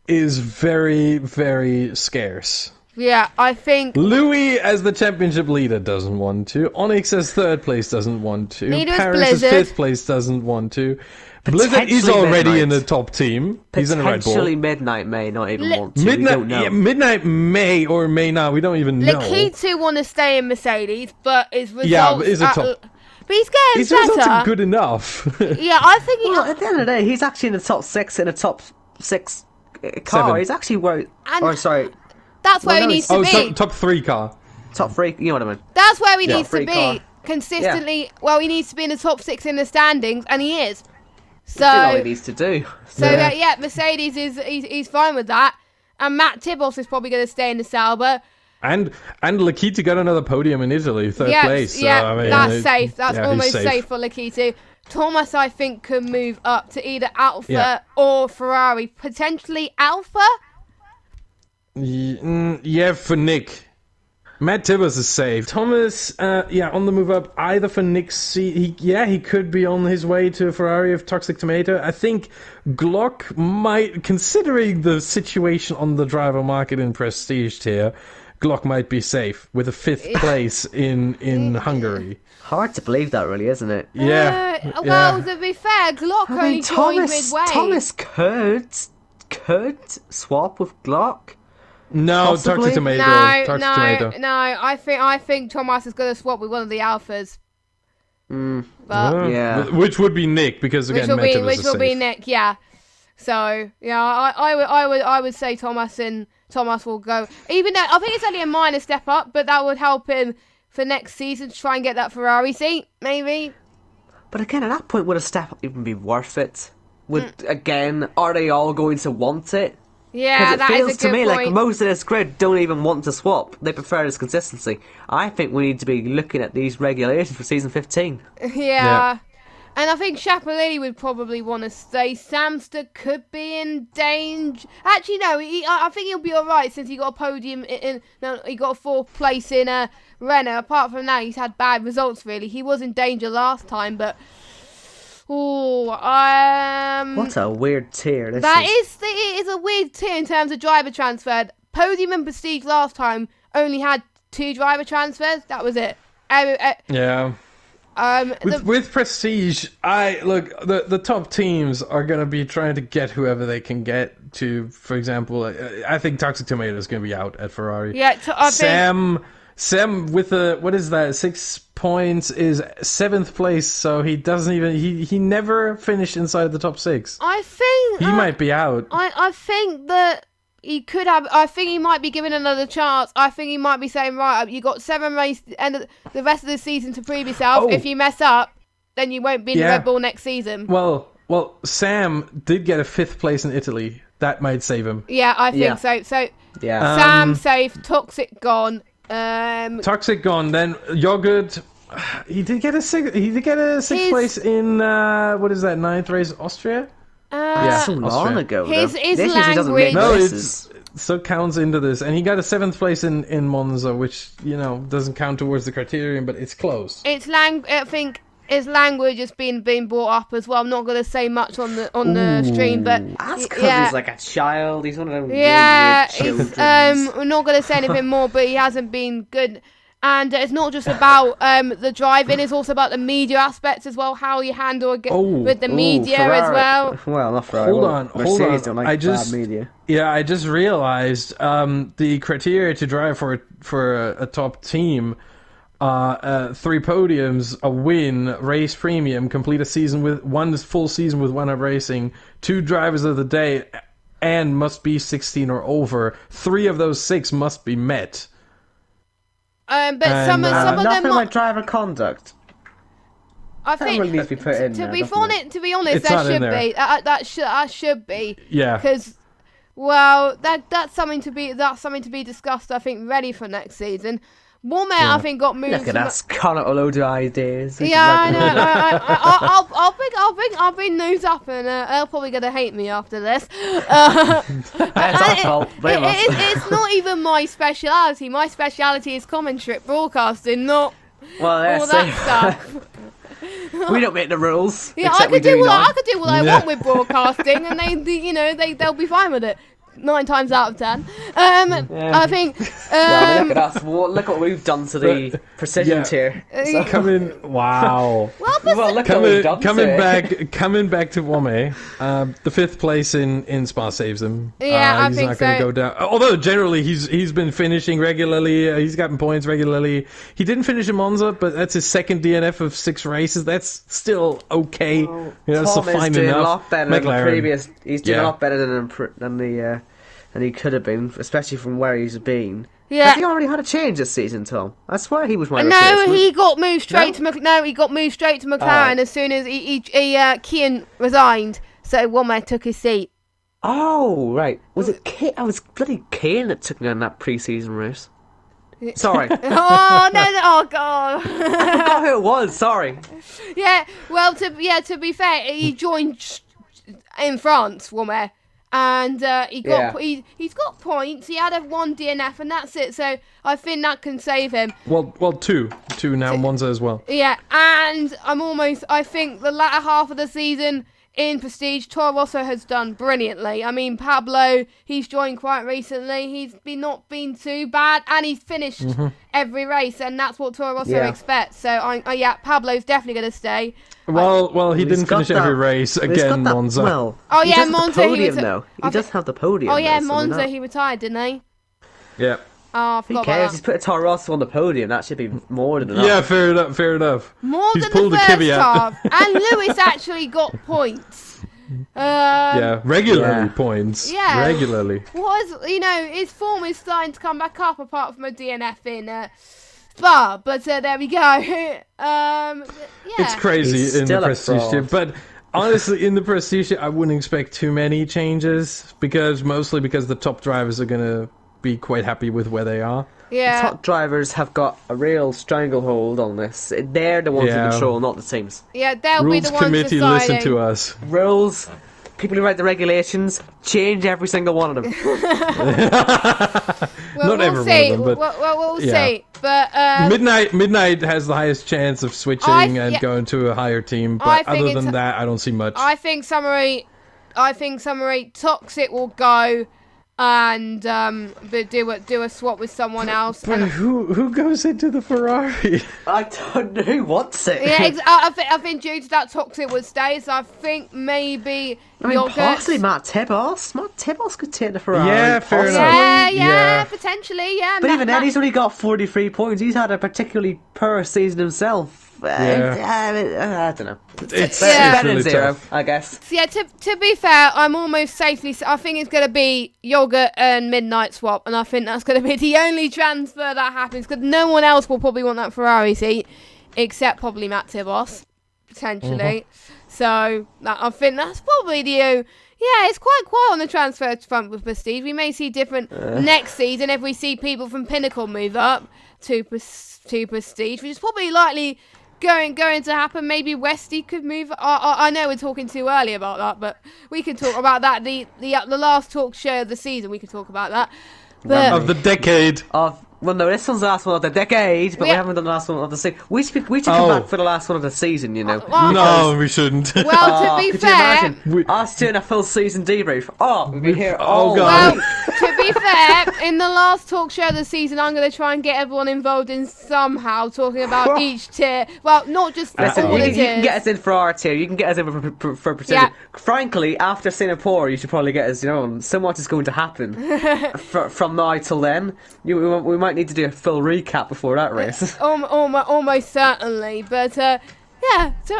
[SPEAKER 3] is very, very scarce.
[SPEAKER 1] Yeah, I think...
[SPEAKER 3] Louis, as the championship leader, doesn't want to. Onyx as 3rd place doesn't want to.
[SPEAKER 1] Neither is
[SPEAKER 3] Paris
[SPEAKER 1] Blizzard.
[SPEAKER 3] as 5th place doesn't want to. Blizzard is already in the top team. He's in the Red Bull.
[SPEAKER 2] Potentially Midnight may not even want to. We don't know.
[SPEAKER 3] Yeah, Midnight may or may not. We don't even know.
[SPEAKER 1] Lakitu want to stay in Mercedes, but his results...
[SPEAKER 3] Yeah, but he's a top...
[SPEAKER 1] But he's getting
[SPEAKER 3] his
[SPEAKER 1] better.
[SPEAKER 3] His results are good enough.
[SPEAKER 1] Yeah, I think he...
[SPEAKER 2] Well, at the end of the day, he's actually in the top 6 in a top 6 car.
[SPEAKER 3] 7.
[SPEAKER 2] He's actually where... sorry.
[SPEAKER 1] That's where he needs to be.
[SPEAKER 3] Top 3 car.
[SPEAKER 2] Top 3, you know what I mean.
[SPEAKER 1] That's where he needs to be.
[SPEAKER 2] Car.
[SPEAKER 1] Consistently, well, he needs to be in the top 6 in the standings, and he is.
[SPEAKER 2] He's doing all he needs to do.
[SPEAKER 1] Mercedes he's fine with that, and Matt Tibos is probably going to stay in the Sauber.
[SPEAKER 3] And Lakita got another podium in Italy, third place. So, I mean,
[SPEAKER 1] that's safe. That's almost safe for Lakita. Thomas, I think, could move up to either Alfa or Ferrari. Potentially Alfa?
[SPEAKER 3] Yeah, for Nick. Matt Tibos is safe. Thomas, on the move up, either for Nick's seat. He could be on his way to a Ferrari of Toxic Tomato. I think Glock might, considering the situation on the driver market in Prestige tier, Glock might be safe with a 5th place in Hungary.
[SPEAKER 2] Hard to believe that, really, isn't it?
[SPEAKER 1] Well, to be fair, Glock only joined midway.
[SPEAKER 2] Thomas could swap with Glock.
[SPEAKER 3] No,
[SPEAKER 2] Possibly?
[SPEAKER 3] Toxic Tomato.
[SPEAKER 1] No. I think Thomas is going to swap with one of the Alphas. But
[SPEAKER 3] which would be Nick, because again,
[SPEAKER 1] which will be Nick. Yeah. So I would say Thomas will go. Even though I think it's only a minor step up, but that would help him for next season to try and get that Ferrari seat, maybe.
[SPEAKER 2] But again, at that point, would a step up even be worth it? Are they all going to want it?
[SPEAKER 1] Yeah, that is a good point. Because
[SPEAKER 2] it feels to me like most of this grid don't even want to swap. They prefer this consistency. I think we need to be looking at these regulations for season 15.
[SPEAKER 1] Yeah. And I think Chapolini would probably want to stay. Samster could be in danger. Actually, no, I think he'll be alright since he got a podium he got a 4th place in Renault. Apart from that, he's had bad results, really. He was in danger last time, but... what
[SPEAKER 2] a weird tier this
[SPEAKER 1] is. It is a weird tier in terms of driver transfer. Podium and Prestige last time only had 2 driver transfers. That was it.
[SPEAKER 3] With Prestige, the top teams are going to be trying to get whoever they can get to. For example, I think Toxic Tomato is going to be out at Ferrari.
[SPEAKER 1] Yeah,
[SPEAKER 3] Sam with what is that? 6 points is 7th place, so he doesn't even he never finished inside the top 6.
[SPEAKER 1] I think
[SPEAKER 3] he might be out.
[SPEAKER 1] I think that he could have. I think he might be given another chance. I think he might be saying, right, you got 7 races and the rest of the season to prove yourself. If you mess up, then you won't be in the Red Bull next season.
[SPEAKER 3] Well, Sam did get a 5th place in Italy. That might save him.
[SPEAKER 1] Yeah, I think so. So Sam safe, Toxic gone.
[SPEAKER 3] Toxic gone. Then Yogurt. He did get a 6th place in what is that, 9th race, Austria?
[SPEAKER 2] So long ago.
[SPEAKER 1] His
[SPEAKER 2] language.
[SPEAKER 3] No, it so counts into this, and he got a 7th place in Monza, which doesn't count towards the criterion, but it's close.
[SPEAKER 1] I think his language has been brought up as well. I'm not going to say much on the stream, but
[SPEAKER 2] that's because he's like a child. He's one of them.
[SPEAKER 1] Yeah, we're not going to say anything more, but he hasn't been good. And it's not just about the driving; it's also about the media aspects as well. How you handle with the media
[SPEAKER 2] Ferrari.
[SPEAKER 1] As well.
[SPEAKER 2] Well, not Ferrari. Hold on. Don't like bad media.
[SPEAKER 3] Yeah, I just realized the criteria to drive for a top team: 3 podiums, a win, race premium, complete a season with 1 full season with 1 up racing, 2 drivers of the day, and must be 16 or over. 3 of those 6 must be met.
[SPEAKER 1] But some of them
[SPEAKER 2] nothing like driver conduct.
[SPEAKER 1] I think
[SPEAKER 2] really needs to be put in
[SPEAKER 1] to
[SPEAKER 2] there,
[SPEAKER 1] be honest,
[SPEAKER 3] It's
[SPEAKER 1] that
[SPEAKER 3] not in
[SPEAKER 1] should
[SPEAKER 3] there.
[SPEAKER 1] be that should be.
[SPEAKER 3] Yeah.
[SPEAKER 1] Because that's something to be discussed. I think ready for next season. One man I think got moved.
[SPEAKER 2] Look at us, Connor, a load of ideas.
[SPEAKER 1] I know. I'll bring news up, and they're probably gonna hate me after this.
[SPEAKER 2] It's our fault. Blame us.
[SPEAKER 1] It's not even my speciality. My speciality is commentary, broadcasting, not all that stuff.
[SPEAKER 2] We don't make the rules.
[SPEAKER 1] Yeah, I could do what I want with broadcasting, and they'll be fine with it. 9 times out of 10. I think.
[SPEAKER 2] Look at us. Look what we've done to the precision tier.
[SPEAKER 3] Wow.
[SPEAKER 2] Well, look what we've done
[SPEAKER 3] coming back to Wame. The 5th place in Spa saves him.
[SPEAKER 1] Yeah,
[SPEAKER 3] he's not going to go down. Although generally he's been finishing regularly. He's gotten points regularly. He didn't finish in Monza, but that's his 2nd DNF of 6 races. That's still okay. That's
[SPEAKER 2] Tom
[SPEAKER 3] fine
[SPEAKER 2] is doing
[SPEAKER 3] enough.
[SPEAKER 2] a lot better than the previous. He's doing
[SPEAKER 3] Yeah.
[SPEAKER 2] a lot better than he could have been, especially from where he's been.
[SPEAKER 1] Yeah.
[SPEAKER 2] Has he already had a change this season, Tom? I swear he was my
[SPEAKER 1] No,
[SPEAKER 2] replacement.
[SPEAKER 1] he got moved straight to he got moved straight to McLaren as soon as Kian resigned. So Womack took his seat.
[SPEAKER 2] Oh, right. Was it Kane? I was bloody Kane that took me on that pre-season race. Sorry.
[SPEAKER 1] Oh no! Oh god!
[SPEAKER 2] I forgot who it was. Sorry.
[SPEAKER 1] Yeah. Well, to be fair, he joined in France, Womack, and he's got points. He had one DNF, and that's it. So I think that can save him.
[SPEAKER 3] Well, two now, Monza as well.
[SPEAKER 1] Yeah, and I think the latter half of the season in Prestige, Toro Rosso has done brilliantly. I mean, Pablo, he's joined quite recently. He's not been too bad, and he's finished every race, and that's what Toro Rosso expects. So, Pablo's definitely going to stay.
[SPEAKER 3] Well, he didn't finish every race again, Monza.
[SPEAKER 2] Well,
[SPEAKER 1] Monza.
[SPEAKER 2] He does have the podium.
[SPEAKER 1] Oh yeah, Monza. He retired, didn't he?
[SPEAKER 3] Yeah.
[SPEAKER 1] Oh, I forgot
[SPEAKER 2] Who cares?
[SPEAKER 1] about
[SPEAKER 2] He's put a Toro Rosso on the podium. That should be more than enough.
[SPEAKER 3] Yeah, fair enough.
[SPEAKER 1] More
[SPEAKER 3] He's
[SPEAKER 1] than
[SPEAKER 3] pulled
[SPEAKER 1] the
[SPEAKER 3] a
[SPEAKER 1] first
[SPEAKER 3] Kvyat.
[SPEAKER 1] half, and Lewis actually got points.
[SPEAKER 3] Regularly points.
[SPEAKER 1] Yeah.
[SPEAKER 3] Regularly.
[SPEAKER 1] His form is starting to come back up, apart from a DNF in Spa. But there we go.
[SPEAKER 3] It's crazy
[SPEAKER 2] He's
[SPEAKER 3] in the
[SPEAKER 2] still a
[SPEAKER 3] Prestige
[SPEAKER 2] fraud.
[SPEAKER 3] tier, but honestly, in the Prestige tier, I wouldn't expect too many changes mostly because the top drivers are gonna be quite happy with where they are.
[SPEAKER 1] Yeah.
[SPEAKER 2] Top drivers have got a real stranglehold on this. They're the ones in control, not the teams.
[SPEAKER 1] Yeah, they'll be
[SPEAKER 3] Rules
[SPEAKER 1] the ones
[SPEAKER 3] committee,
[SPEAKER 1] deciding.
[SPEAKER 3] listen to us.
[SPEAKER 2] Rules, people who write the regulations, change every single one of them.
[SPEAKER 1] Well,
[SPEAKER 3] Not every
[SPEAKER 1] we'll see.
[SPEAKER 3] one of them, but
[SPEAKER 1] we'll
[SPEAKER 3] yeah.
[SPEAKER 1] see. But
[SPEAKER 3] Midnight has the highest chance of switching and going to a higher team, but other than that, I don't see much.
[SPEAKER 1] I think Summary Toxic will go and do a swap with someone else.
[SPEAKER 3] But who goes into the Ferrari?
[SPEAKER 2] I don't know who wants it.
[SPEAKER 1] Yeah, I think due to that, Toxic would stay. So I think maybe
[SPEAKER 2] possibly Matt Tebboss. Matt Tebboss could take the Ferrari.
[SPEAKER 3] Yeah, fair enough.
[SPEAKER 1] Yeah, potentially, yeah.
[SPEAKER 2] But even then, he's only got 43 points. He's had a particularly poor season himself. I don't know.
[SPEAKER 3] It's
[SPEAKER 2] better
[SPEAKER 3] really
[SPEAKER 2] than zero,
[SPEAKER 3] tough.
[SPEAKER 2] I guess.
[SPEAKER 1] So yeah, to be fair, I'm almost safely. I think it's going to be Yogurt and Midnight swap, and I think that's going to be the only transfer that happens because no one else will probably want that Ferrari seat, except probably Matt Tebboss, potentially. So I think that's probably the. Yeah, it's quite quiet on the transfer front with Prestige. We may see different next season if we see people from Pinnacle move up to Prestige, which is probably likely going to happen. Maybe Westy could move. I know we're talking too early about that, but we can talk about that. The last talk show of the season, we could talk about that. But
[SPEAKER 3] Of the decade.
[SPEAKER 2] Well, no, this one's the last one of the decade, but we haven't done the last one of the season. We should come back for the last one of the season, you know.
[SPEAKER 3] No, we shouldn't.
[SPEAKER 1] well, to be
[SPEAKER 2] Could
[SPEAKER 1] fair,
[SPEAKER 2] you imagine us doing a full season debrief? Oh, we'd be here all
[SPEAKER 3] God.
[SPEAKER 1] well, to be fair, in the last talk show of the season, I'm going to try and get everyone involved in somehow talking about each tier. Well, not just
[SPEAKER 2] Listen,
[SPEAKER 1] all
[SPEAKER 2] you
[SPEAKER 1] the
[SPEAKER 2] can get
[SPEAKER 1] tiers.
[SPEAKER 2] us in for our tier. You can get us in for percentage.
[SPEAKER 1] Yeah.
[SPEAKER 2] Frankly, after Singapore, you should probably get us. So much is going to happen from now till then. We might need to do a full recap before that race.
[SPEAKER 1] Almost certainly, but yeah. So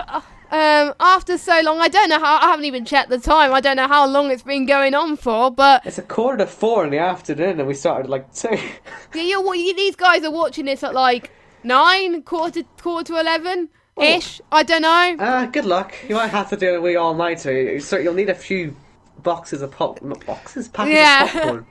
[SPEAKER 1] after so long, I don't know how. I haven't even checked the time. I don't know how long it's been going on for, but
[SPEAKER 2] It's 4:45 in the afternoon, and we started like 2.
[SPEAKER 1] yeah, these guys are watching this at like 9, quarter to 11 ish. I don't know.
[SPEAKER 2] Good luck. You might have to do a wee all-nighter. So you'll need a few boxes of packets of popcorn.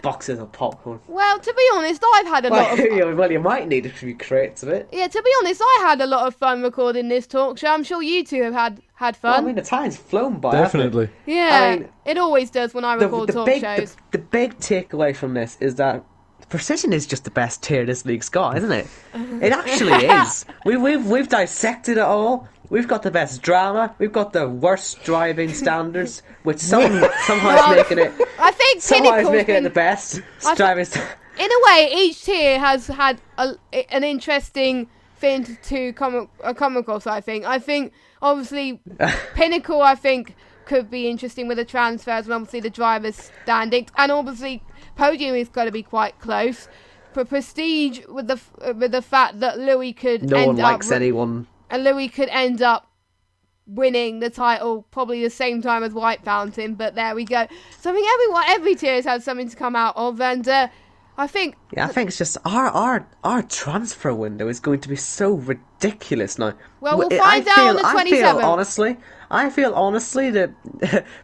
[SPEAKER 2] Boxes of popcorn.
[SPEAKER 1] Well, to be honest, I've had a lot of.
[SPEAKER 2] You might need a few crates of it.
[SPEAKER 1] Yeah, to be honest, I had a lot of fun recording this talk show. I'm sure you two have had fun.
[SPEAKER 2] Well, I mean, the time's flown by. hasn't it?
[SPEAKER 3] Definitely.
[SPEAKER 1] Yeah,
[SPEAKER 2] I mean,
[SPEAKER 1] it always does when I record talk shows.
[SPEAKER 2] The big takeaway from this is that Precision is just the best tier this league's got, isn't it? It actually is. We've dissected it all. We've got the best drama. We've got the worst driving standards, which somehow is making it.
[SPEAKER 1] I think
[SPEAKER 2] Somehow is
[SPEAKER 1] Pinnacle's
[SPEAKER 2] making it
[SPEAKER 1] been,
[SPEAKER 2] the best driving.
[SPEAKER 1] in a way, each tier has had an interesting thing to come across. I think obviously Pinnacle, I think, could be interesting with the transfers and obviously the drivers' standings, and obviously Podium is going to be quite close. For Prestige, with the fact that Louis could
[SPEAKER 2] No one likes anyone.
[SPEAKER 1] And Louis could end up winning the title probably the same time as White Fountain, but there we go. So I think every tier has had something to come out of, and I think.
[SPEAKER 2] Yeah, I think it's just our transfer window is going to be so ridiculous now.
[SPEAKER 1] Well, we'll find out on the 27th.
[SPEAKER 2] I feel honestly that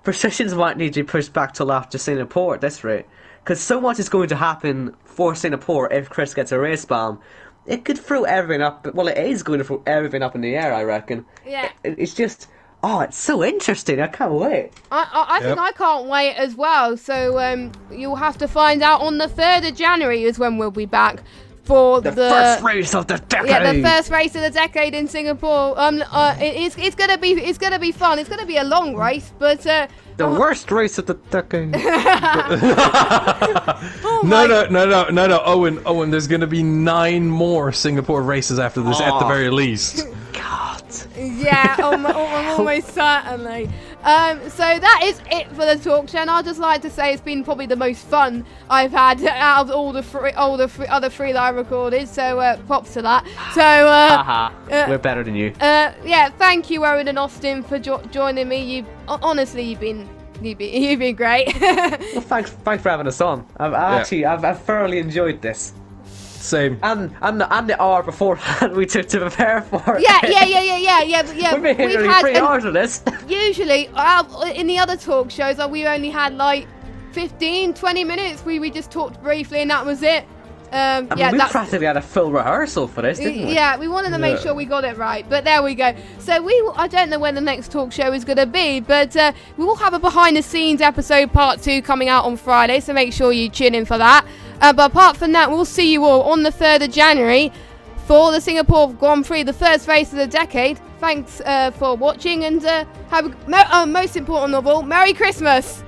[SPEAKER 2] Precisions might need to be pushed back till after Singapore at this rate, because so much is going to happen for Singapore if Chris gets a race ban. It could throw everything up. Well, it is going to throw everything up in the air, I reckon.
[SPEAKER 1] Yeah.
[SPEAKER 2] It's just. Oh, it's so interesting. I can't wait.
[SPEAKER 1] I think I can't wait as well. So you'll have to find out on the 3rd of January is when we'll be back for the
[SPEAKER 2] first race of the decade.
[SPEAKER 1] Yeah, the first race of the decade in Singapore. It's gonna be fun. It's gonna be a long race, but
[SPEAKER 2] the worst race of the decade.
[SPEAKER 3] No, Owen. There's gonna be 9 more Singapore races after this, at the very least.
[SPEAKER 2] God.
[SPEAKER 1] Yeah, almost certainly. So that is it for the talk show, and I'd just like to say it's been probably the most fun I've had out of all the other three that I recorded. So props to that. So
[SPEAKER 2] we're better than you.
[SPEAKER 1] Yeah, thank you, Owen and Austin, for joining me. Honestly, you've been great.
[SPEAKER 2] Well, thanks for having us on. I've thoroughly enjoyed this.
[SPEAKER 3] Same.
[SPEAKER 2] And the hour beforehand we took to prepare for it.
[SPEAKER 1] Yeah.
[SPEAKER 2] We've been here nearly 3 hours of this.
[SPEAKER 1] Usually, in the other talk shows, we only had like 15-20 minutes. We just talked briefly and that was it.
[SPEAKER 2] We practically had a full rehearsal for this, didn't we?
[SPEAKER 1] Yeah, we wanted to make sure we got it right, but there we go. So I don't know when the next talk show is going to be, but we will have a behind-the-scenes episode part 2 coming out on Friday, so make sure you tune in for that. But apart from that, we'll see you all on the 3rd of January for the Singapore Grand Prix, the first race of the decade. Thanks for watching, and most important of all, Merry Christmas!